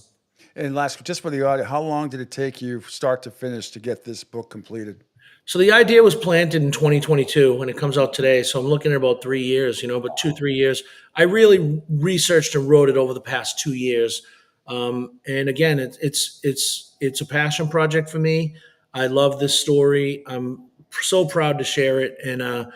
And last, just for the audience, how long did it take you start to finish to get this book completed?
So the idea was planted in 2022 when it comes out today. So I'm looking at about 3 years, but 2-3 years. I really researched and wrote it over the past 2 years. And again, it's a passion project for me. I love this story. I'm so proud to share it. And,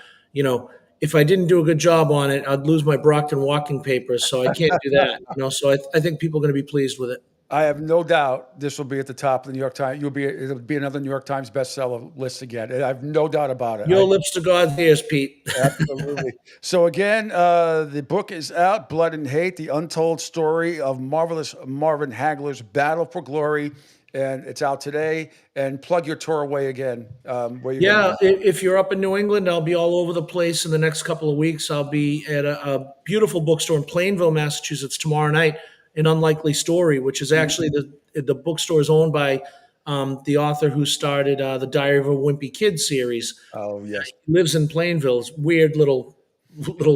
if I didn't do a good job on it, I'd lose my Brockton walking papers. So I can't do that. So I think people are going to be pleased with it.
I have no doubt this will be at the top of the New York Times. It'll be another New York Times bestseller list again. I have no doubt about it.
Your lips to God's ears, Pete.
Absolutely. So again, the book is out, Blood and Hate, the untold story of marvelous Marvin Hagler's battle for glory. And it's out today. And plug your tour away again.
If you're up in New England, I'll be all over the place in the next couple of weeks. I'll be at a beautiful bookstore in Plainville, Massachusetts tomorrow night, An Unlikely Story, which is actually the bookstore is owned by the author who started the Diary of a Wimpy Kid series.
Oh, yes.
He lives in Plainville. It's a weird little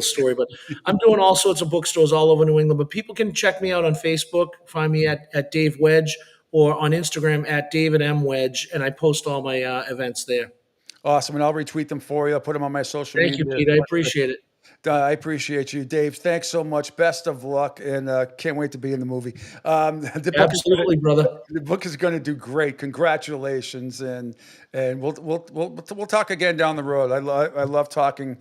story, but I'm doing all sorts of bookstores all over New England. But people can check me out on Facebook, find me at Dave Wedge, or on Instagram at David M. Wedge, and I post all my events there.
Awesome, and I'll retweet them for you. I'll put them on my social media.
Thank you, Pete. I appreciate it.
I appreciate you, Dave. Thanks so much. Best of luck, and can't wait to be in the movie.
Absolutely, brother.
The book is going to do great. Congratulations, and we'll talk again down the road. I love talking.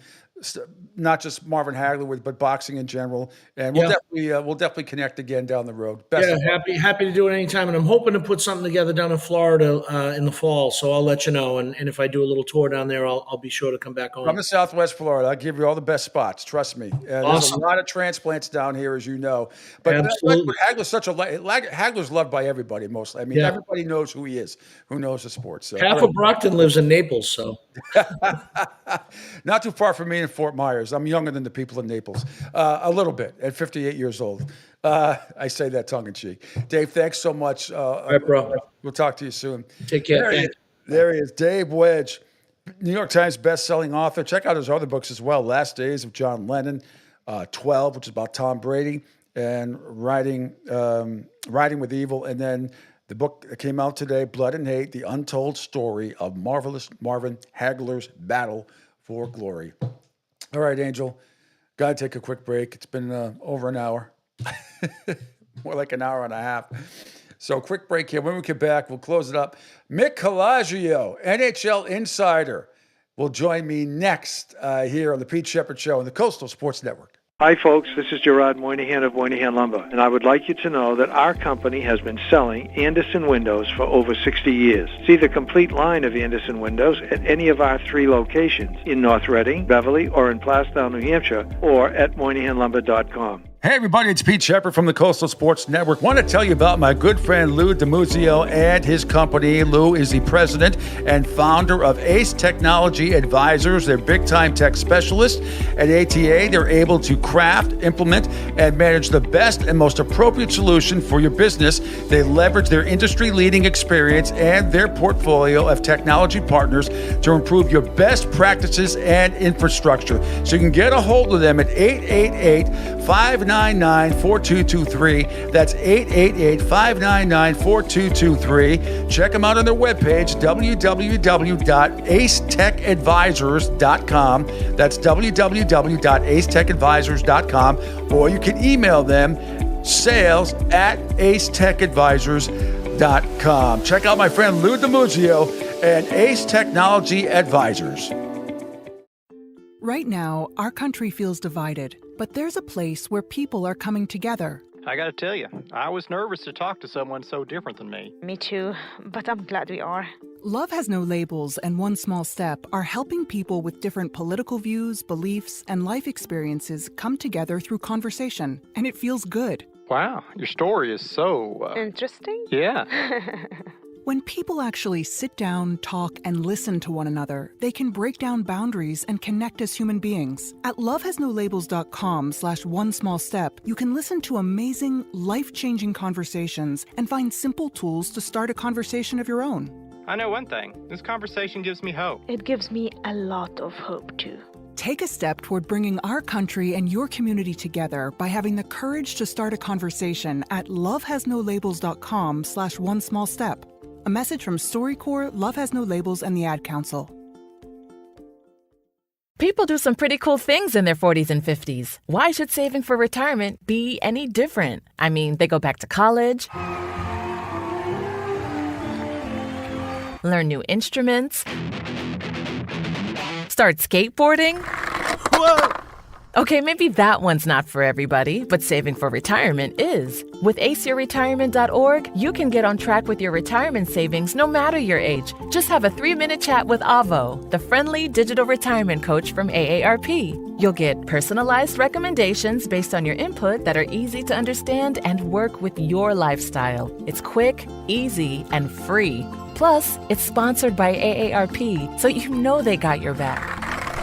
Not just Marvin Hagler, but boxing in general, and we'll definitely connect again down the road.
Happy to do it anytime, and I'm hoping to put something together down in Florida in the fall. So I'll let you know, and if I do a little tour down there, I'll be sure to come back on.
From Southwest Florida, I'll give you all the best spots. Trust me.
Awesome.
There's a lot of transplants down here, as you know. But
absolutely,
Hagler's loved by everybody mostly. I mean, everybody knows who he is, who knows the sport. So
half of Brockton lives in Naples, so
not too far from me in Fort Myers. I'm younger than the people in Naples, a little bit, at 58 years old. I say that tongue in cheek. Dave, thanks so much.
All right, bro.
We'll talk to you soon.
Take care.
There he is, Dave Wedge, New York Times best-selling author. Check out his other books as well. Last Days of John Lennon, 12, which is about Tom Brady, and Riding with Evil, and then the book that came out today, Blood and Hate, the untold story of marvelous Marvin Hagler's battle for glory. All right, Angel, got to take a quick break. It's been over an hour, more like an hour and a half. So quick break here. When we get back, we'll close it up. Mick Colaggio, NHL insider, will join me next here on the Pete Sheppard Show on the Coastal Sports Network.
Hi, folks. This is Gerard Moynihan of Moynihan Lumber, and I would like you to know that our company has been selling Anderson windows for over 60 years. See the complete line of Anderson windows at any of our 3 locations in North Reading, Beverly, or in Plastown, New Hampshire, or at MoynihanLumber.com.
Hey everybody, it's Pete Sheppard from the Coastal Sports Network. Want to tell you about my good friend Lou DiMuzio and his company. Lou is the president and founder of Ace Technology Advisors. They're big-time tech specialists. At ATA, they're able to craft, implement, and manage the best and most appropriate solution for your business. They leverage their industry-leading experience and their portfolio of technology partners to improve your best practices and infrastructure. So you can get a hold of them at 888-599-4223. That's 888-599-4223. Check them out on their webpage, www.acetechadvisors.com. That's www.acetechadvisors.com. Or you can email them, sales@acetechadvisors.com. Check out my friend Lou DiMuzio and Ace Technology Advisors.
Right now, our country feels divided, but there's a place where people are coming together. I gotta tell you, I was nervous to talk to someone so different than me.
Me too, but I'm glad we are.
Love Has No Labels and One Small Step are helping people with different political views, beliefs, and life experiences come together through conversation, and it feels good.
Wow, your story is so...
Interesting?
Yeah.
When people actually sit down, talk, and listen to one another, they can break down boundaries and connect as human beings. At lovehasnolabels.com/onesmallstep, you can listen to amazing, life-changing conversations and find simple tools to start a conversation of your own.
I know one thing. This conversation gives me hope.
It gives me a lot of hope, too.
Take a step toward bringing our country and your community together by having the courage to start a conversation at lovehasnolabels.com/onesmallstep. A message from StoryCorps, Love Has No Labels, and the Ad Council.
People do some pretty cool things in their 40s and 50s. Why should saving for retirement be any different? I mean, they go back to college, learn new instruments, start skateboarding. Whoa! Okay, maybe that one's not for everybody, but saving for retirement is. With aceyourretirement.org, you can get on track with your retirement savings no matter your age. Just have a 3-minute chat with Avo, the friendly digital retirement coach from AARP. You'll get personalized recommendations based on your input that are easy to understand and work with your lifestyle. It's quick, easy, and free. Plus, it's sponsored by AARP, so you know they got your back.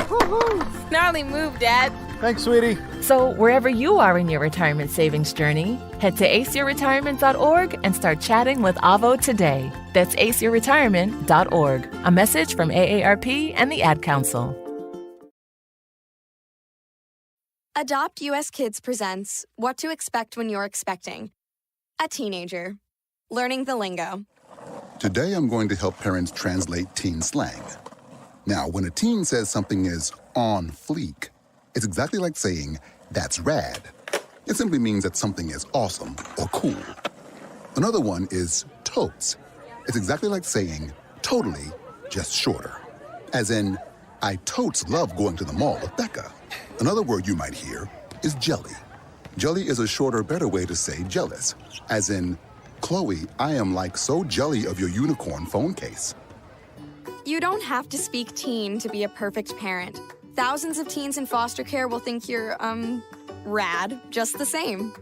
Woohoo! Gnarly move, Dad.
Thanks, sweetie. So, wherever you are in your retirement savings journey, head to aceyourretirement.org and start chatting with Avo today. That's aceyourretirement.org. A message from AARP and the Ad Council.
Adopt US Kids presents What to Expect When You're Expecting. A teenager. Learning the lingo.
Today I'm going to help parents translate teen slang. Now, when a teen says something is on fleek, it's exactly like saying, that's rad. It simply means that something is awesome or cool. Another one is totes. It's exactly like saying, totally, just shorter. As in, I totes love going to the mall with Becca. Another word you might hear is jelly. Jelly is a shorter, better way to say jealous. As in, Chloe, I am like so jelly of your unicorn phone case.
You don't have to speak teen to be a perfect parent. Thousands of teens in foster care will think you're, rad just the same.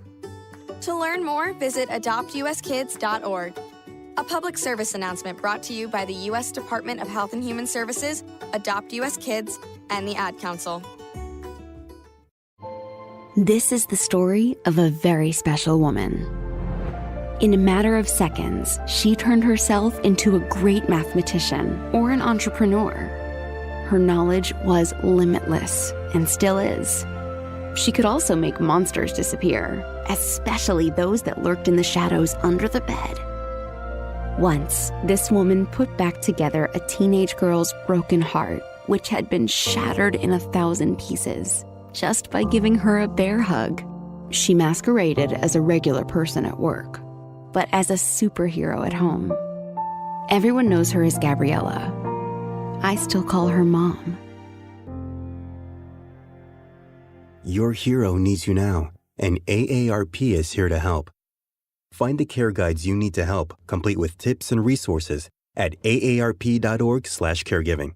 To learn more, visit adoptuskids.org. A public service announcement brought to you by the U.S. Department of Health and Human Services, Adopt U.S. Kids, and the Ad Council.
This is the story of a very special woman. In a matter of seconds, she turned herself into a great mathematician or an entrepreneur. Her knowledge was limitless and still is. She could also make monsters disappear, especially those that lurked in the shadows under the bed. Once, this woman put back together a teenage girl's broken heart, which had been shattered in 1,000 pieces, just by giving her a bear hug. She masqueraded as a regular person at work, but as a superhero at home. Everyone knows her as Gabriella. I still call her Mom.
Your hero needs you now, and AARP is here to help. Find the care guides you need to help, complete with tips and resources at aarp.org/caregiving.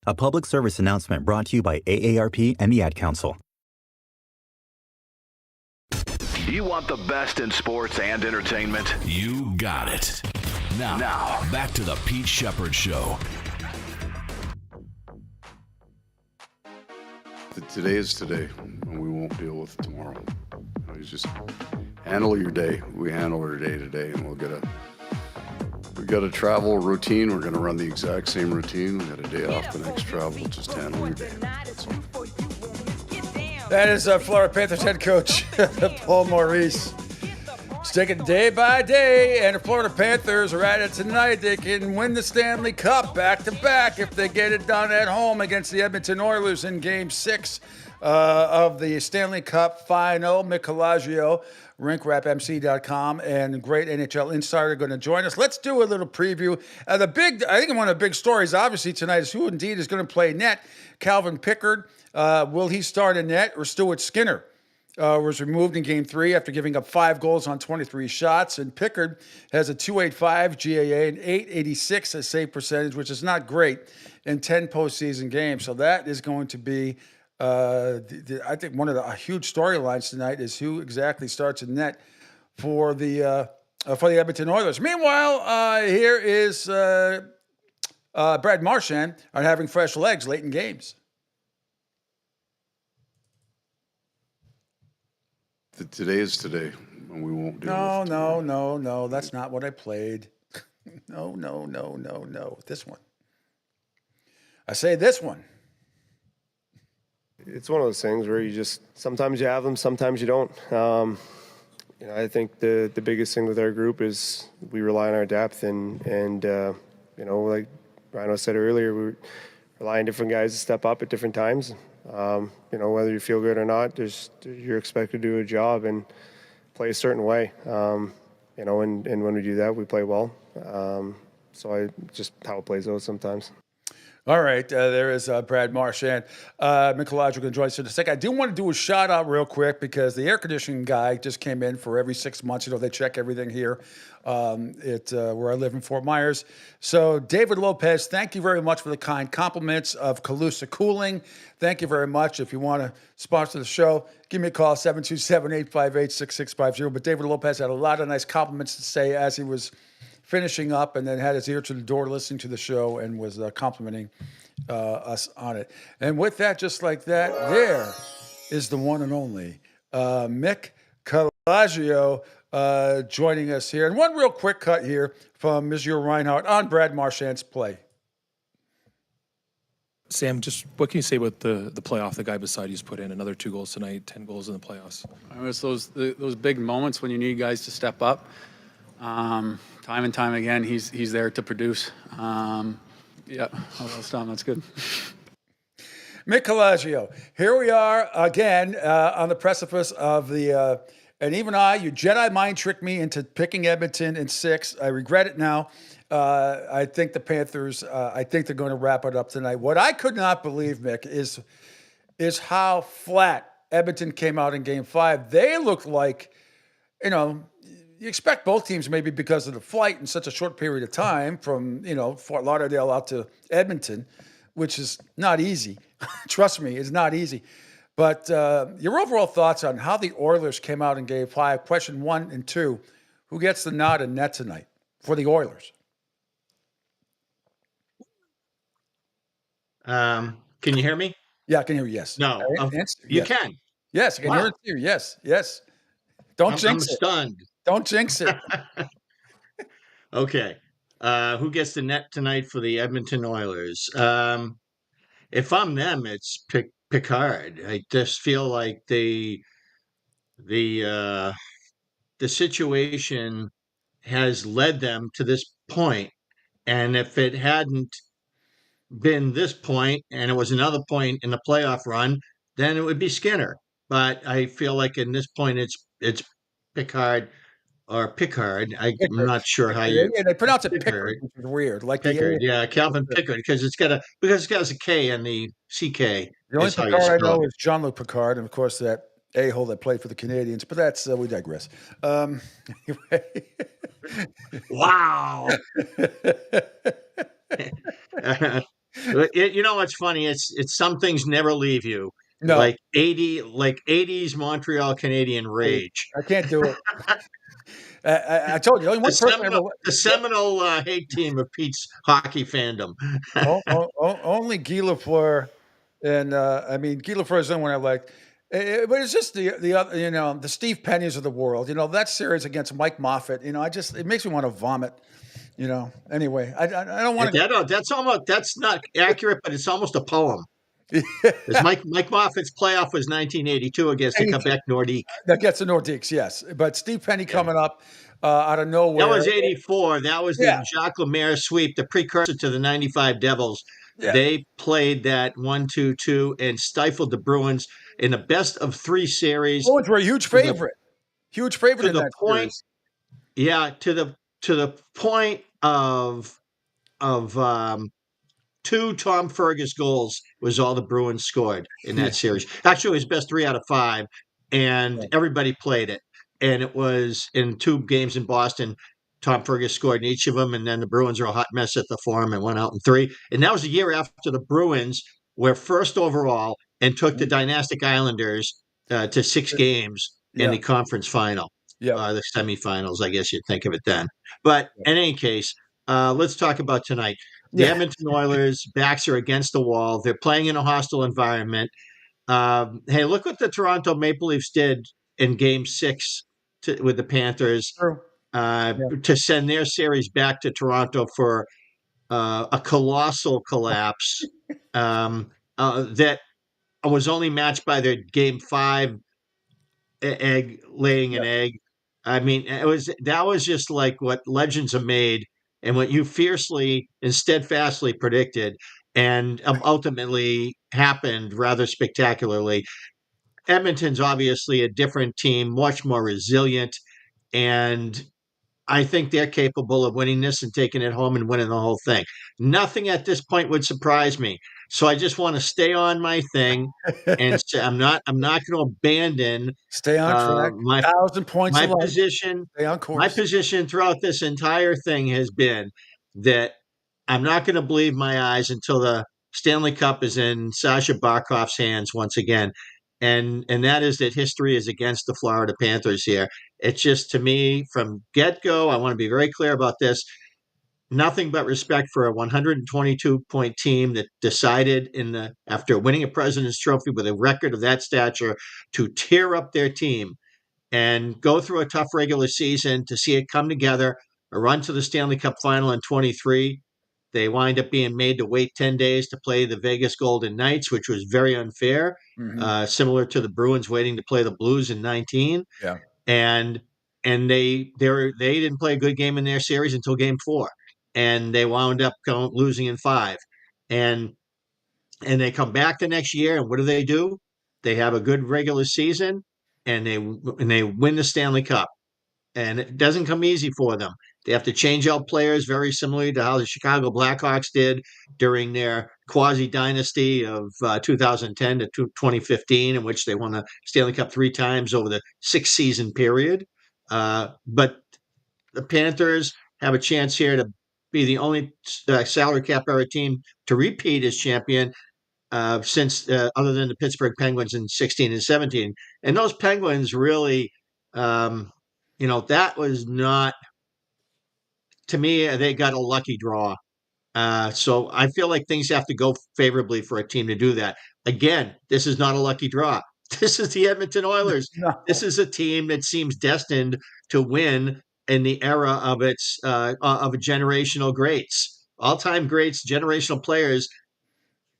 A public service announcement brought to you by AARP and the Ad Council.
You want the best in sports and entertainment? You got it. Now, back to the Pete Sheppard Show.
Today is today, and we won't deal with tomorrow. You just handle your day. We handle our day today, and we've got a travel routine. We're going to run the exact same routine. We got a day off the next travel. Just handle your day.
That is Florida Panthers head coach Paul Maurice. Just take it day by day, and the Florida Panthers are at it tonight. They can win the Stanley Cup back-to-back if they get it done at home against the Edmonton Oilers in Game 6 of the Stanley Cup Final. Mick Colagio, rinkwrapmc.com, and great NHL insider going to join us. Let's do a little preview. I think one of the big stories, obviously, tonight is who indeed is going to play net. Calvin Pickard, will he start in net, or Stuart Skinner? was removed in Game 3 after giving up 5 goals on 23 shots. And Pickard has a 2.85 GAA and 8.86 as save percentage, which is not great in 10 postseason games. So that is going to be, I think, one of the huge storylines tonight is who exactly starts in net for the Edmonton Oilers. Meanwhile, here is Brad Marchand on having fresh legs late in games.
Today is today, and we won't deal with
No. That's not what I played. No. This one. I say this one.
It's one of those things where you just sometimes you have them, sometimes you don't. I think the biggest thing with our group is we rely on our depth, and like Rhino said earlier, we rely on different guys to step up at different times. Whether you feel good or not, you're expected to do a job and play a certain way. And when we do that, we play well. So just how it plays out sometimes.
All right, there is Brad Marchand. Mikolaj, we're going to join us in a second. I do want to do a shout out real quick because the air conditioning guy just came in for every 6 months. They check everything here where I live in Fort Myers. So David Lopez, thank you very much for the kind compliments of Calusa Cooling. Thank you very much. If you want to sponsor the show, give me a call, 727-858-6650. But David Lopez had a lot of nice compliments to say as he was finishing up, and then had his ear to the door listening to the show and was complimenting us on it. And with that, just like that, there is the one and only Mick Calagio joining us here. And one real quick cut here from Monsieur Reinhardt on Brad Marchand's play.
Sam, just what can you say about the playoff? The guy beside you's put in another 2 goals tonight, 10 goals in the playoffs.
It's those big moments when you need guys to step up. Time and time again, he's there to produce. Yeah, I'll stop. That's good.
Mick Calagio, here we are again on the precipice of the, and even you Jedi mind tricked me into picking Edmonton in 6. I regret it now. I think the Panthers, I think they're going to wrap it up tonight. What I could not believe, Mick, is how flat Edmonton came out in Game 5. They looked like, you expect both teams maybe because of the flight in such a short period of time from, Fort Lauderdale out to Edmonton, which is not easy. Trust me, it's not easy. But your overall thoughts on how the Oilers came out in Game 5, question 1 and 2, who gets the nod in net tonight for the Oilers?
Can you hear me?
Yeah, I can hear you, yes.
No, you can.
Yes, I can hear it too. Yes. Don't jinx it.
I'm stunned.
Don't jinx it.
Okay. Who gets the net tonight for the Edmonton Oilers? If I'm them, it's Pickard. I just feel like the situation has led them to this point, and if it hadn't been this point and it was another point in the playoff run, then it would be Skinner. But I feel like in this point, it's Pickard. Or Pickard. I'm not sure how you.
Yeah, they pronounce it Pickard, which is weird. Like
Pickard, Calvin Pickard, because it has a K and the CK.
The only Picard I know is Jean-Luc Picard, and of course that a-hole that played for the Canadians. But that's we digress. Anyway.
Wow. What's funny? It's some things never leave you. No. Like 80s Montreal Canadian rage.
I can't do it. I told you, only one
the seminal hate team of Pete's hockey fandom.
Only Guy Lafleur, and Guy Lafleur is the one I liked. But it's just the other, the Steve Pennies of the world. That series against Mike Moffat. It makes me want to vomit. Anyway, I don't want
to. That's not accurate, but it's almost a poem. Mike Moffat's playoff was 1982 against the Quebec Nordiques.
That gets the Nordiques, yes. But Steve Penny coming up out of nowhere.
That was 84. That was the Jacques Lemaire sweep, the precursor to the 95 Devils. Yeah. They played that 1-2-2 and stifled the Bruins in a best of 3 series.
Bruins were a huge favorite. Huge favorite in that series.
Yeah, to the point of 2 Tom Fergus goals was all the Bruins scored in that series. Actually, it was best 3 out of 5. and everybody played it. And it was in 2 games in Boston. Tom Fergus scored in each of them, and then the Bruins were a hot mess at the Forum and went out in 3. And that was a year after the Bruins were first overall and took the Dynastic Islanders to 6 games in the conference final, the semifinals, I guess you'd think of it then. But in any case, let's talk about tonight. The Edmonton Oilers' backs are against the wall. They're playing in a hostile environment. Hey, look what the Toronto Maple Leafs did in Game 6 with the Panthers to send their series back to Toronto for a colossal collapse that was only matched by their Game 5 egg laying an egg. I mean, that was just like what legends are made and what you fiercely and steadfastly predicted and ultimately happened rather spectacularly. Edmonton's obviously a different team, much more resilient, and I think they're capable of winning this and taking it home and winning the whole thing. Nothing at this point would surprise me. So I just want to stay on my thing and say I'm not going to abandon
stay on track. 1,000 points
my
of life.
position.
Stay on course.
My position throughout this entire thing has been that I'm not going to believe my eyes until the Stanley Cup is in Sasha Barkov's hands once again. And that is that history is against the Florida Panthers here. It's just, to me, from get-go, I want to be very clear about this, nothing but respect for a 122-point team that decided after winning a President's Trophy with a record of that stature to tear up their team and go through a tough regular season to see it come together, a run to the Stanley Cup final in 23. They wind up being made to wait 10 days to play the Vegas Golden Knights, which was very unfair, similar to the Bruins waiting to play the Blues in 19.
Yeah.
And they didn't play a good game in their series until Game 4, and they wound up losing in 5. And they come back the next year, and what do? They have a good regular season, and they win the Stanley Cup. And it doesn't come easy for them. They have to change out players very similarly to how the Chicago Blackhawks did during their quasi-dynasty of 2010 to 2015, in which they won the Stanley Cup 3 times over the 6-season period. But the Panthers have a chance here to be the only salary cap era team to repeat as champion since other than the Pittsburgh Penguins in 16 and 17. And those Penguins really that was not, to me, they got a lucky draw. So I feel like things have to go favorably for a team to do that. Again, this is not a lucky draw. This is the Edmonton Oilers. No. This is a team that seems destined to win in the era of its of generational greats, all-time greats, generational players.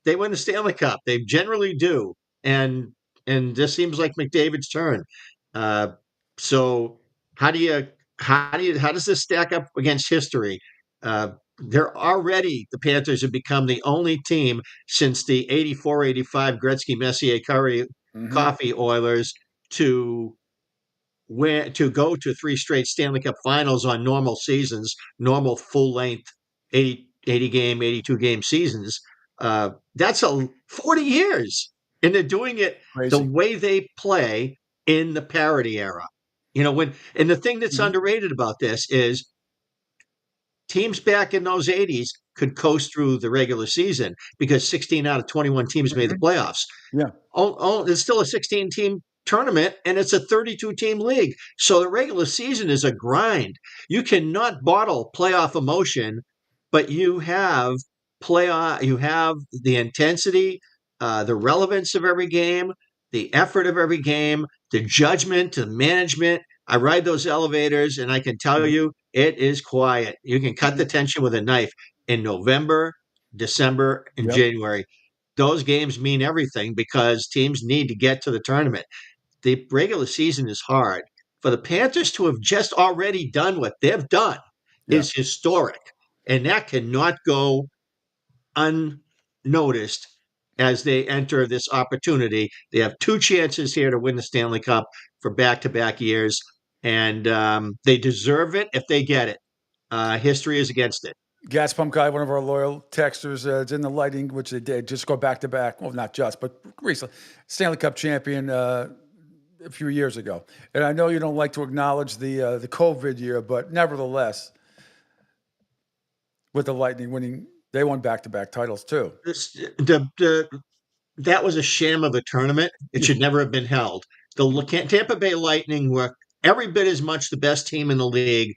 They win the Stanley Cup. They generally do, and this seems like McDavid's turn. So how does this stack up against history? The Panthers have become the only team since the 84-85 Gretzky, Messier, Curry, Coffey Oilers to go to 3 straight Stanley Cup finals on normal seasons, normal full-length 80 game, 82 game seasons. That's 40 years, and they're doing it the way they play in the parity era. And the thing that's underrated about this is teams back in those 80s could coast through the regular season because 16 out of 21 teams made the playoffs.
Yeah.
It's still a 16-team tournament, and it's a 32-team league. So the regular season is a grind. You cannot bottle playoff emotion, but you have the intensity, the relevance of every game, the effort of every game, the judgment, the management. I ride those elevators, and I can tell you it is quiet. You can cut the tension with a knife in November, December, and January. Those games mean everything because teams need to get to the tournament. The regular season is hard. For the Panthers to have just already done what they've done is historic, and that cannot go unnoticed as they enter this opportunity. They have 2 chances here to win the Stanley Cup for back-to-back years, and they deserve it if they get it. History is against it.
Gas Pump Guy, one of our loyal texters, it's in the lighting, which they did just go back-to-back. Well, not just, but recently. Stanley Cup champion. a few years ago. And I know you don't like to acknowledge the COVID year, but nevertheless, with the Lightning winning, they won back-to-back titles too.
That was a sham of a tournament. It should never have been held. The Tampa Bay Lightning were every bit as much the best team in the league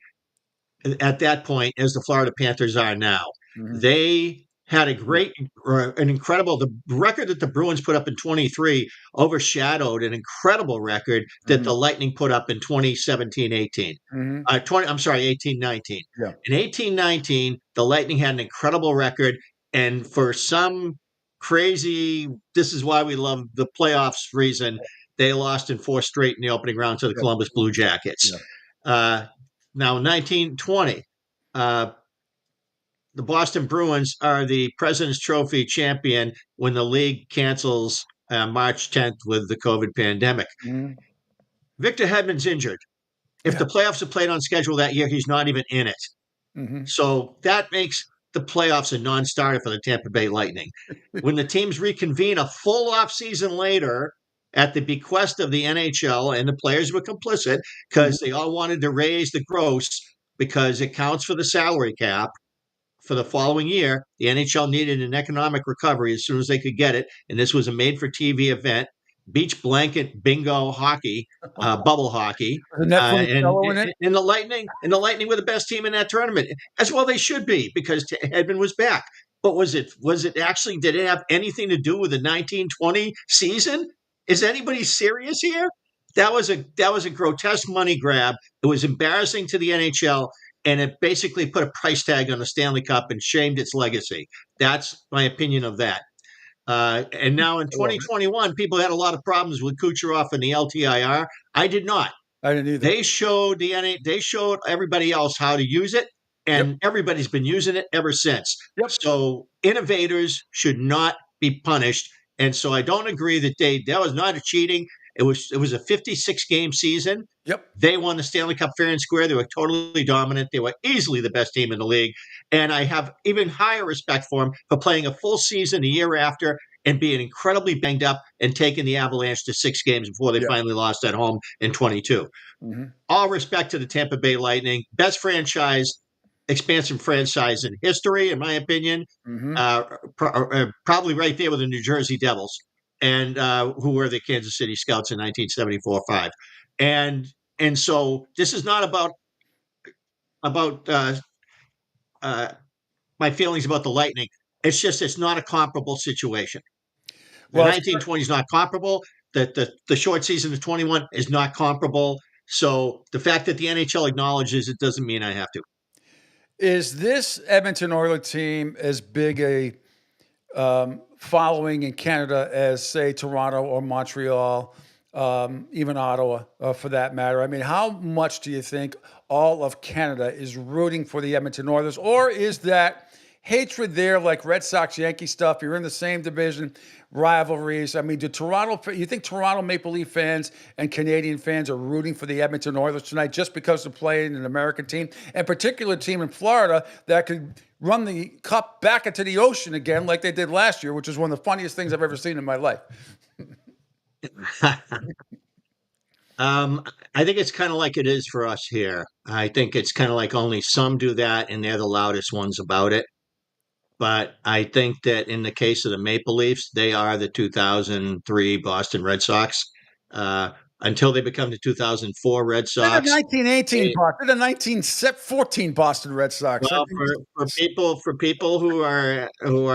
at that point as the Florida Panthers are now.
Mhm.
They had an incredible, the record that the Bruins put up in 23 overshadowed an incredible record that the Lightning put up in 2017-18.
Mhm.
18-19.
Yeah.
In 18-19, the Lightning had an incredible record, and for some crazy, this is why we love the playoffs reason, they lost in 4 straight in the opening round to the
Yeah.
Columbus Blue Jackets. Now, 1920, the Boston Bruins are the President's Trophy champion when the league cancels March 10th with the COVID pandemic.
Mhm.
Victor Hedman's injured. If the playoffs are played on schedule that year, he's not even in it.
Mhm.
So that makes the playoffs a non-starter for the Tampa Bay Lightning. When the teams reconvene a full off-season later at the bequest of the NHL, and the players were complicit because they all wanted to raise the gross because it counts for the salary cap for the following year, the NHL needed an economic recovery as soon as they could get it, and this was a made-for-TV event, beach blanket bingo hockey, bubble hockey,
The Netflix fellow in it.
and the Lightning were the best team in that tournament, as well they should be because Hedman was back. But was it actually? Did it have anything to do with the 1920 season? Is anybody serious here? That was a grotesque money grab. It was embarrassing to the NHL, and it basically put a price tag on the Stanley Cup and shamed its legacy. That's my opinion of that. And now in 2021, people had a lot of problems with Kucherov and the LTIR. I did not.
I didn't either.
They showed they showed everybody else how to use it, and everybody's been using it ever since. So innovators should not be punished. And so I don't agree that that was not a cheating. It was a 56 game season.
Yep.
They won the Stanley Cup fair and square. They were totally dominant. They were easily the best team in the league. And I have even higher respect for them for playing a full season a year after and being incredibly banged up and taking the Avalanche to 6 games before they finally lost at home in 22.
Mhm.
All respect to the Tampa Bay Lightning, best expansive franchise in history, in my opinion. Probably right there with the New Jersey Devils, and who were the Kansas City Scouts in 1974-5. And so this is not about my feelings about the Lightning. It's just it's not a comparable situation. The 1920 is not comparable. The short season of 21 is not comparable. So the fact that the NHL acknowledges it doesn't mean I have to.
Is this Edmonton Oilers team as big a following in Canada as, say, Toronto or Montreal, even Ottawa, for that matter? I mean, how much do you think all of Canada is rooting for the Edmonton Oilers, or is that hatred there like Red Sox Yankee stuff? You're in the same division, rivalries. I mean, you think Toronto Maple Leaf fans and Canadian fans are rooting for the Edmonton Oilers tonight just because they're playing an American team, and particular team in Florida that could run the cup back into the ocean again like they did last year, which is one of the funniest things I've ever seen in my life?
I think it's kind of like it is for us here. I think it's kind of like only some do that, and they're the loudest ones about it. But I think that in the case of the Maple Leafs, they are the 2003 Boston Red Sox. Until they become the 2004 Red Sox.
They're the 1918 Boston. They're the 1914 Boston Red Sox.
Well, for people who are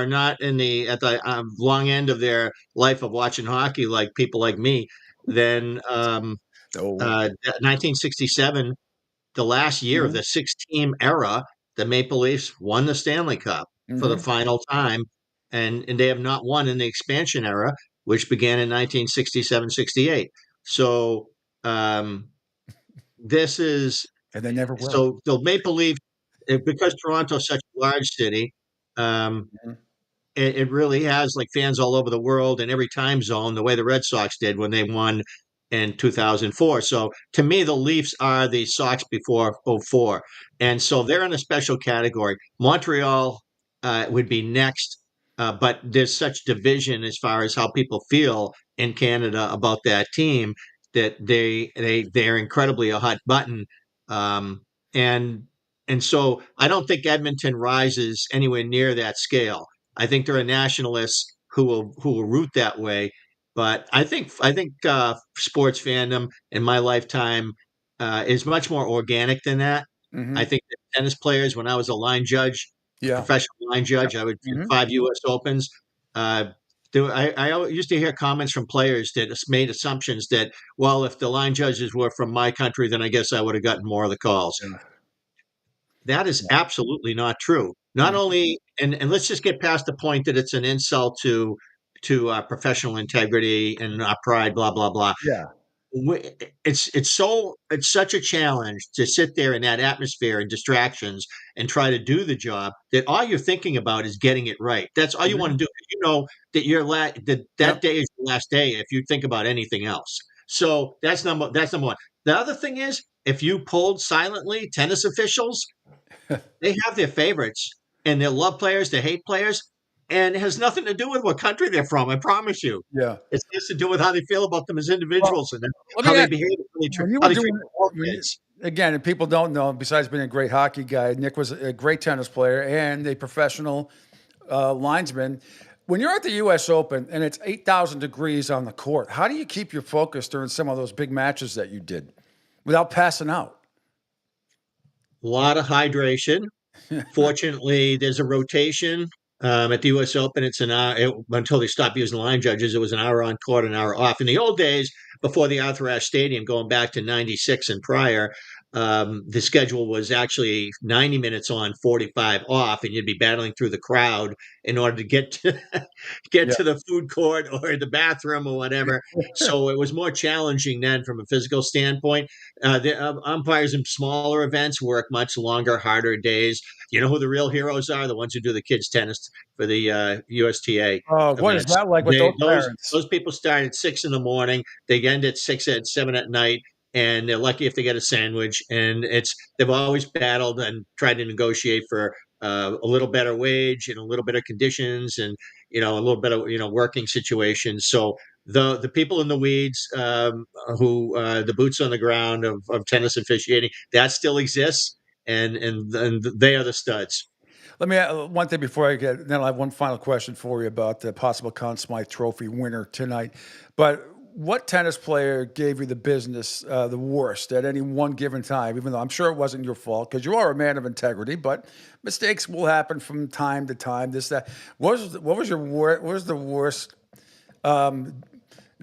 not at the long end of their life of watching hockey, like people like me, then 1967, the last year of the 6-team era, the Maple Leafs won the Stanley Cup for the final time, and they have not won in the expansion era, which began in 1967-68. So this is,
and they never will.
So the Maple Leafs, because Toronto's such a large city, it really has like fans all over the world in every time zone, the way the Red Sox did when they won in 2004. So to me, the Leafs are the Sox before 04. And so they're in a special category. Montreal would be next, but there's such division as far as how people feel in Canada about that team that they're incredibly a hot button, and so I don't think Edmonton rises anywhere near that scale. I think there are nationalists who will root that way, but I think sports fandom in my lifetime is much more organic than that. I
Mhm.
think that tennis players, when I was a line judge, a
Yeah.
professional line judge, I would do
Mhm.
5 U.S. Opens. Uh, I used to hear comments from players that made assumptions that, well, if the line judges were from my country, then I guess I would have gotten more of the calls.
Yeah.
That is absolutely not true. Not
Mhm.
only, and let's just get past the point that it's an insult to professional integrity and pride, blah blah blah.
Yeah.
It's such a challenge to sit there in that atmosphere and distractions and try to do the job that all you're thinking about is getting it right. That's all you want
Mhm.
to do. You know that that
Yep.
day is your last day if you think about anything else. So that's number one. The other thing is, if you polled silently, tennis officials, they have their favorites and they love players, they hate players, and it has nothing to do with what country they're from. I promise you.
Yeah.
It has to do with how they feel about them as
Well,
individuals and
let
how
me
they
ask
behave,
when you
how
were
they treat
doing
their
when you,
kids.
again, and people don't know, besides being a great hockey guy, Nick was a great tennis player and a professional linesman. When you're at the U.S. Open and it's 8,000 degrees on the court, how do you keep your focus during some of those big matches that you did without passing out?
A lot of hydration. Fortunately, there's a rotation at the U.S. Open. It's an hour until they stopped using line judges. It was an hour on court, an hour off. In the old days, before the Arthur Ashe Stadium, going back to '96 and prior, the schedule was actually 90 minutes on, 45 off, and you'd be battling through the crowd in order to get to get
Yeah.
to the food court or the bathroom or whatever. So it was more challenging then from a physical standpoint. The umpires in smaller events work much longer, harder days. You know who the real heroes are? The ones who do the kids tennis for the USTA
Oh, what is
events.
that like with
They
those
those
parents?
those people start at 6 in the morning. They end at 6 at 7 at night, and they're lucky if they get a sandwich. And they've always battled and tried to negotiate for a little better wage and a little better conditions, and a little better working situations. So the people in the weeds, who the boots on the ground of tennis officiating, that still exists, and they are the studs.
Let me one thing before I get. Then I have one final question for you about the possible Conn Smythe Trophy winner tonight. But what tennis player gave you the business the worst at any one given time? Even though I'm sure it wasn't your fault because you are a man of integrity, but mistakes will happen from time to time. This that. What was what was the worst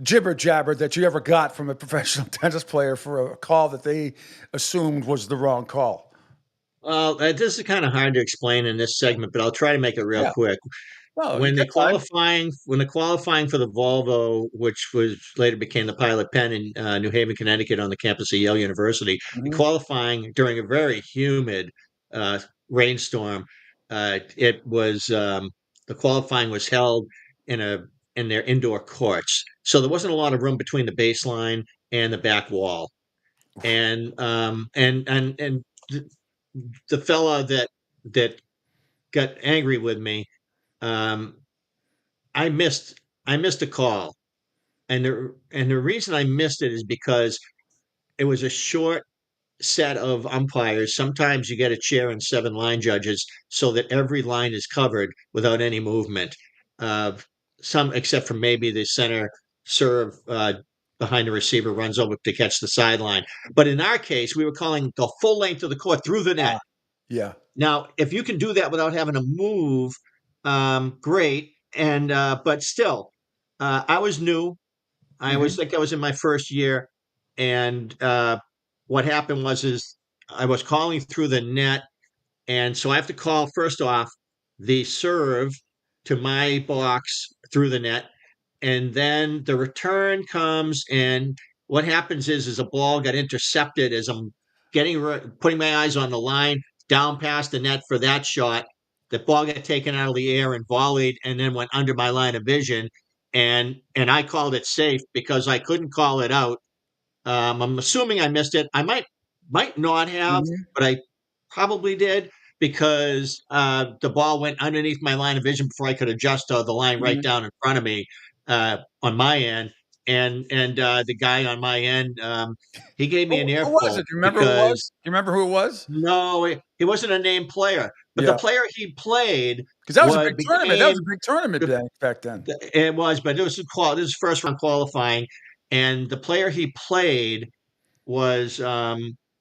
jibber jabber that you ever got from a professional tennis player for a call that they assumed was the wrong call?
Well, this is kind of hard to explain in this segment, but I'll try to make it real
Yeah.
quick.
Oh, you
When
got time.
the qualifying for the Volvo, which was later became the Pilot Pen in New Haven, Connecticut, on the campus of Yale University, the
Mhm.
qualifying during a very humid uh, rainstorm, it was the qualifying was held in a in their indoor courts, so there wasn't a lot of room between the baseline and the back wall, and the fella that got angry with me, um, I missed a call, and the reason I missed it is because it was a short set of umpires. Sometimes you get a chair and 7 line judges so that every line is covered without any movement. Uh, some, except for maybe the center serve behind the receiver runs over to catch the sideline. But in our case, we were calling the full length of the court through the net.
Yeah.
Now, if you can do that without having to move, great. And but still, I was new. I was
Mhm.
like I was in my first year, and what happened is I was calling through the net, and so I have to call first off the serve to my box through the net, and then the return comes, and what happens is a ball got intercepted as I'm putting my eyes on the line down past the net for that shot. The ball got taken out of the air and volleyed, and then went under my line of vision, and I called it safe because I couldn't call it out. I'm assuming I missed it. I might not have,
Mhm.
but I probably did because the ball went underneath my line of vision before I could adjust the line right
Mhm.
down in front of me on my end, and the guy on my end, he gave me an
Who was
earful
it? Do you remember who it was?
because
Do you remember who it was?
no, he wasn't a named player, but the
Yeah.
player he played
Because that was a big tournament. That was
became
a big tournament back then.
it was, but this was first round qualifying, and the player he played was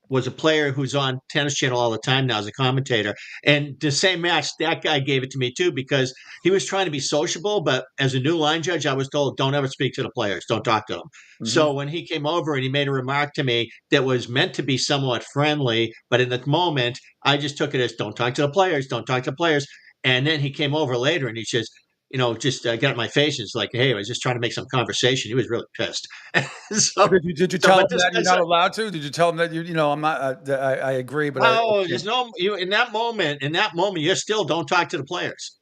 was a player who's on Tennis Channel all the time now as a commentator. And the same match, that guy gave it to me too because he was trying to be sociable. But as a new line judge, I was told, don't ever speak to the players, don't talk to them.
Mm-hmm.
So when he came over and he made a remark to me that was meant to be somewhat friendly, but in the moment, I just took it as don't talk to the players, don't talk to the players. And then he came over later and he says, just got in my face. It's like, hey, I was just trying to make some conversation. He was really pissed. So,
did you tell him that you're not allowed to? Did you tell him that I'm not? I agree, but
there's no you in that moment. In that moment, you still don't talk to the players.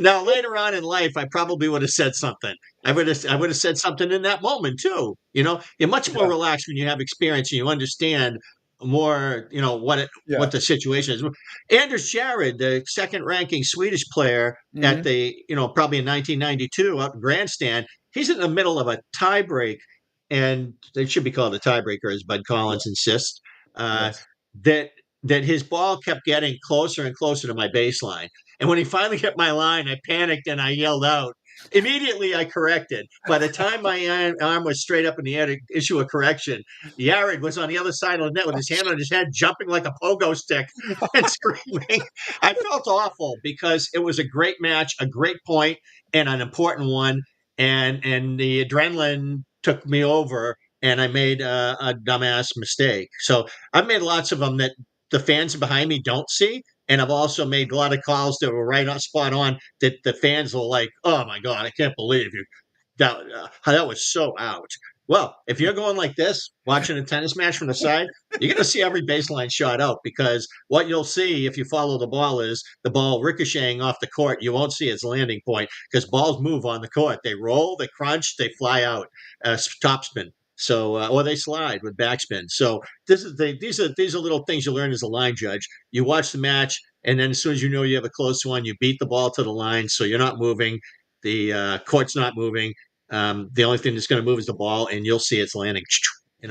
Now, later on in life, I probably would have said something. I would have said something in that moment too. You're much more relaxed when you have experience and you understand more. What the situation is. Anders Jared, the second ranking Swedish player at the probably in 1992 up in Grandstand, he's in the middle of a tiebreak, and it should be called a tiebreaker, as Bud Collins insists. That his ball kept getting closer and closer to my baseline. And when he finally hit my line, I panicked and I yelled out. Immediately, I corrected. By the time my arm was straight up in the air to issue a correction, Yared was on the other side of the net with his hand on his head, jumping like a pogo stick and screaming. I felt awful because it was a great match, a great point, and an important one. And the adrenaline took me over, and I made a dumbass mistake. So I've made lots of them that the fans behind me don't see. And I've also made a lot of calls that were right on spot on that the fans were like, oh my God, I can't believe you. That was so out. Well, if you're going like this, watching a tennis match from the side, you're going to see every baseline shot out because what you'll see if you follow the ball is the ball ricocheting off the court. You won't see its landing point because balls move on the court. They roll, they crunch, they fly out, topspin. So, or they slide with backspin. So these are little things you learn as a line judge. You watch the match, and then as soon as you know you have a close one, you beat the ball to the line, so you're not moving. The court's not moving. The only thing that's going to move is the ball, and you'll see it's landing.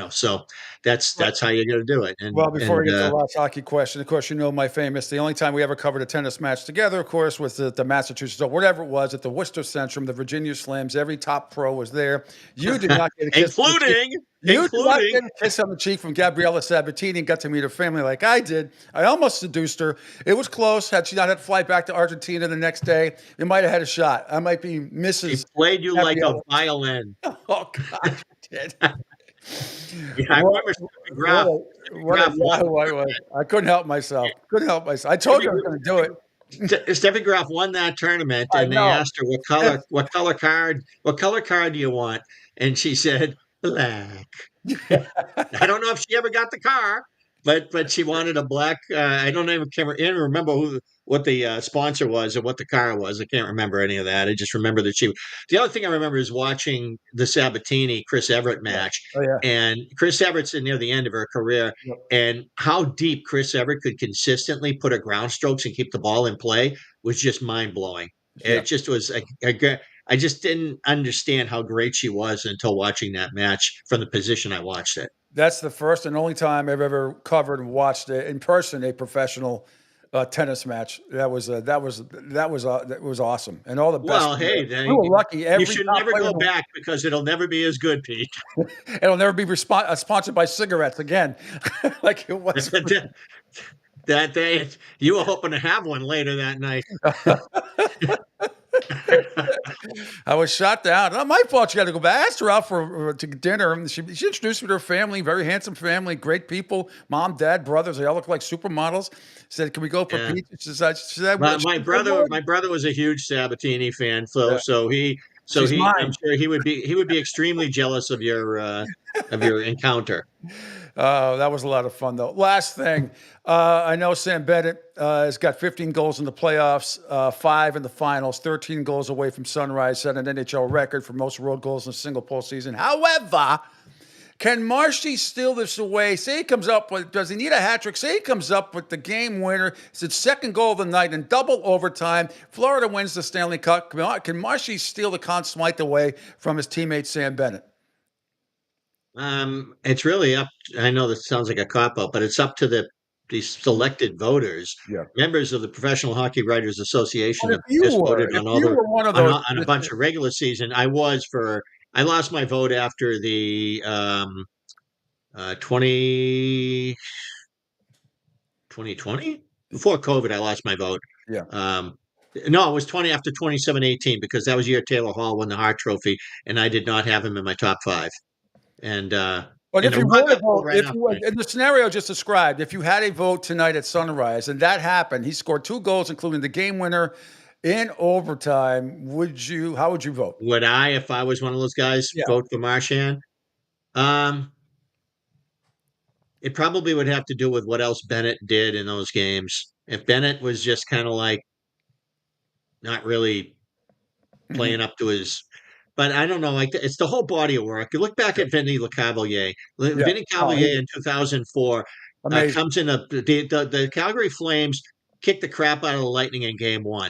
So that's how you're going to do it. And,
before we get to the last hockey question, of course, my famous, the only time we ever covered a tennis match together, of course, was the Massachusetts, or whatever it was, at the Worcester Centrum, the Virginia Slams. Every top pro was there. You did not get a kiss.
including
did not get a kiss on the cheek from Gabriella Sabatini and got to meet her family like I did. I almost seduced her. It was close. Had she not had to fly back to Argentina the next day, it might have had a shot. I might be Mrs.
He played you Gabriella. Like a violin.
Oh, God, you did.
I remember
I couldn't help myself. I told you I was going to do it.
Steffi Graf won that tournament, and they asked her what color card do you want, and she said black. I don't know if she ever got the car, but she wanted a black. I don't even remember what the sponsor was or what the car was. I can't remember any of that. I just remember that the other thing I remember is watching the Sabatini Chris Everett match.
Oh, yeah.
And Chris Everett's near the end of her career, and how deep Chris Everett could consistently put her ground strokes and keep the ball in play was just mind blowing. Yeah. It just was. I just didn't understand how great she was until watching that match from the position I watched it.
That's the first and only time I've ever covered and watched in person a professional tennis match. That was awesome, and all the best.
Well, hey,
we were lucky.
You should never go back because it'll never be as good, Pete.
It'll never be sponsored by cigarettes again, like it was.
That day, you were hoping to have one later that night.
I was shot down. Not my fault. She had to go back. I asked her out to dinner. She introduced me to her family. Very handsome family. Great people. Mom, dad, brothers. They all look like supermodels. Said, "Can we go for pizza?" She said,
my brother was a huge Sabatini fan. So I'm sure he would be extremely jealous of your encounter.
That was a lot of fun, though. Last thing, I know Sam Bennett has got 15 goals in the playoffs, 5 in the finals, 13 goals away from Sunrise, set an NHL record for most road goals in a single postseason. However, Can Marshy steal this away? Say he comes up with, does he need a hat trick? Say he comes up with the game winner. It's his second goal of the night in double overtime. Florida wins the Stanley Cup. Can Marshy steal the Conn Smythe away from his teammate Sam Bennett?
It's really up. I know this sounds like a cop out, but it's up to the selected voters, members of the Professional Hockey Writers Association, that just voted on all
you
the
were one of those,
on a bunch of regular season. I lost my vote after the 2020 before COVID. I lost my vote.
Yeah.
No, it was 20 after 27-18 because that was the year Taylor Hall won the Hart Trophy, and I did not have him in my top 5. And
but
and
if you
the
were to
run-up
vote,
ran up,
in the scenario just described, if you had a vote tonight at Sunrise and that happened, he scored 2 goals, including the game winner in overtime. How would you vote?
Would I, if I was one of those guys, vote for Marchand? It probably would have to do with what else Bennett did in those games. If Bennett was just kind of like not really playing up to his, but I don't know, like it's the whole body of work. You look back at Vinny LeCavalier. Vinny Cavalier in 2004
amazing.
comes in the Calgary Flames kicked the crap out of the Lightning in Game 1.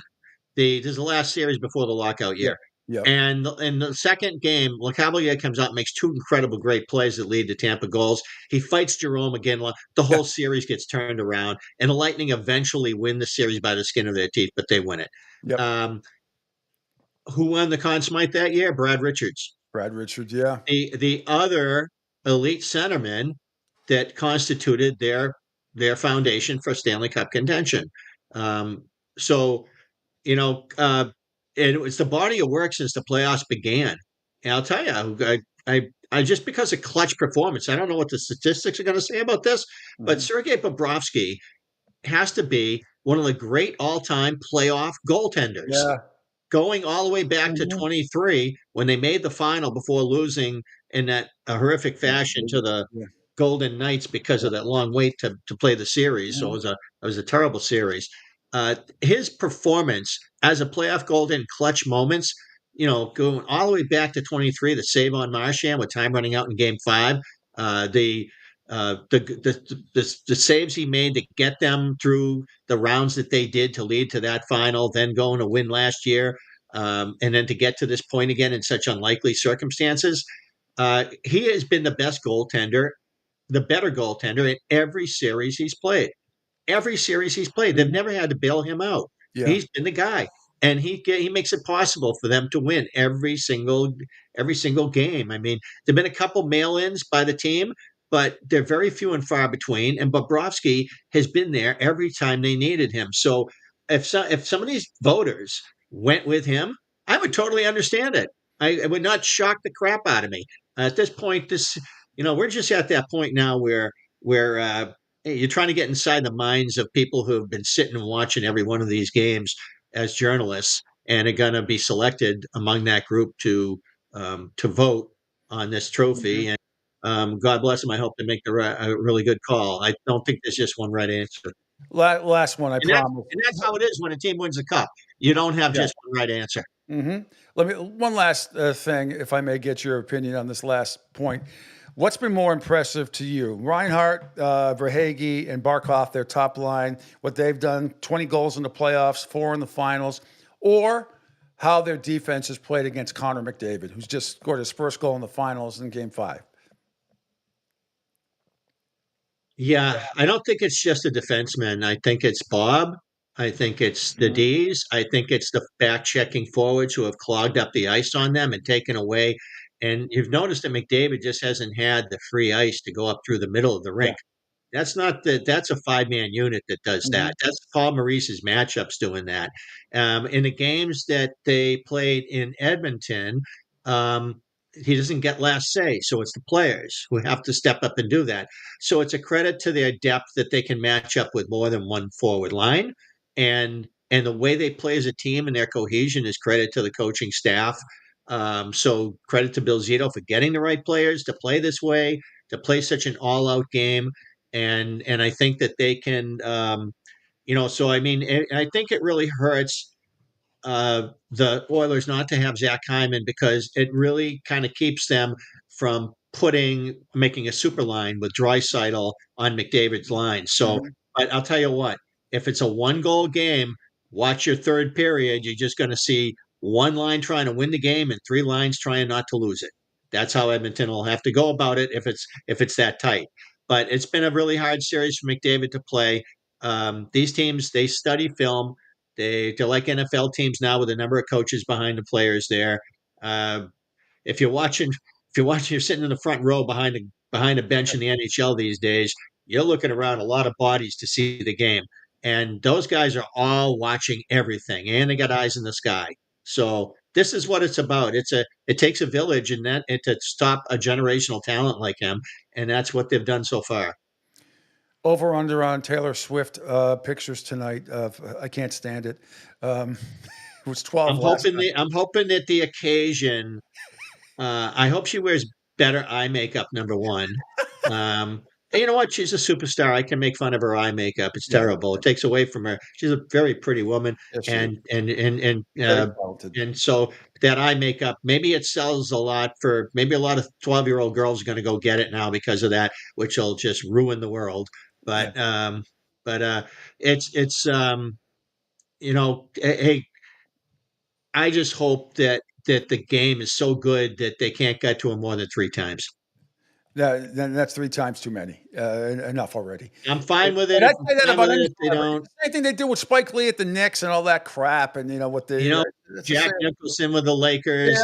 This is the last series before the lockout year.
Yeah.
And in the second game, LeCavalier comes out and makes 2 incredible great plays that lead to Tampa goals. He fights Jerome again. The whole series gets turned around, and the Lightning eventually win the series by the skin of their teeth, but they win it.
Yep.
Who won the Conn Smythe that year? Brad Richards.
Brad Richards, yeah.
The other elite centerman that constituted their foundation for Stanley Cup contention. So, it was the body of work since the playoffs began. And I'll tell you, I just because of clutch performance, I don't know what the statistics are going to say about this, but Sergei Bobrovsky has to be one of the great all-time playoff goaltenders.
Yeah.
Going all the way back to 23 when they made the final before losing in that horrific fashion to the Golden Knights because of that long wait to play the series. So it was a terrible series. His performance as a playoff goal in clutch moments, going all the way back to 23, the save on Marchand with time running out in Game 5, the saves he made to get them through the rounds that they did to lead to that final, then going to win last year, and then to get to this point again in such unlikely circumstances. He has been the best goaltender, the better goaltender in every series he's played. Every series he's played, they've never had to bail him out.
Yeah.
He's been the guy, and he makes it possible for them to win every single game. I mean, there've been a couple mail-ins by the team, but they're very few and far between. And Bobrovsky has been there every time they needed him. So if some of these voters went with him, I would totally understand it. It would not shock the crap out of me. At this point, we're just at that point now where you're trying to get inside the minds of people who have been sitting and watching every one of these games as journalists and are going to be selected among that group to vote on this trophy. And God bless them. I hope they make a really good call. I don't think there's just one right answer.
Last one, I promise.
And that's how it is when a team wins a cup. You don't have just one right answer.
One last thing, if I may get your opinion on this last point. What's been more impressive to you? Reinhart, Verhaeghe, and Barkov, their top line, what they've done, 20 goals in the playoffs, 4 in the finals, or how their defense has played against Connor McDavid, who's just scored his first goal in the finals in Game 5?
Yeah, I don't think it's just a defenseman. I think it's Bob. I think it's the D's. I think it's the back-checking forwards who have clogged up the ice on them and taken away. And you've noticed that McDavid just hasn't had the free ice to go up through the middle of the rink. That's a 5-man unit that does that. That's Paul Maurice's matchups doing that. In the games that they played in Edmonton, he doesn't get last say. So it's the players who have to step up and do that. So it's a credit to their depth that they can match up with more than one forward line. And the way they play as a team and their cohesion is credit to the coaching staff. So credit to Bill Zito for getting the right players to play this way, to play such an all-out game. And I think that they can, so I mean, I think it really hurts the Oilers not to have Zach Hyman because it really kind of keeps them from making a super line with Draisaitl on McDavid's line. So, but I'll tell you what, if it's a 1-goal game, watch your third period. You're just going to see one line trying to win the game and 3 lines trying not to lose it. That's how Edmonton will have to go about it if it's that tight. But it's been a really hard series for McDavid to play. These teams, they study film. They're like NFL teams now with a number of coaches behind the players there. If you're watching, you're sitting in the front row behind a bench in the NHL these days. You're looking around a lot of bodies to see the game, and those guys are all watching everything, and they got eyes in the sky. So this is what it's about. It takes a village and to stop a generational talent like him, and that's what they've done so far.
Over under on Taylor Swift pictures tonight. I can't stand it. It was 12.
I'm hoping that the occasion. I hope she wears better eye makeup. Number one. And you know what? She's a superstar. I can make fun of her eye makeup. It's terrible. It takes away from her. She's a very pretty woman, and so that eye makeup, maybe it sells a lot for maybe a lot of 12-year-old girls are going to go get it now because of that, which will just ruin the world. But it's hey, I just hope that the game is so good that they can't get to him more than 3 times.
Then that's 3 times too many. Enough already.
I'm fine with it.
I say that about any
they don't.
Same thing they did with Spike Lee at the Knicks and all that crap. And
Jack Nicholson with the Lakers.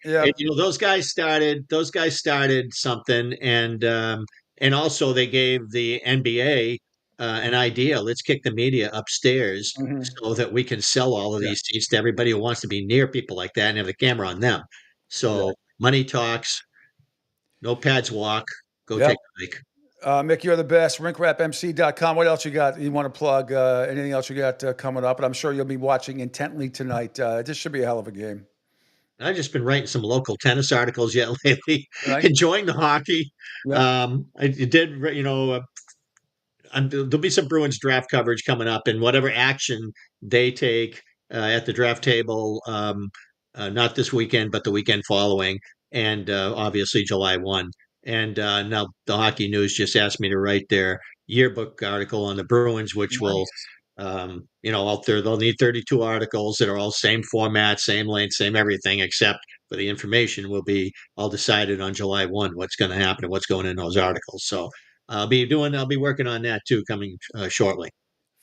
Yeah.
And, those guys started something, and also they gave the NBA an idea. Let's kick the media upstairs so that we can sell all of these seats to everybody who wants to be near people like that and have the camera on them. So money talks. No pads walk. Go take a hike.
Mick, you're the best. RinkWrapMC.com. What else you got? You want to plug? Anything else you got coming up? And I'm sure you'll be watching intently tonight. This should be a hell of a game.
I've just been writing some local tennis articles lately. Right. Enjoying the hockey. Yeah. I did, there'll be some Bruins draft coverage coming up, and whatever action they take at the draft table, not this weekend, but the weekend following. And obviously July 1. And now the Hockey News just asked me to write their yearbook article on the Bruins, which will, out there, they'll need 32 articles that are all same format, same length, same everything, except for the information will be all decided on July 1, what's going to happen and what's going in those articles. So I'll be working on that too, coming shortly.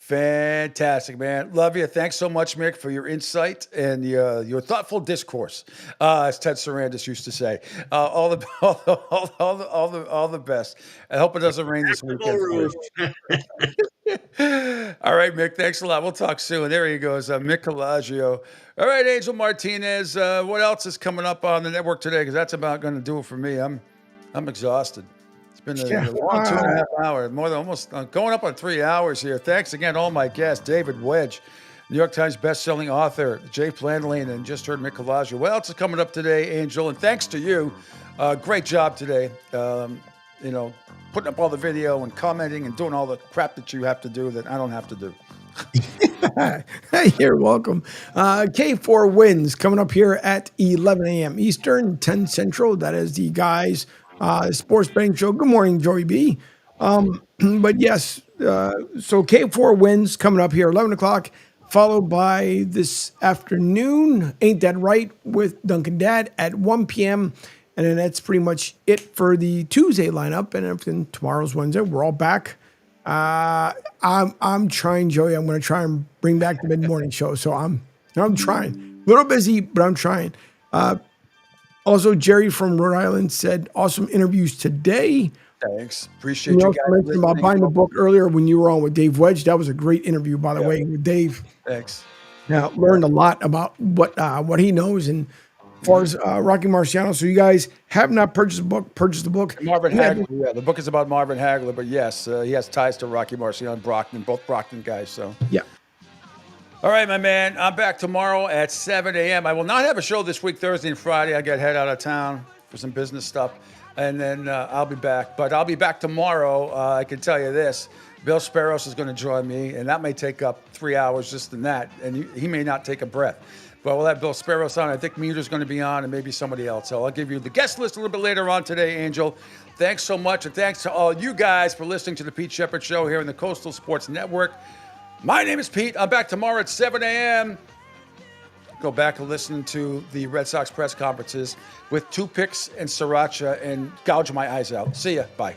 Fantastic, man. Love you. Thanks so much, Mick, for your insight and your thoughtful discourse, as Ted Sarandis used to say. All the best. I hope it doesn't rain this weekend. All right, Mick. Thanks a lot. We'll talk soon. There he goes, Mick Calagio. All right, Angel Martinez. What else is coming up on the network today? Because that's about going to do it for me. I'm exhausted. It's been a long 2.5 hours, more than almost going up on 3 hours here. Thanks again, all my guests. David Wedge, New York Times bestselling author, Jay Flandling, and just heard Mick Calagio. What else is coming up today, Angel? And thanks to you. Great job today. Putting up all the video and commenting and doing all the crap that you have to do that I don't have to do.
You're welcome. K4 Wins coming up here at 11 a.m. Eastern, 10 Central. That is the guys' sports betting show. Good morning, Joey B. But yes, so K4 Wins coming up here 11 o'clock, followed by this afternoon, Ain't That Right with Duncan Dad at 1 p.m. And then that's pretty much it for the Tuesday lineup. And everything tomorrow's Wednesday. We're all back. I'm trying, Joey. I'm going to try and bring back the mid-morning show. So I'm trying. A little busy, but I'm trying. Also, Jerry from Rhode Island said, awesome interviews today.
Thanks. Appreciate you guys.
Mentioned about buying the book earlier when you were on with Dave Wedge. That was a great interview, by the way, with Dave.
Thanks.
Now, learned a lot about what he knows and as far as Rocky Marciano. So you guys have not purchased the book, purchase the book.
Marvin Hagler. Yeah, the book is about Marvin Hagler, but yes, he has ties to Rocky Marciano and Brockton, both Brockton guys. So
yeah.
All right, my man. I'm back tomorrow at 7 a.m. I will not have a show this week, Thursday and Friday. I got head out of town for some business stuff, and then I'll be back. But I'll be back tomorrow. I can tell you this. Bill Sparrows is going to join me, and that may take up 3 hours just in that, and he may not take a breath. But we'll have Bill Sparrows on. I think Muter's going to be on and maybe somebody else. So I'll give you the guest list a little bit later on today, Angel. Thanks so much. And thanks to all you guys for listening to the Pete Sheppard Show here in the Coastal Sports Network. My name is Pete. I'm back tomorrow at 7 a.m. Go back and listen to the Red Sox press conferences with 2 picks and sriracha and gouge my eyes out. See ya. Bye.